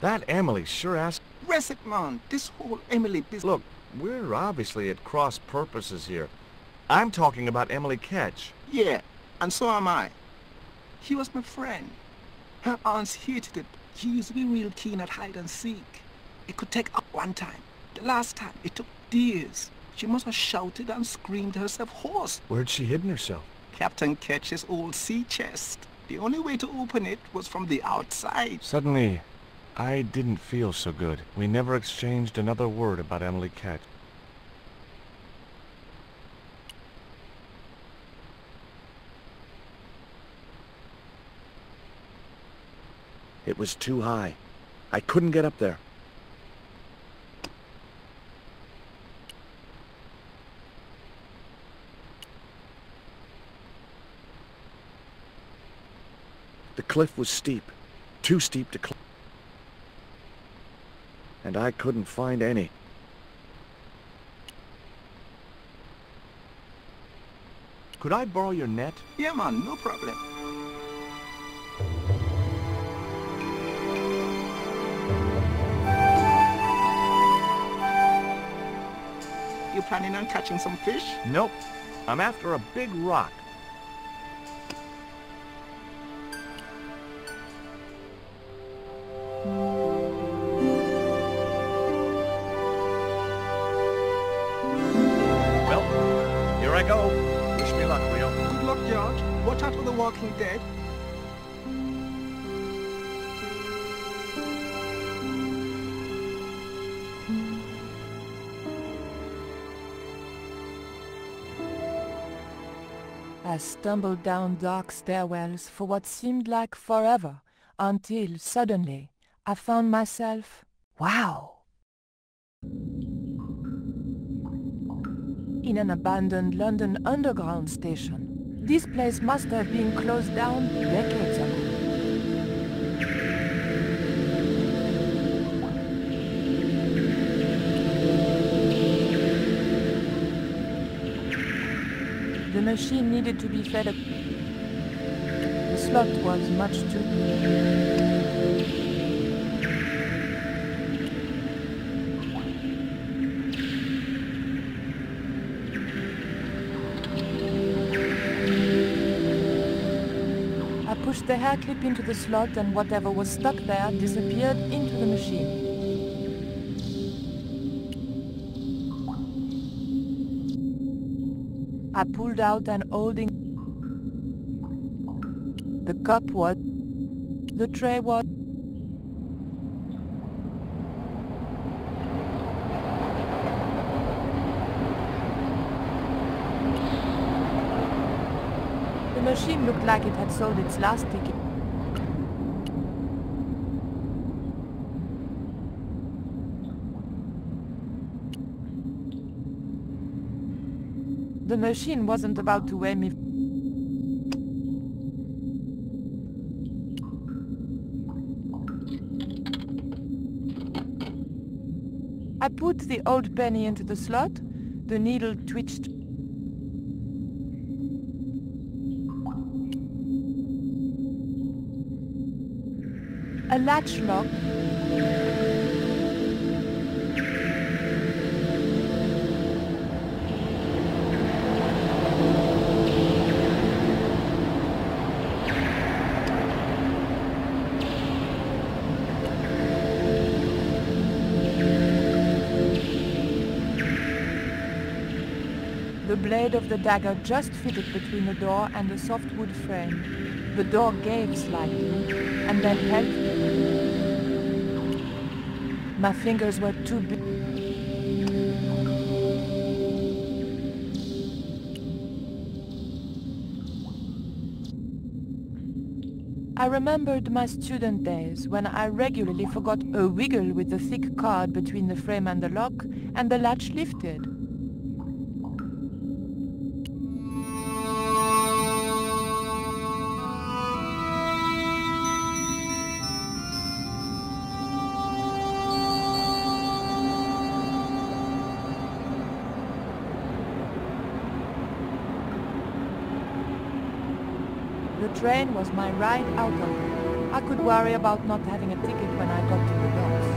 That Emily sure asked. Rest it, man. This whole Emily business. Look, we're obviously at cross purposes here. I'm talking about Emily Ketch. Yeah, and so am I. She was my friend. Her aunts hated it. She used to be real keen at hide and seek. It could take up one time. The last time, it took days. She must have shouted and screamed herself hoarse. Where'd she hidden herself? Captain Ketch's old sea chest. The only way to open it was from the outside. Suddenly, I didn't feel so good. We never exchanged another word about Emily Ketch. It was too high. I couldn't get up there. The cliff was steep, too steep to climb, and I couldn't find any. Could I borrow your net? Yeah, man, no problem. You planning on catching some fish? Nope. I'm after a big rock. Well, here I go. Wish me luck, Rio. Good luck, George. Watch out for the Walking Dead. I stumbled down dark stairwells for what seemed like forever, until suddenly I found myself, wow, in an abandoned London Underground station. This place must have been closed down decades ago. The machine needed to be fed up. The slot was much too big. I pushed the hair clip into the slot and whatever was stuck there disappeared into the machine. I pulled out an old ink. The cup was, the tray was. machine looked like it had sold its last ticket. The machine wasn't about to weigh me. I put the old penny into the slot. The needle twitched. A latch lock. The blade of the dagger just fitted between the door and the soft wood frame. The door gave slightly, and then held. My fingers were too big. I remembered my student days when I regularly forgot a wiggle with the thick card between the frame and the lock, and the latch lifted. The train was my ride out of it. I could worry about not having a ticket when I got to the docks.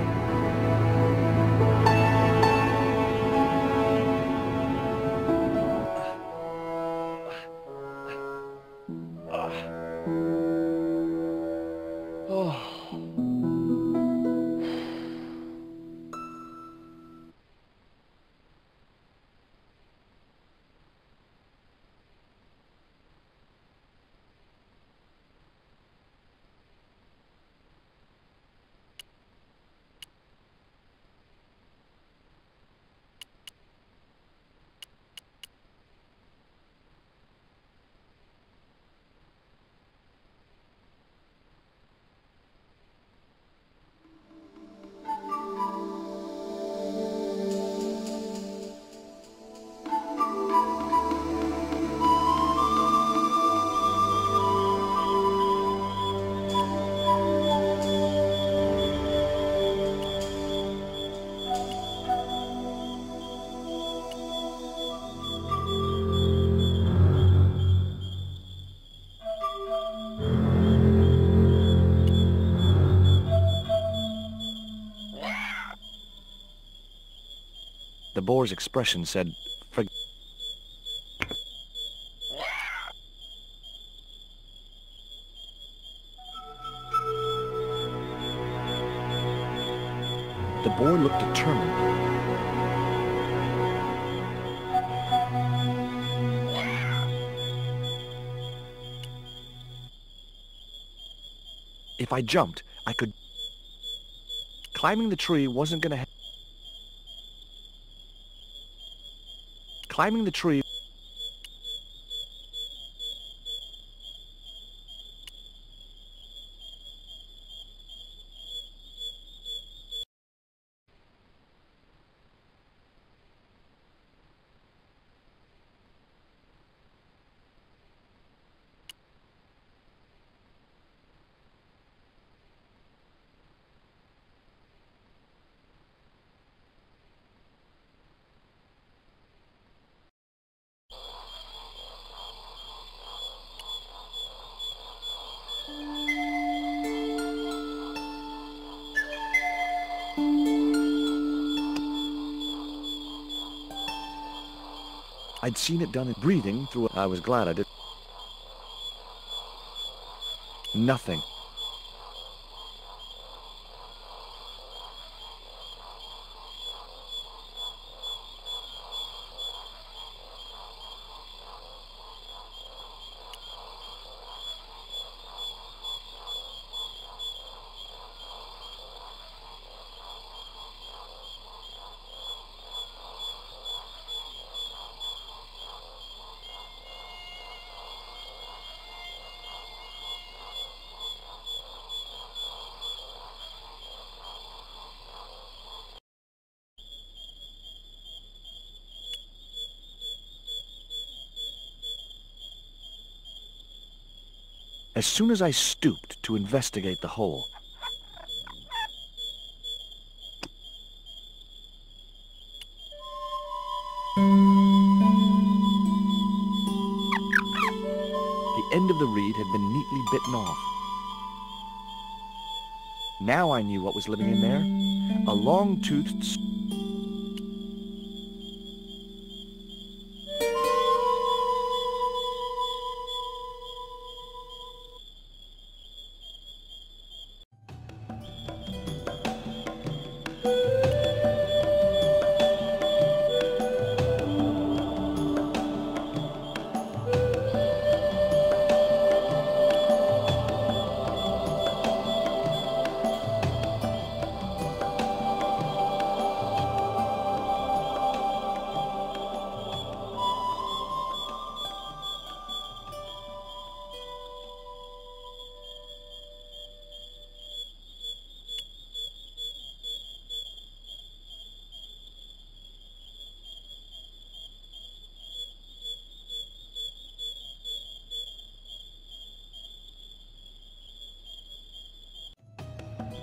The boar's expression said, The boar looked determined. If I jumped, I could... Climbing the tree wasn't gonna... Climbing the tree... I'd seen it done in breathing through it. I was glad I did. Nothing. as soon as I stooped to investigate the hole. The end of the reed had been neatly bitten off. Now I knew what was living in there. A long-toothed...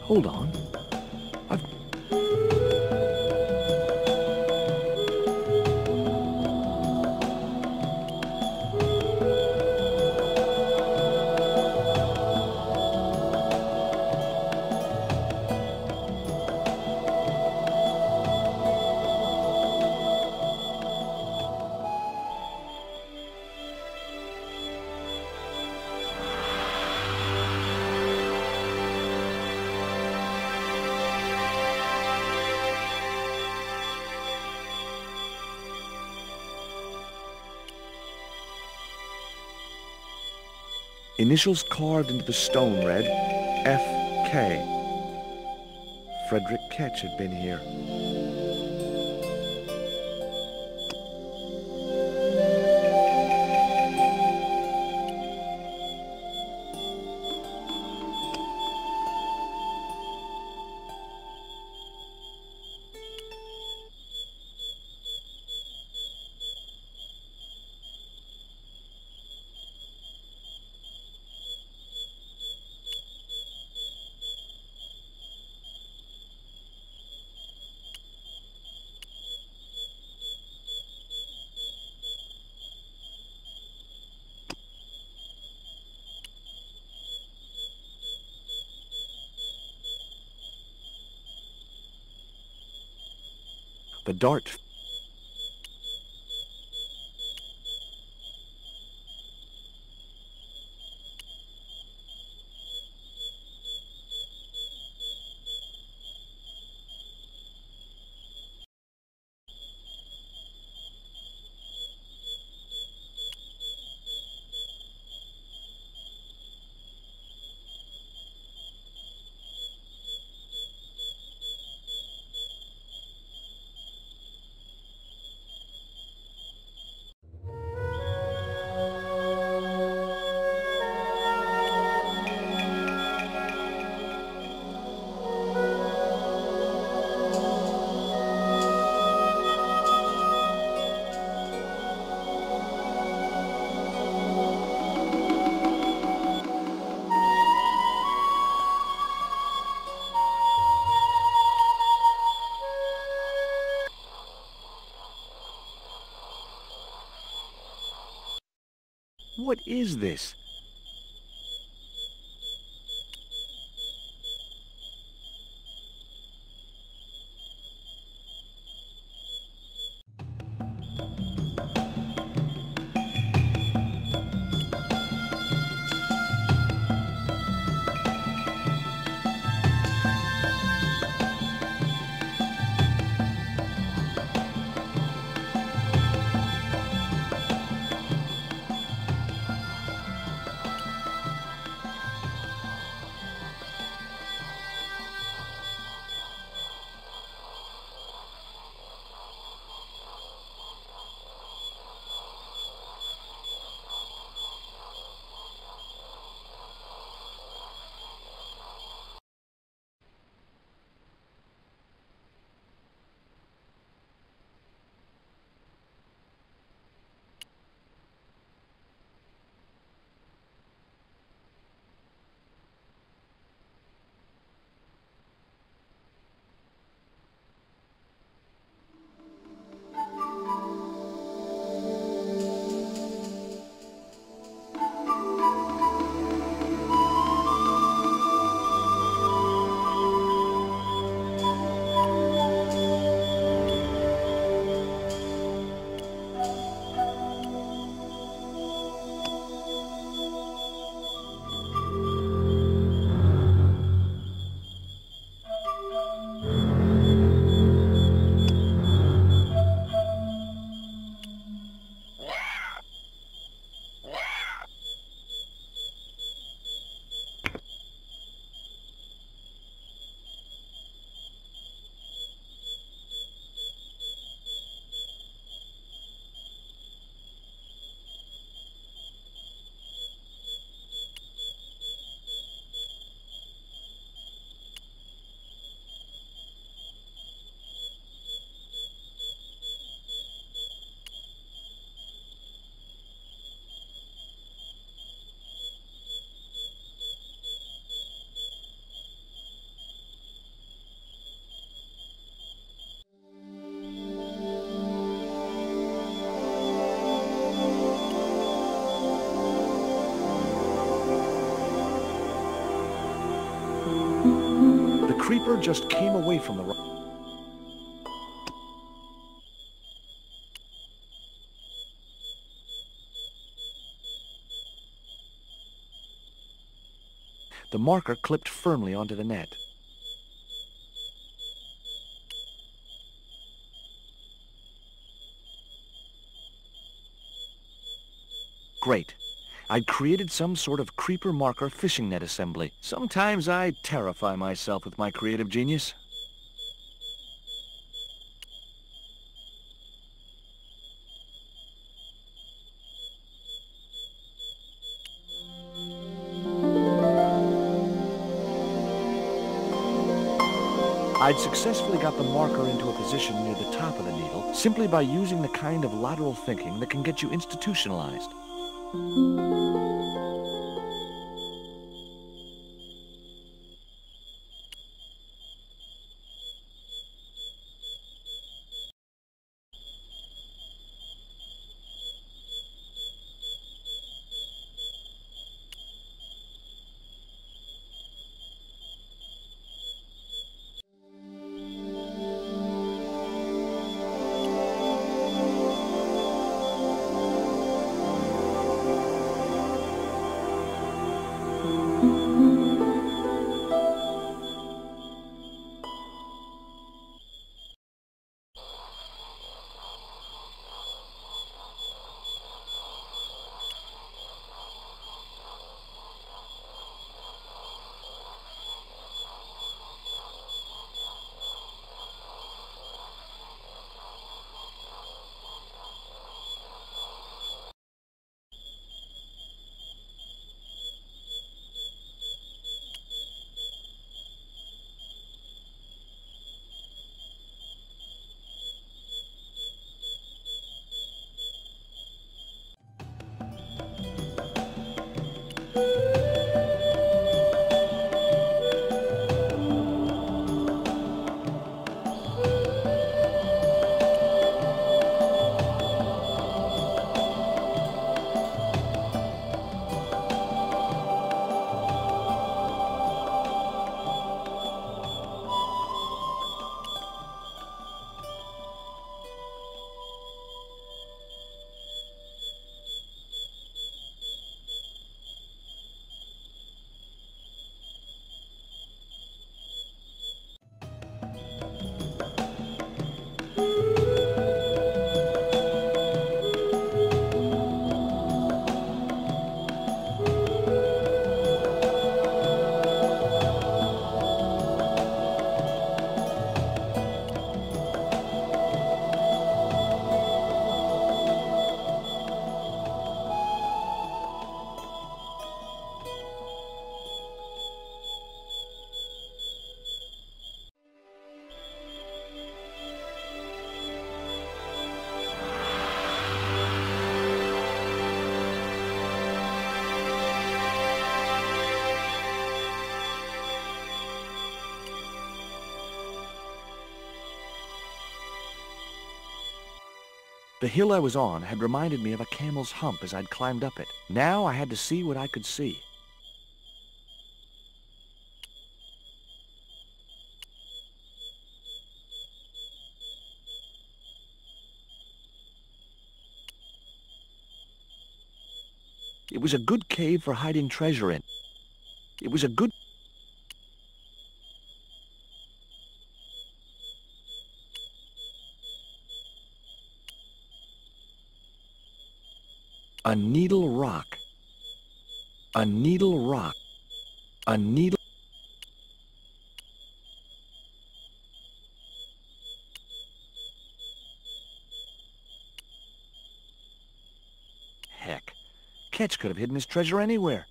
Hold on. Initials carved into the stone read F.K. Frederick Ketch had been here. The dart. What is this? creeper just came away from the rock. The marker clipped firmly onto the net. Great. I'd created some sort of creeper marker fishing net assembly. Sometimes I terrify myself with my creative genius. I'd successfully got the marker into a position near the top of the needle simply by using the kind of lateral thinking that can get you institutionalized. The hill I was on had reminded me of a camel's hump as I'd climbed up it. Now I had to see what I could see. It was a good cave for hiding treasure in. It was a good... A needle rock. A needle rock. A needle... Heck, Ketch could have hidden his treasure anywhere.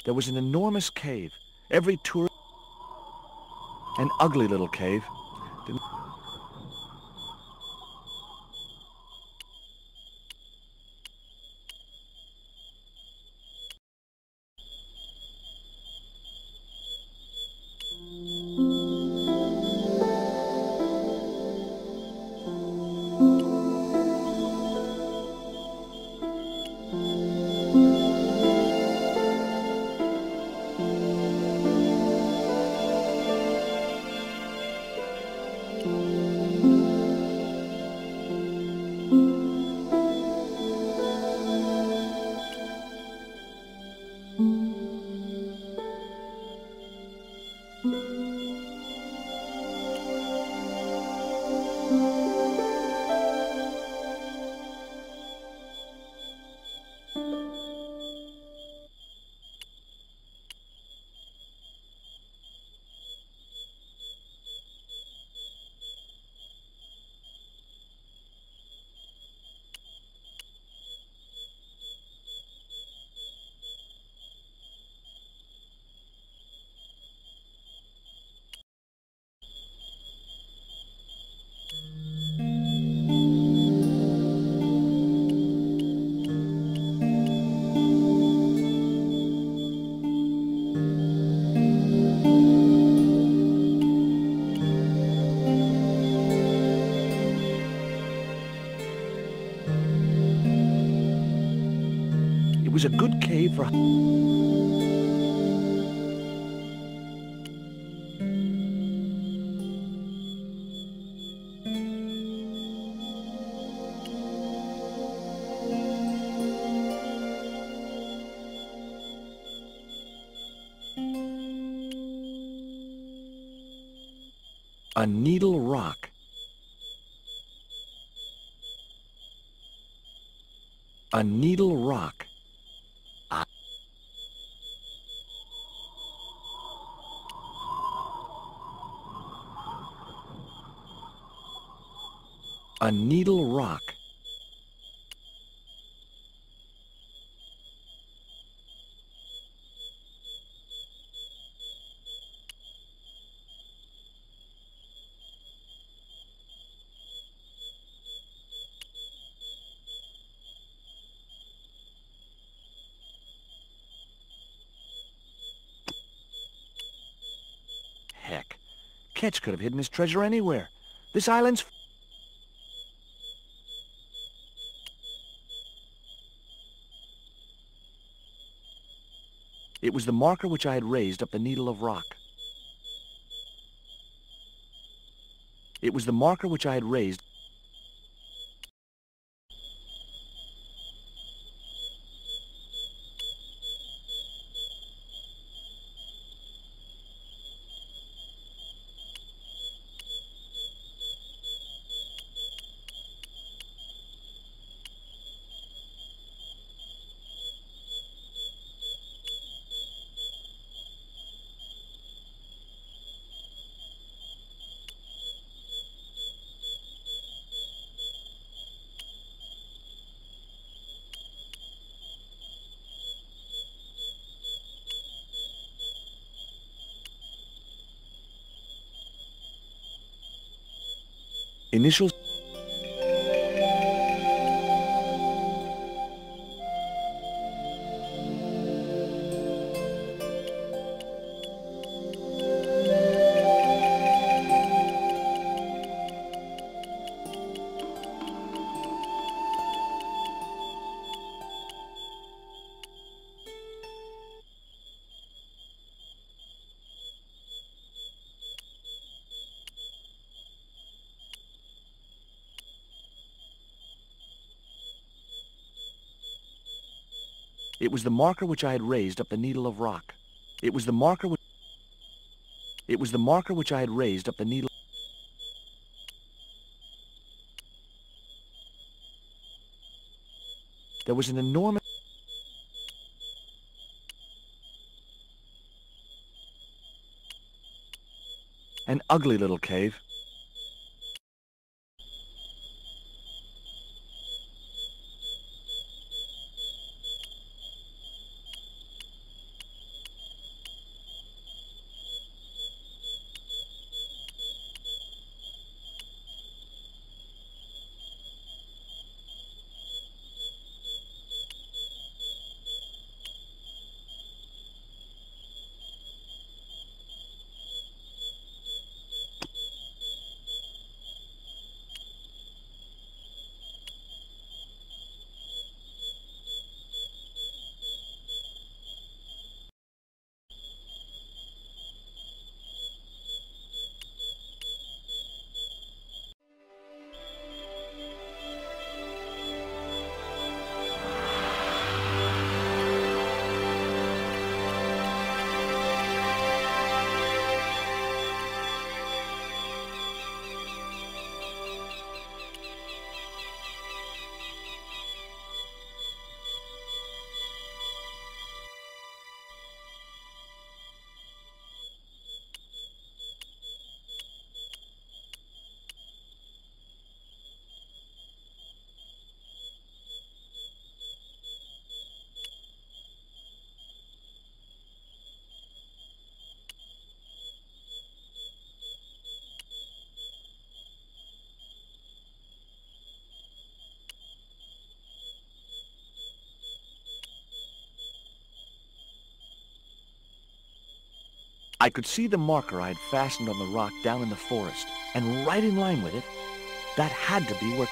There was an enormous cave. Every tourist... An ugly little cave. was a good cave for... A needle rock. A needle rock. A needle rock. Heck, Ketch could have hidden his treasure anywhere. This island's... It was the marker which I had raised up the needle of rock. It was the marker which I had raised. Initials. It was the marker which I had raised up the needle of rock. It was the marker which... It was the marker which I had raised up the needle... There was an enormous... An ugly little cave. I could see the marker I had fastened on the rock down in the forest, and right in line with it, that had to be where...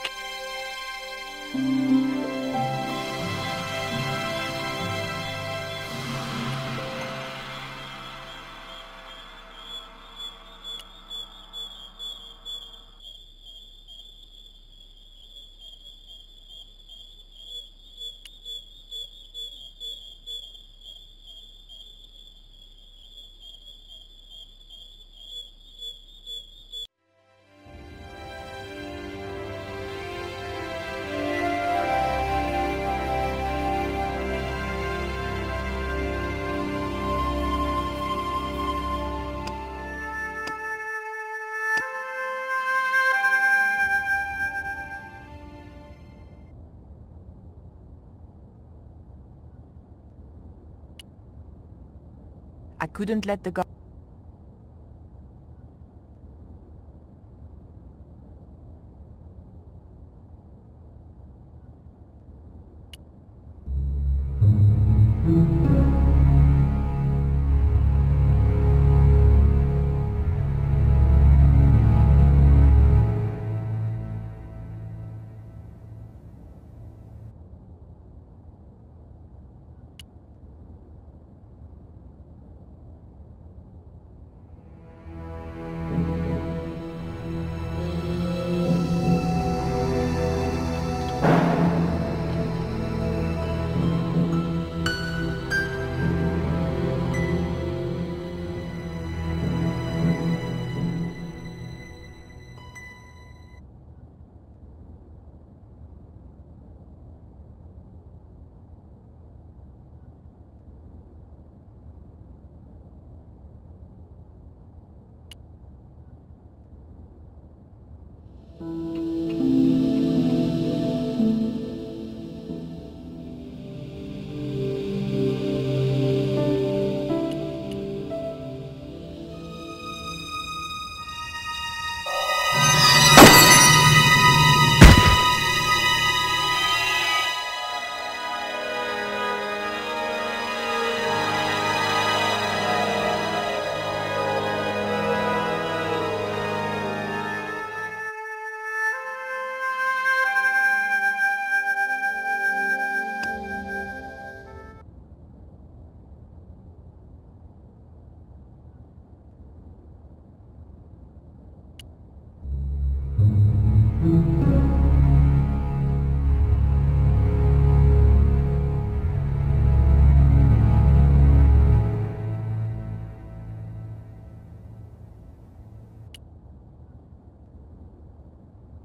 I couldn't let the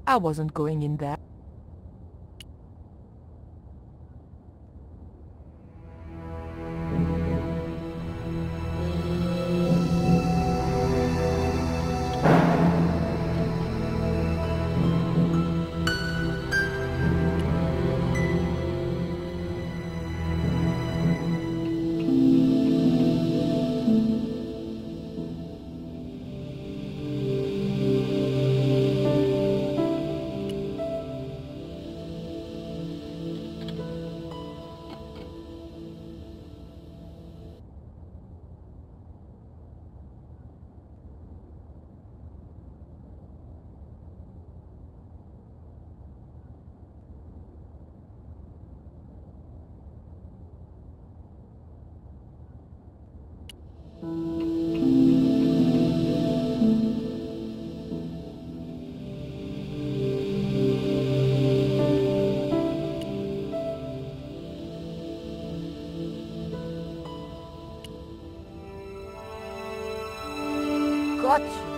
I wasn't going in there. Got you.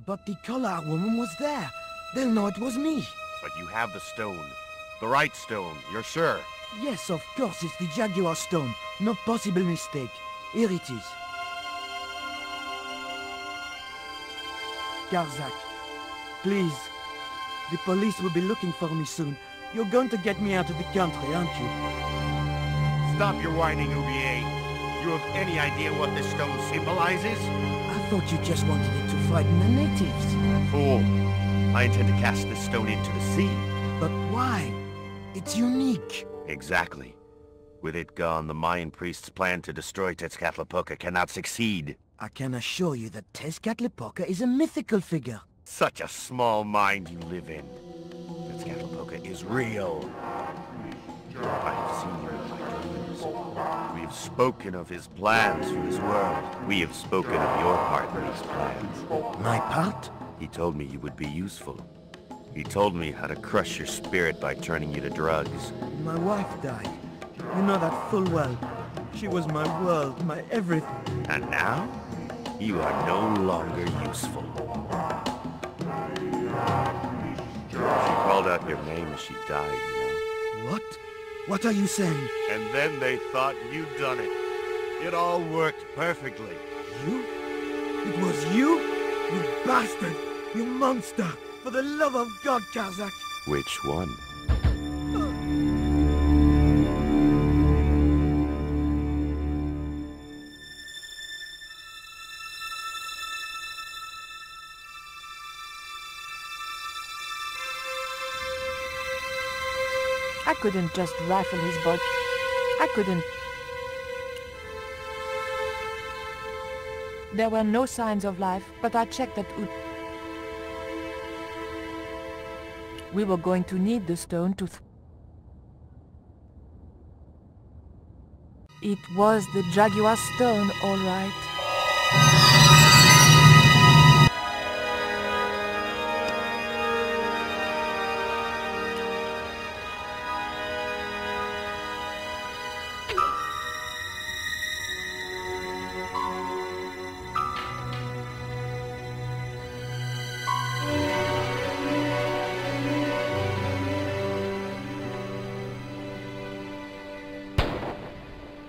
But the color woman was there. They'll know it was me. But you have the stone. The right stone, you're sure? Yes, of course, it's the Jaguar stone. No possible mistake. Here it is. Garzak, please. The police will be looking for me soon. You're going to get me out of the country, aren't you? Stop your whining, Oublier. You have any idea what this stone symbolizes? I thought you just wanted it to frighten the natives. Fool. I intend to cast this stone into the sea. But why? It's unique. Exactly. With it gone, the Mayan priest's plan to destroy Tezcatlipoca cannot succeed. I can assure you that Tezcatlipoca is a mythical figure. Such a small mind you live in. Tezcatlipoca is real. I have seen him in my dreams. We have spoken of his plans for this world. We have spoken of your part in these plans. My part? He told me you would be useful. He told me how to crush your spirit by turning you to drugs. My wife died. You know that full well. She was my world, my everything. And now, you are no longer useful. She called out your name as she died, you know. What? What are you saying? And then they thought you'd done it. It all worked perfectly. You? It was you? You bastard! You monster! For the love of God, Kazakh! Which one? I couldn't just rifle his boat. I couldn't. There were no signs of life, but I checked that we were going to need the stone to... It was the Jaguar stone, all right.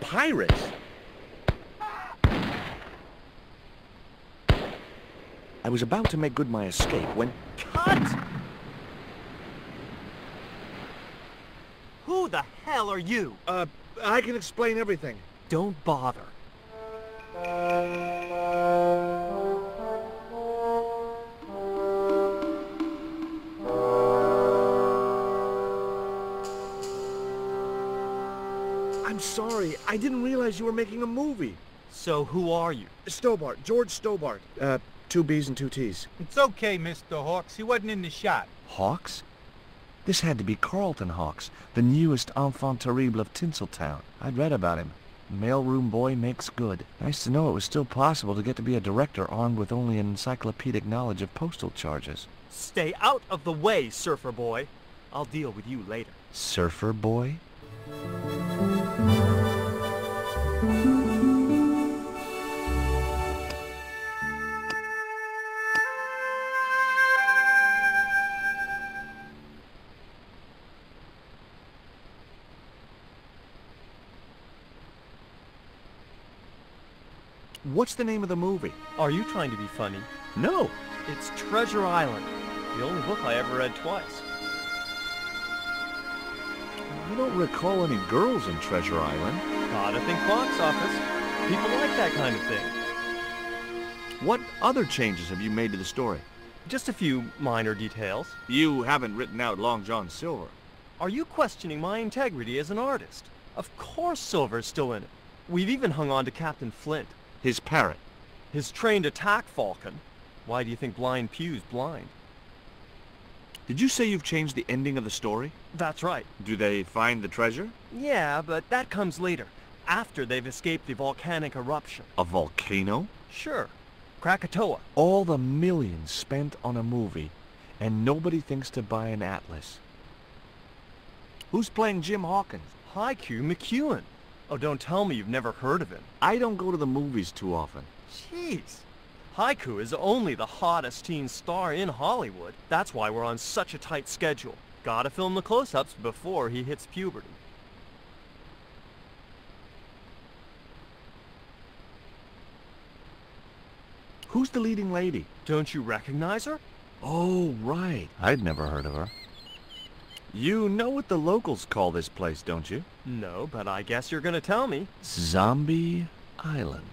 Pirates? I was about to make good my escape when... Cut! Who the hell are you? I can explain everything. Don't bother. I'm sorry. I didn't realize you were making a movie. So who are you? Stobart. George Stobart. 2 B's and 2 T's. It's okay, Mr. Hawks. He wasn't in the shot. Hawks? This had to be Carlton Hawks, the newest enfant terrible of Tinseltown. I'd read about him. Mailroom boy makes good. Nice to know it was still possible to get to be a director armed with only an encyclopedic knowledge of postal charges. Stay out of the way, surfer boy. I'll deal with you later. Surfer boy? What's the name of the movie? Are you trying to be funny? No. It's Treasure Island, the only book I ever read twice. I don't recall any girls in Treasure Island. Gotta think box office. People like that kind of thing. What other changes have you made to the story? Just a few minor details. You haven't written out Long John Silver. Are you questioning my integrity as an artist? Of course Silver's still in it. We've even hung on to Captain Flint. His parrot. His trained attack falcon. Why do you think Blind Pew's blind? Did you say you've changed the ending of the story? That's right. Do they find the treasure? Yeah, but that comes later, after they've escaped the volcanic eruption. A volcano? Sure. Krakatoa. All the millions spent on a movie, and nobody thinks to buy an atlas. Who's playing Jim Hawkins? Haiku McEwen. Oh, don't tell me you've never heard of him. I don't go to the movies too often. Jeez. Haiku is only the hottest teen star in Hollywood. That's why we're on such a tight schedule. Gotta film the close-ups before he hits puberty. Who's the leading lady? Don't you recognize her? Oh, right. I'd never heard of her. You know what the locals call this place, don't you? No, but I guess you're gonna tell me. Zombie Island.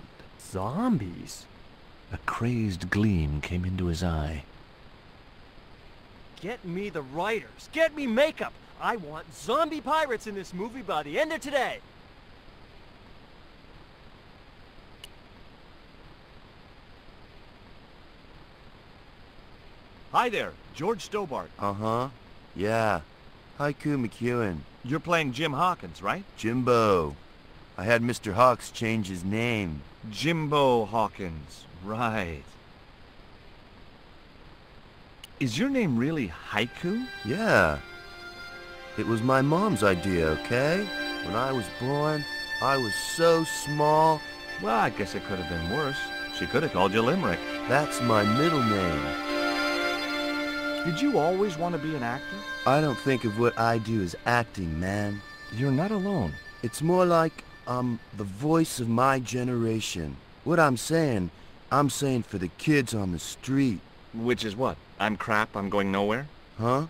Zombies? A crazed gleam came into his eye. Get me the writers. Get me makeup. I want zombie pirates in this movie by the end of today. Hi there, George Stobart. Uh-huh. Yeah. Haiku McEwen. You're playing Jim Hawkins, right? Jimbo. I had Mr. Hawks change his name. Jimbo Hawkins, right. Is your name really Haiku? Yeah. It was my mom's idea, okay? When I was born, I was so small. Well, I guess it could have been worse. She could have called you Limerick. That's my middle name. Did you always want to be an actor? I don't think of what I do as acting, man. You're not alone. It's more like I'm the voice of my generation. What I'm saying for the kids on the street. Which is what? I'm crap, I'm going nowhere? Huh?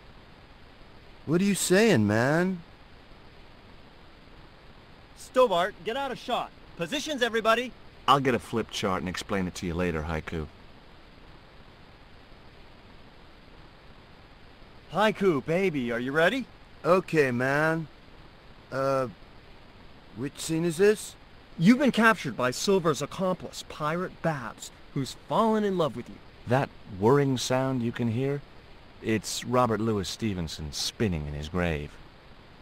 What are you saying, man? Stobart, get out of shot. Positions, everybody. I'll get a flip chart and explain it to you later, Haiku. Haiku, baby, are you ready? Okay, man. Which scene is this? You've been captured by Silver's accomplice, Pirate Babs, who's fallen in love with you. That whirring sound you can hear? It's Robert Louis Stevenson spinning in his grave.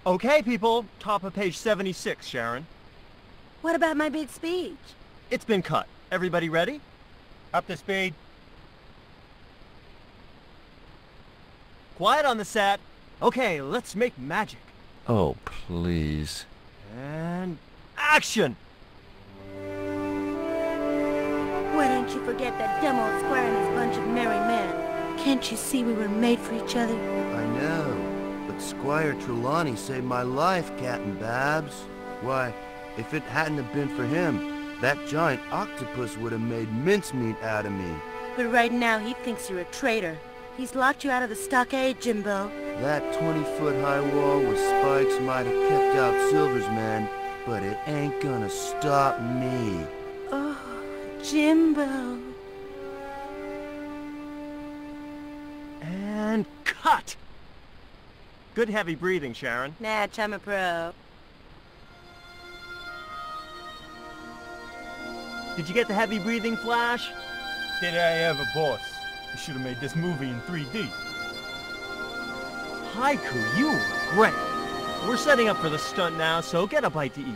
Okay, people. Top of page 76, Sharon. What about my big speech? It's been cut. Everybody ready? Up to speed. Quiet on the set. Okay, let's make magic. Oh, please. And action! Why don't you forget that dumb old squire and his bunch of merry men? Can't you see we were made for each other? I know, but Squire Trelawney saved my life, Captain Babs. Why, if it hadn't have been for him, that giant octopus would have made mincemeat out of me. But right now he thinks you're a traitor. He's locked you out of the stockade, Jimbo. That 20-foot-high wall with spikes might have kept out Silver's men, but it ain't gonna stop me. Oh, Jimbo. And cut! Good heavy breathing, Sharon. Natch, I'm a pro. Did you get the heavy breathing, Flash? Did I ever, boss? You should have made this movie in 3D. Haiku, you were great. We're setting up for the stunt now, so get a bite to eat.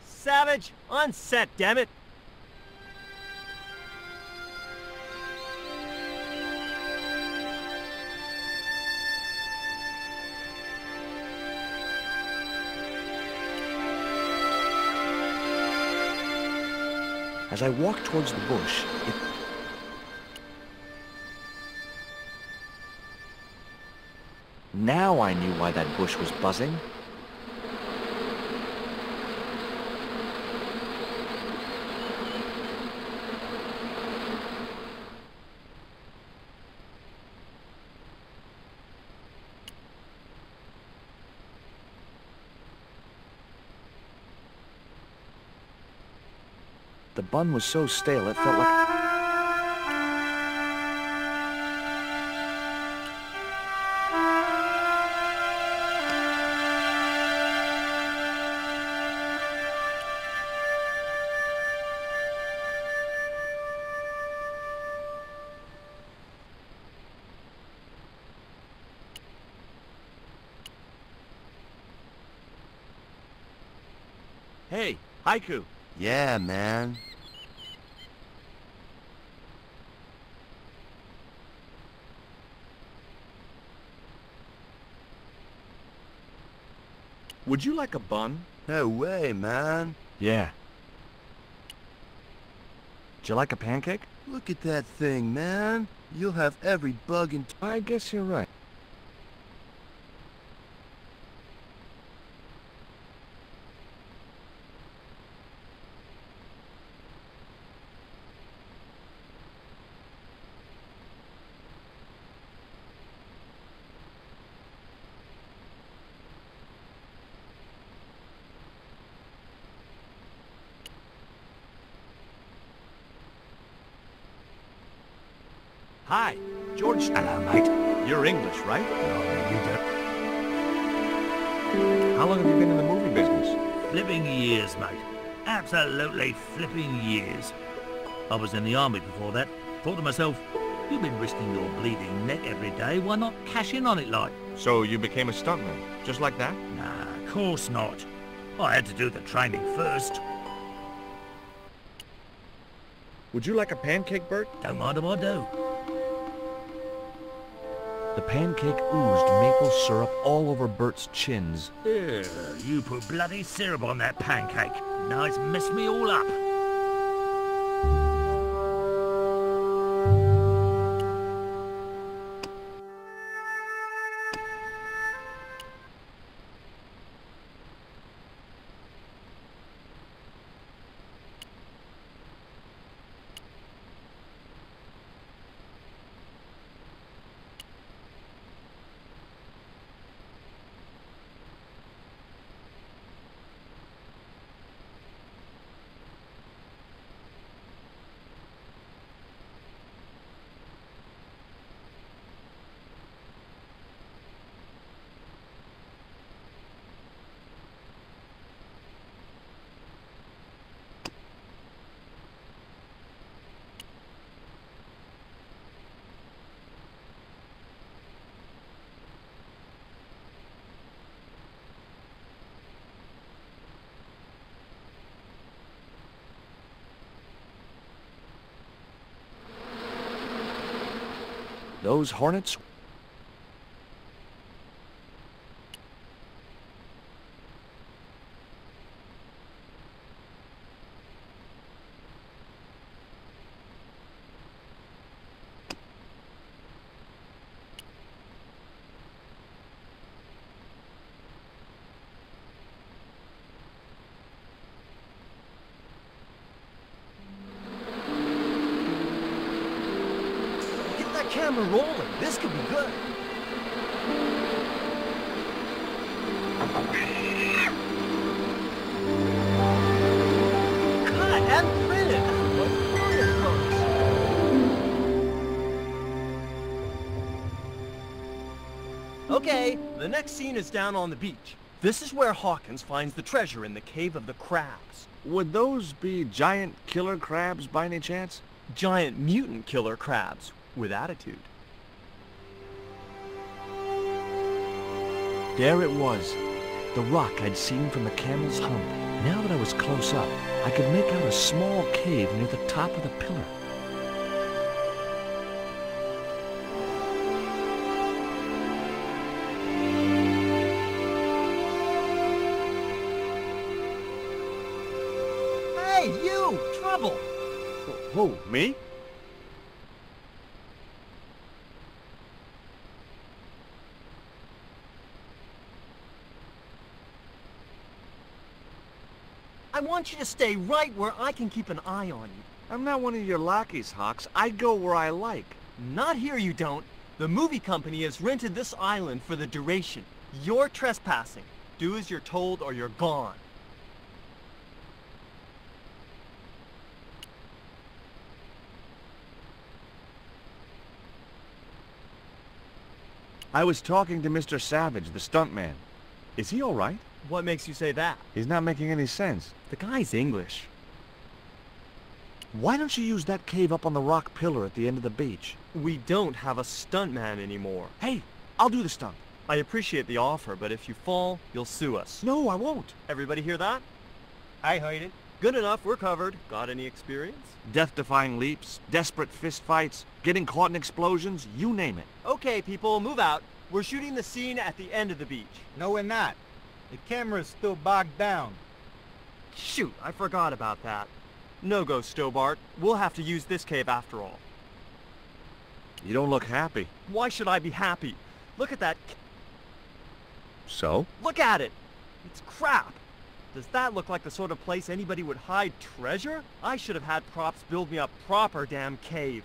Savage, on set, damn it. As I walked towards the bush, Now I knew why that bush was buzzing. The bun was so stale it felt like... Hey, Haiku. Yeah, man. Would you like a bun? No way, man. Yeah. Do you like a pancake? Look at that thing, man. You'll have every bug in... I guess you're right. Hi, George. Hello, mate. You're English, right? No, you don't. How long have you been in the movie business? Flipping years, mate. Absolutely flipping years. I was in the army before that. Thought to myself, you've been risking your bleeding neck every day, why not cash in on it like? So you became a stuntman, just like that? Nah, of course not. I had to do the training first. Would you like a pancake, Bert? Don't mind if I do. The pancake oozed maple syrup all over Bert's chins. Yeah, you put bloody syrup on that pancake. Now it's messed me all up. Those hornets... Camera rolling. This could be good. Cut and printed. Okay, the next scene is down on the beach. This is where Hawkins finds the treasure in the Cave of the Crabs. Would those be giant killer crabs by any chance? Giant mutant killer crabs. With attitude. There it was, the rock I'd seen from the camel's hump. Now that I was close up, I could make out a small cave near the top of the pillar. Hey, you! Trouble! Who, me? I want you to stay right where I can keep an eye on you. I'm not one of your lackeys, Hawks. I go where I like. Not here, you don't. The movie company has rented this island for the duration. You're trespassing. Do as you're told or you're gone. I was talking to Mr. Savage, the stuntman. Is he all right? What makes you say that? He's not making any sense. The guy's English. Why don't you use that cave up on the rock pillar at the end of the beach? We don't have a stuntman anymore. Hey, I'll do the stunt. I appreciate the offer, but if you fall, you'll sue us. No, I won't. Everybody hear that? I heard it. Good enough, we're covered. Got any experience? Death-defying leaps, desperate fistfights, getting caught in explosions, you name it. Okay, people, move out. We're shooting the scene at the end of the beach. No, we're not. The camera's still bogged down. Shoot, I forgot about that. No go, Stobart. We'll have to use this cave after all. You don't look happy. Why should I be happy? Look at that. So? Look at it! It's crap! Does that look like the sort of place anybody would hide treasure? I should have had props build me a proper damn cave.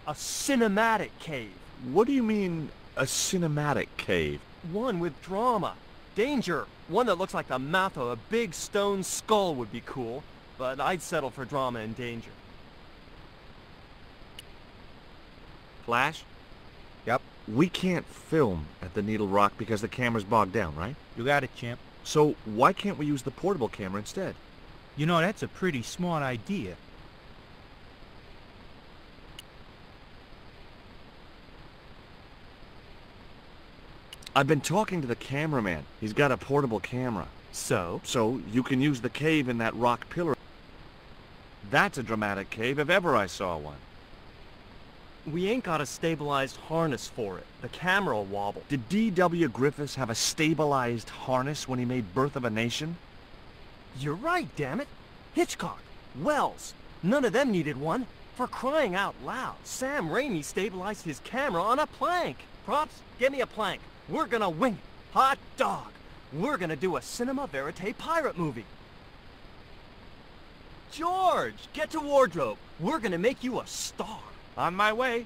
A cinematic cave. What do you mean, a cinematic cave? One with drama. Danger. One that looks like the mouth of a big stone skull would be cool, but I'd settle for drama and danger. Flash? Yep. We can't film at the Needle Rock because the camera's bogged down, right? You got it, champ. So why can't we use the portable camera instead? You know, that's a pretty smart idea. I've been talking to the cameraman. He's got a portable camera. So? So you can use the cave in that rock pillar. That's a dramatic cave if ever I saw one. We ain't got a stabilized harness for it. The camera will wobble. Did D.W. Griffiths have a stabilized harness when he made Birth of a Nation? You're right, damn it. Hitchcock, Wells, none of them needed one. For crying out loud, Sam Raimi stabilized his camera on a plank. Props, get me a plank. We're gonna wing it. Hot dog. We're gonna do a cinema verite pirate movie. George, get to wardrobe. We're gonna make you a star. On my way.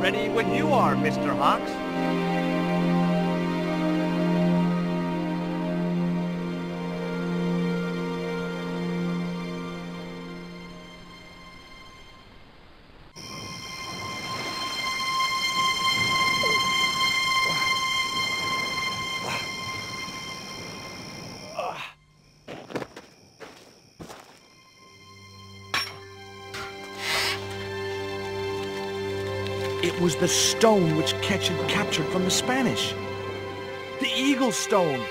Ready when you are, Mr. Hawks. It was the stone which Ketch had captured from the Spanish. The Eagle Stone.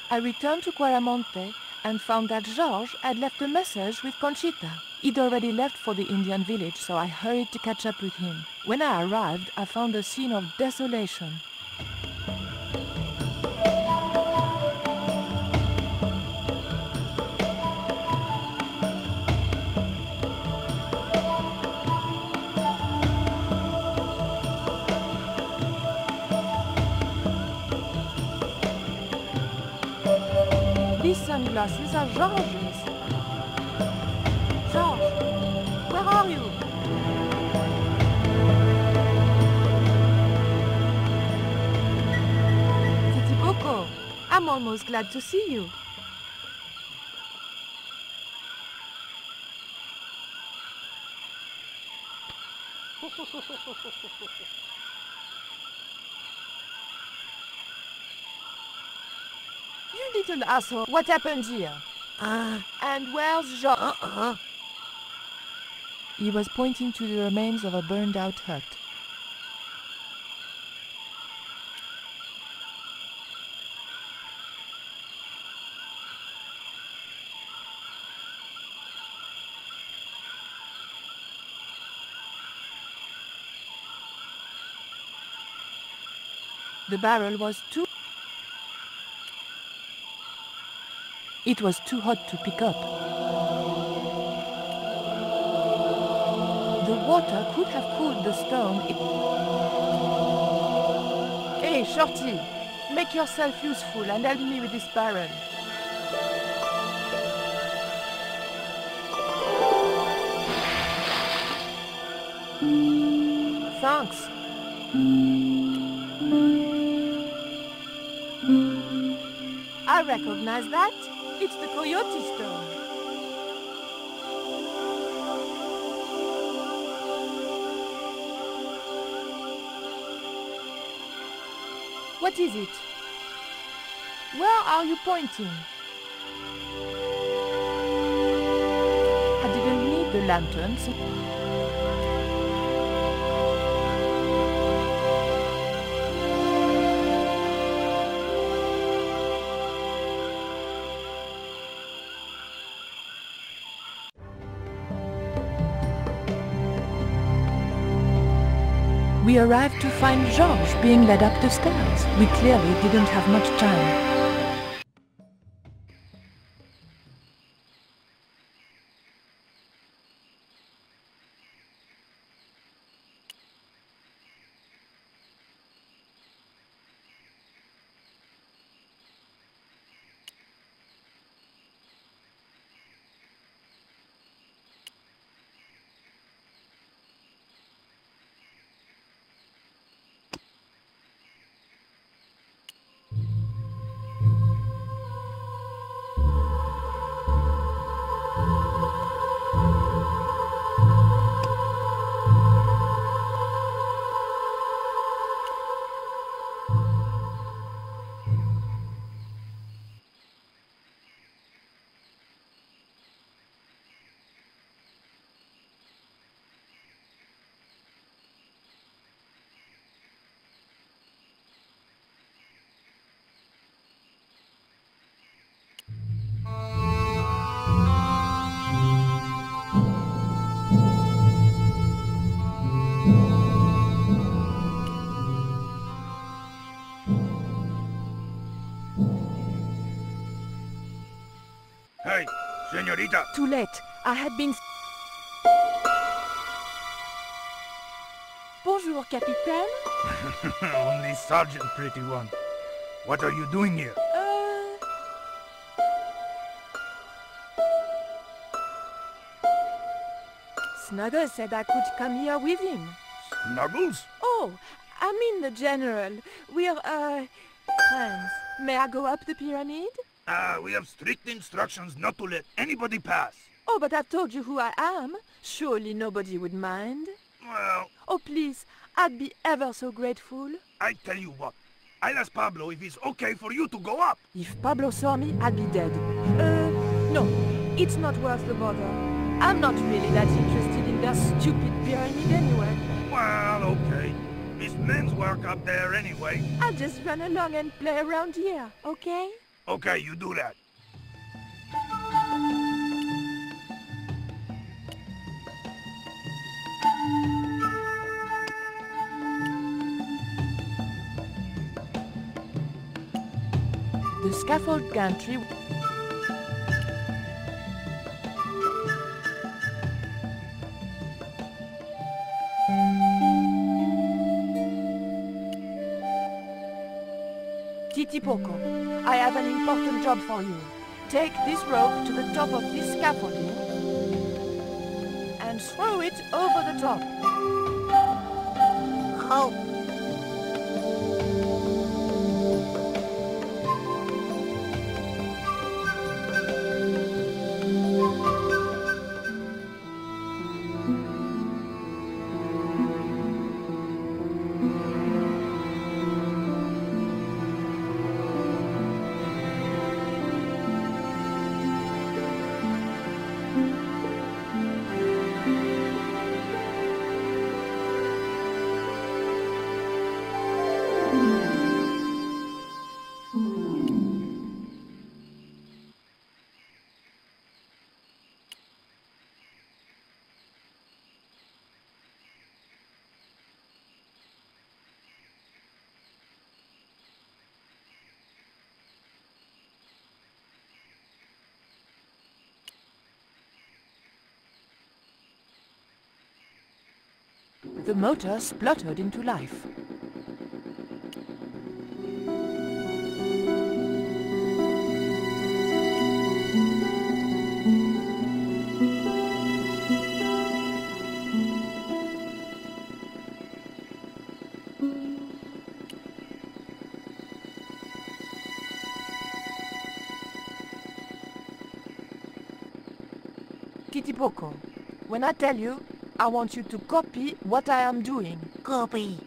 I returned to Quaramonte and found that George had left a message with Conchita. He'd already left for the Indian village, so I hurried to catch up with him. When I arrived, I found a scene of desolation. These sunglasses are George's. George, where are you? Titiboko, I'm almost glad to see you. You little asshole, what happened here? And where's George? He was pointing to the remains of a burned-out hut. The barrel was too... It was too hot to pick up. The water could have cooled the stone. Hey, Shorty, make yourself useful and help me with this barrel. Thanks. I recognize that. It's the Coyote Stone. What is it? Where are you pointing? I didn't need the lanterns. We arrived to find Georges being led up the stairs. We clearly didn't have much time. Hey, señorita! Too late. I had been... Bonjour, Capitaine. Only Sergeant, pretty one. What are you doing here? Snuggles said I could come here with him. Snuggles? Oh, I mean the General. We're, friends. May I go up the pyramid? We have strict instructions not to let anybody pass. Oh, but I've told you who I am. Surely nobody would mind. Well... Oh, please. I'd be ever so grateful. I tell you what. I'll ask Pablo if it's okay for you to go up. If Pablo saw me, I'd be dead. No. It's not worth the bother. I'm not really that interested in their stupid pyramid anyway. Well, okay. It's men's work up there anyway. I'll just run along and play around here, okay? Okay, you do that. The scaffold gantry... Titipoco, I have an important job for you. Take this rope to the top of this scaffolding and throw it over the top. Oh. The motor spluttered into life. Titipoco, when I tell you, I want you to copy what I am doing. Copy.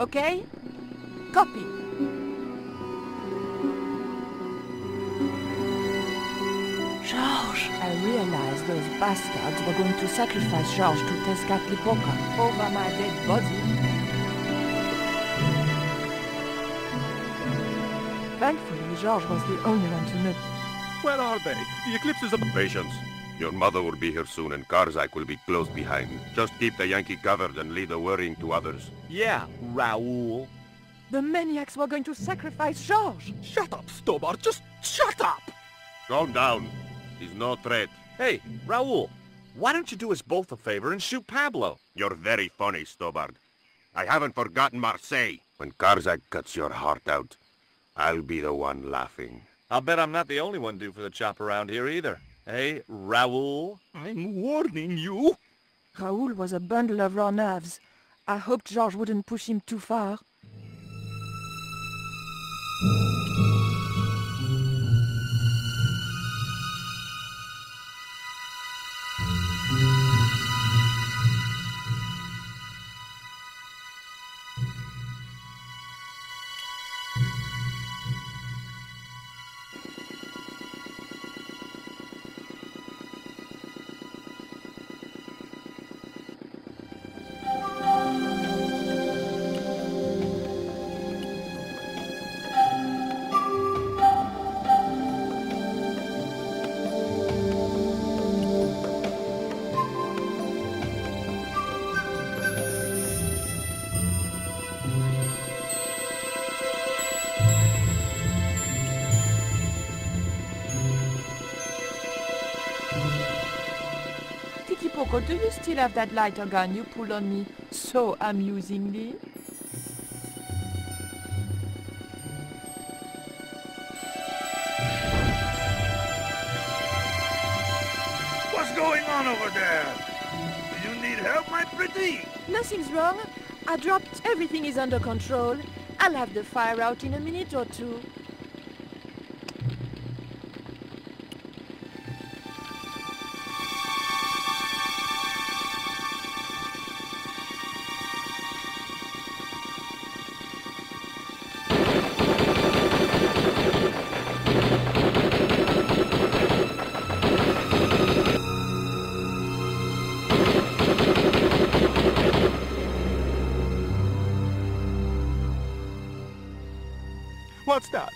Okay? Copy. Georges! I realized those bastards were going to sacrifice Georges to Tezcatlipoca over my dead body. Thankfully, Georges was the only one to know. Where are they? The eclipses of... Patience. Your mother will be here soon and Karzak will be close behind. Just keep the Yankee covered and leave the worrying to others. Yeah, Raoul. The maniacs were going to sacrifice Georges! Shut up, Stobart! Just shut up! Calm down. He's no threat. Hey, Raoul, why don't you do us both a favor and shoot Pablo? You're very funny, Stobart. I haven't forgotten Marseille. When Karzak cuts your heart out, I'll be the one laughing. I'll bet I'm not the only one due for the chop around here either. Hey, Raoul? I'm warning you. Raoul was a bundle of raw nerves. I hoped Georges wouldn't push him too far. Poco, do you still have that lighter gun you pulled on me so amusingly? What's going on over there? Do you need help, my pretty? Nothing's wrong. I dropped everything is under control. I'll have the fire out in a minute or two. What's that?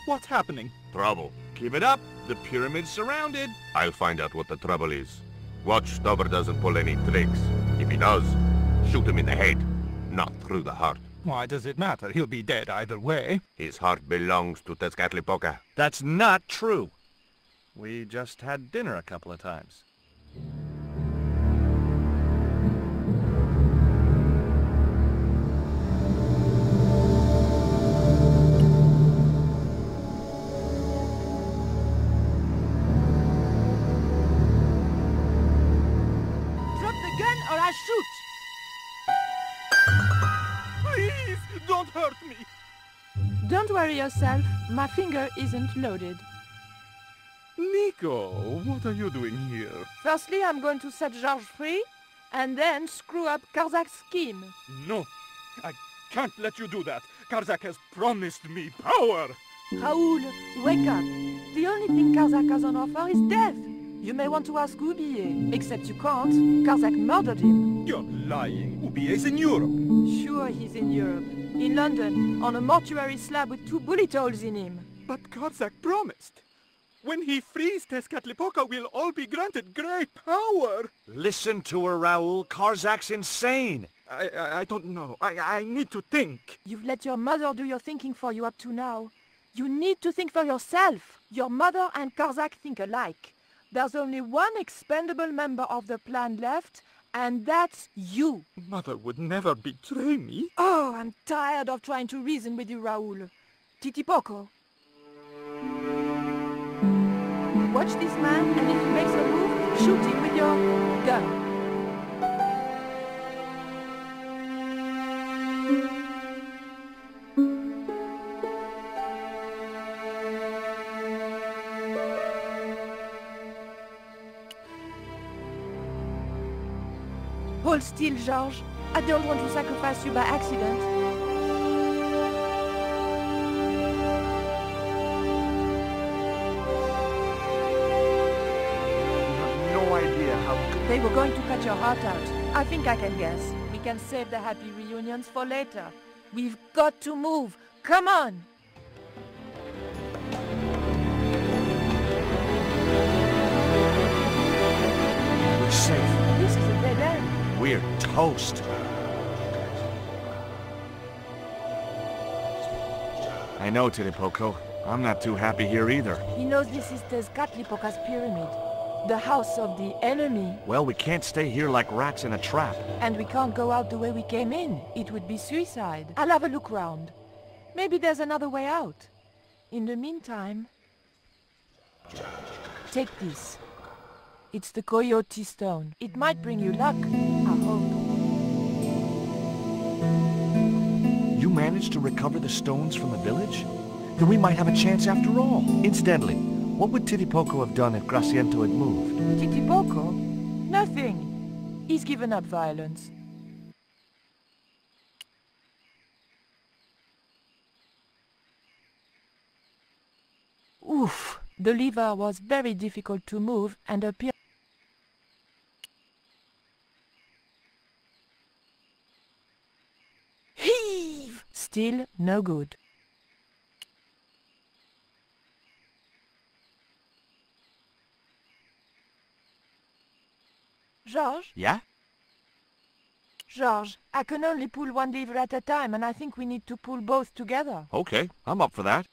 What's happening? Trouble. Keep it up. The pyramid's surrounded. I'll find out what the trouble is. Watch Stubber doesn't pull any tricks. If he does, shoot him in the head, not through the heart. Why does it matter? He'll be dead either way. His heart belongs to Tezcatlipoca. That's not true. We just had dinner a couple of times. Please, don't hurt me. Don't worry yourself. My finger isn't loaded. Nico, what are you doing here? Firstly, I'm going to set Georges free, and then screw up Karzak's scheme. No, I can't let you do that. Karzak has promised me power. Raoul, wake up. The only thing Karzak has on offer is death. You may want to ask Oublié, except you can't. Karzak murdered him. You're lying. Oublié's in Europe. Sure, he's in Europe. In London, on a mortuary slab with 2 bullet holes in him. But Karzak promised. When he frees Tezcatlipoca, we'll all be granted great power. Listen to her, Raoul. Karzak's insane. I don't know. I need to think. You've let your mother do your thinking for you up to now. You need to think for yourself. Your mother and Karzak think alike. There's only one expendable member of the plan left, and that's you. Mother would never betray me. Oh, I'm tired of trying to reason with you, Raoul. Titipoco. Watch this man, and if he makes a move, shoot him with your gun. Hold still, Georges. I don't want to sacrifice you by accident. No idea how... They were going to cut your heart out. I think I can guess. We can save the happy reunions for later. We've got to move. Come on! We're safe. This is a dead end. We're toast. I know, Titipoco. I'm not too happy here either. He knows this is Tezcatlipoca's pyramid. The house of the enemy. Well, we can't stay here like rats in a trap. And we can't go out the way we came in. It would be suicide. I'll have a look round. Maybe there's another way out. In the meantime... Take this. It's the Coyote Stone. It might bring you luck, I hope. You managed to recover the stones from the village? Then we might have a chance after all. Incidentally, what would Titipoco have done if Graciento had moved? Titipoco? Nothing. He's given up violence. Oof! The lever was very difficult to move and appeared... Heave! Still no good. Georges? Yeah? Georges, I can only pull one lever at a time, and I think we need to pull both together. Okay, I'm up for that.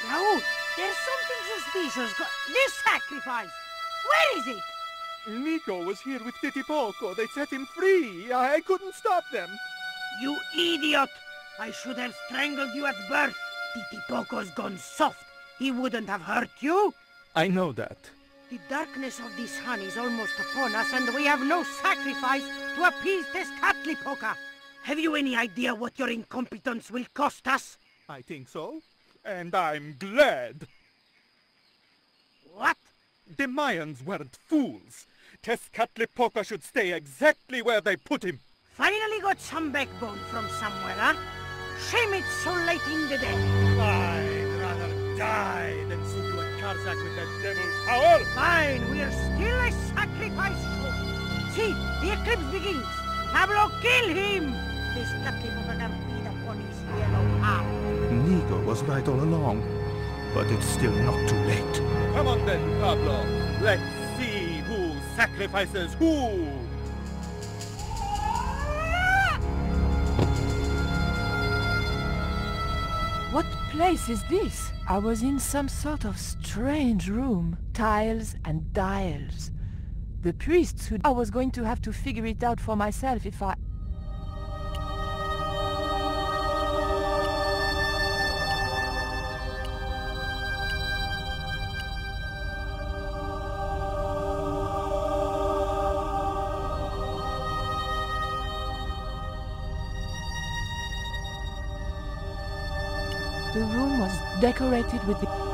Raoul, there's something suspicious. This sacrifice! Where is it? Nico was here with Titipoco. They set him free. I couldn't stop them. You idiot! I should have strangled you at birth. Titipoco's gone soft. He wouldn't have hurt you. I know that. The darkness of this hun is almost upon us, and we have no sacrifice to appease Tezcatlipoca. Have you any idea what your incompetence will cost us? I think so. And I'm glad. What? The Mayans weren't fools. Tezcatlipoca should stay exactly where they put him. Finally got some backbone from somewhere, huh? Shame it's so late in the day. I'd rather die than see you at Karsak with that devil's power. Fine, we're still a sacrifice show. See, the eclipse begins. Pablo, kill him! This Tezcatlipoca can feed upon his yellow heart. Nico was right all along, but it's still not too late. Come on then, Pablo. Let's see who sacrifices who. What place is this? I was in some sort of strange room. Tiles and dials. The priests who... I was going to have to figure it out for myself if I... The room was decorated with the...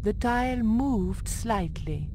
The tile moved slightly.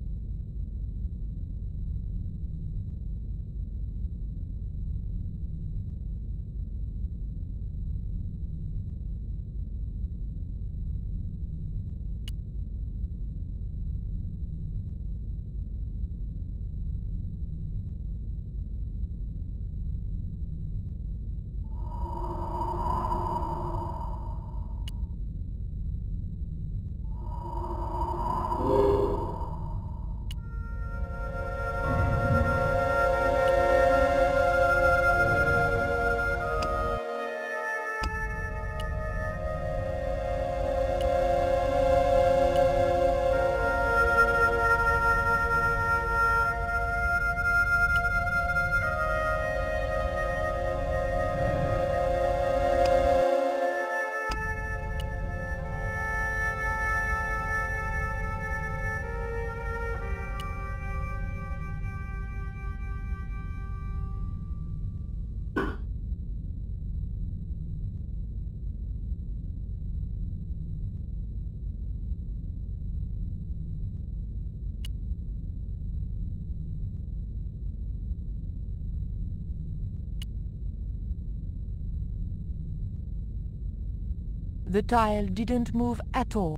The tile didn't move at all.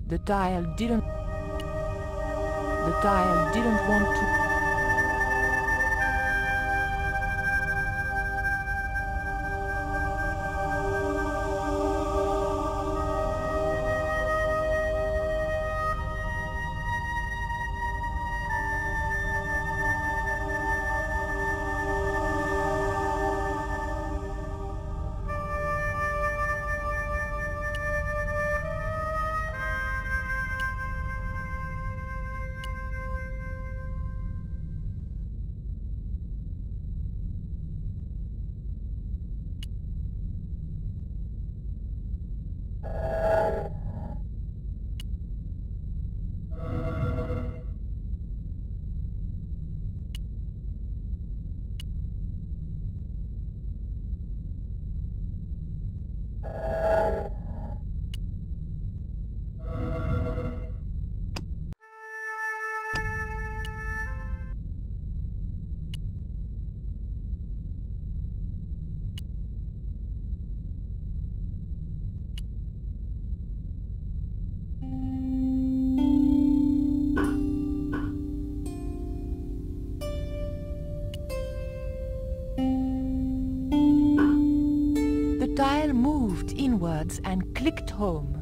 The tile didn't want to... buds and clicked home.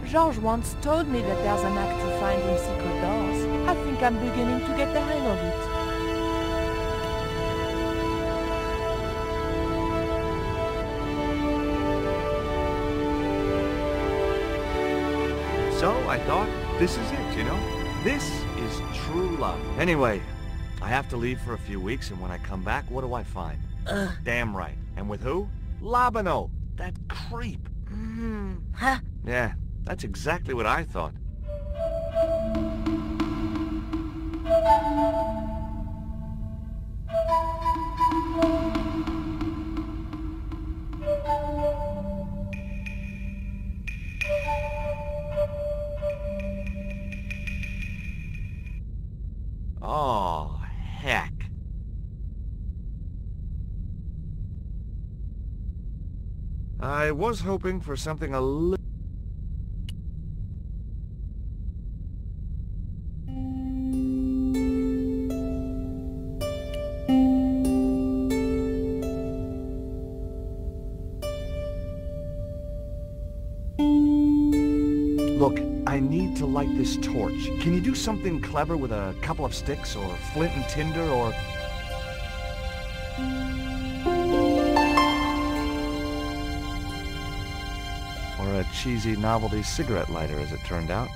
George once told me that there's an act to finding secret doors. I think I'm beginning to get the hang of it. So I thought, this is it, you know? This is true love. Anyway, I have to leave for a few weeks, and when I come back, what do I find? Damn right. And with who? Labano, that creep. Huh? Yeah, that's exactly what I thought. Oh, heck. I was hoping for something a little... Look, I need to light this torch. Can you do something clever with a couple of sticks, or flint and tinder, or... or a cheesy novelty cigarette lighter, as it turned out.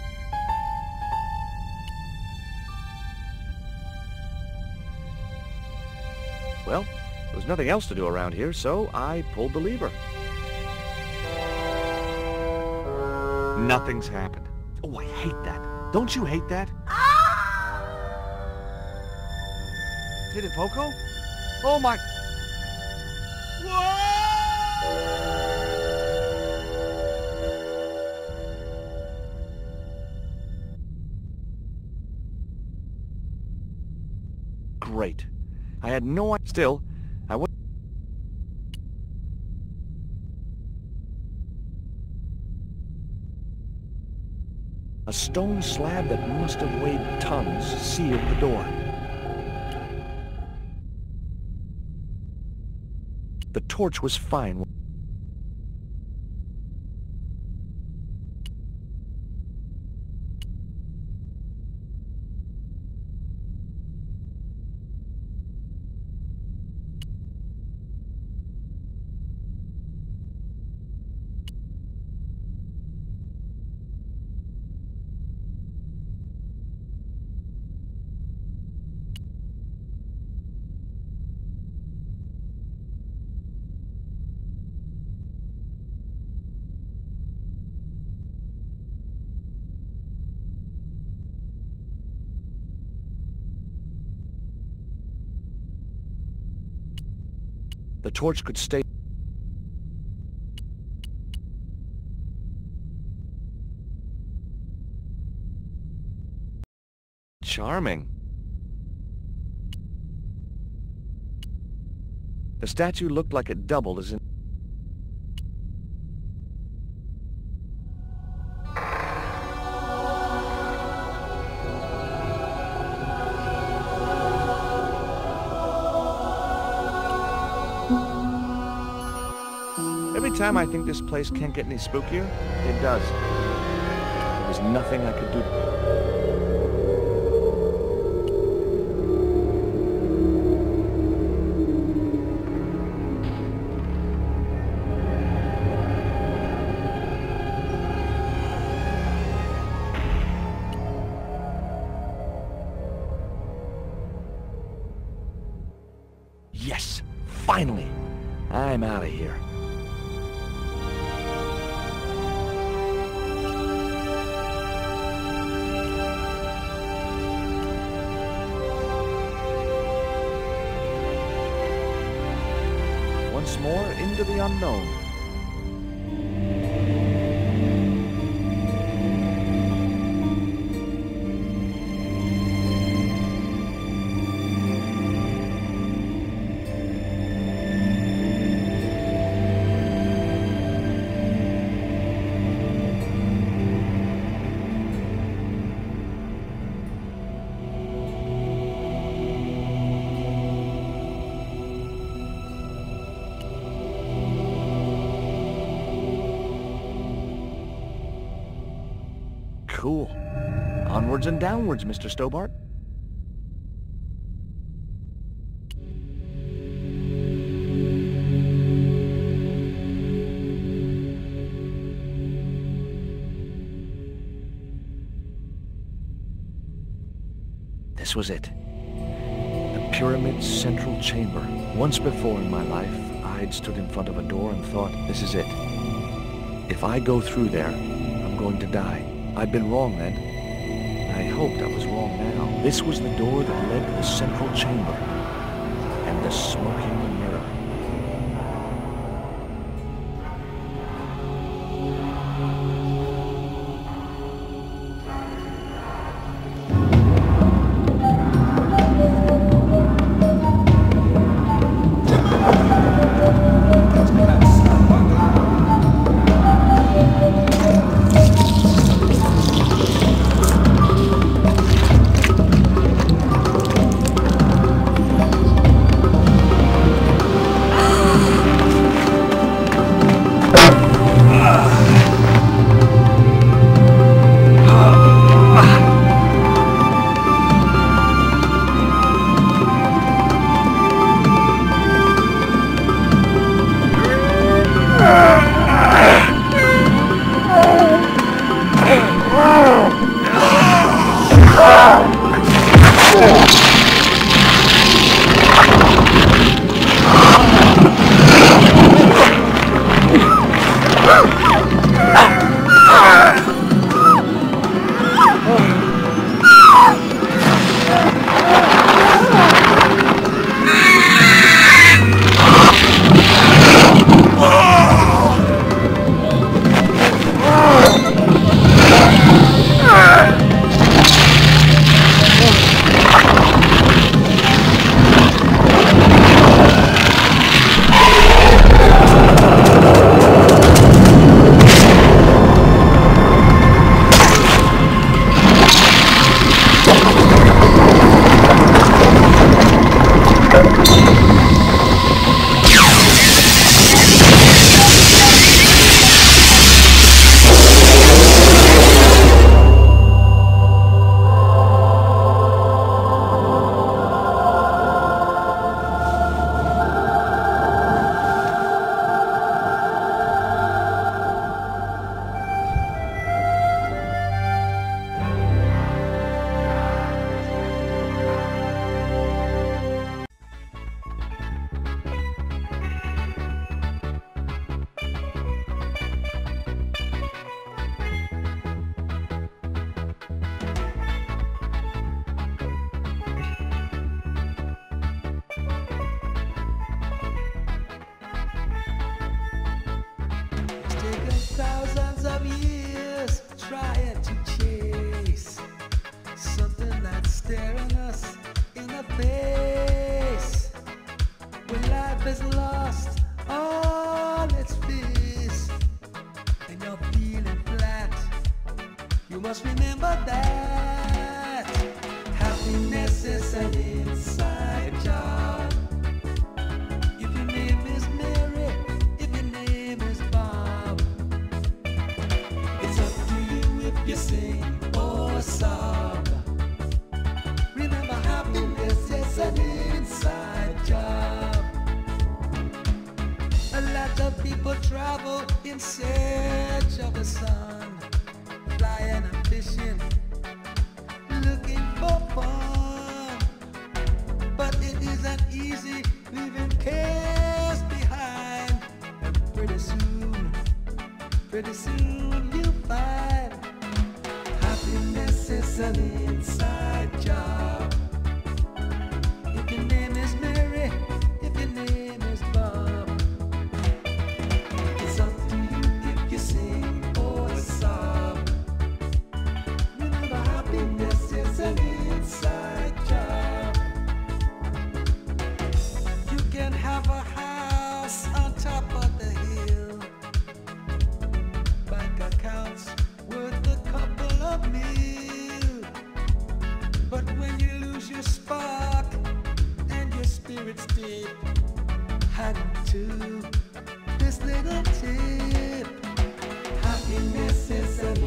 Well, there was nothing else to do around here, so I pulled the lever. Nothing's happened. Oh, I hate that. Don't you hate that? Did it, Poco? Oh my... Great. I had no idea. Still, I was... A stone slab that must have weighed tons sealed the door. The torch was fine. The torch could stay. Charming. The statue looked like it doubled as in... Every time I think this place can't get any spookier, it does. There was nothing I could do. Yes! Finally! I'm out of here. Once more into the unknown. Cool. Onwards and downwards, Mr. Stobart. This was it. The pyramid's central chamber. Once before in my life, I'd stood in front of a door and thought, this is it. If I go through there, I'm going to die. I'd been wrong then. I hoped I was wrong now. This was the door that led to the central chamber and the smoking mirror. Thousands of years trying to chase something that's staring us in the face. When life has lost all its fears and you're feeling flat, you must remember that happiness is an inside job. If your name is Mary, if your name is Bob, it's up to you if you sing or sob. Remember, happiness is an inside job. A lot of people travel in search of the sun, flying and fishing, looking for fun. But it isn't easy leaving cares behind. And pretty soon you'll find happiness is an inside job. If your name is Mary, if your name is Bob, it's up to you if you sing or sob. Remember, happiness is an inside job. You can have a house on top of the hill, bank accounts worth a couple of mil. But when you lose your spark and your spirit's deep, hang on to this little tip. Happiness is an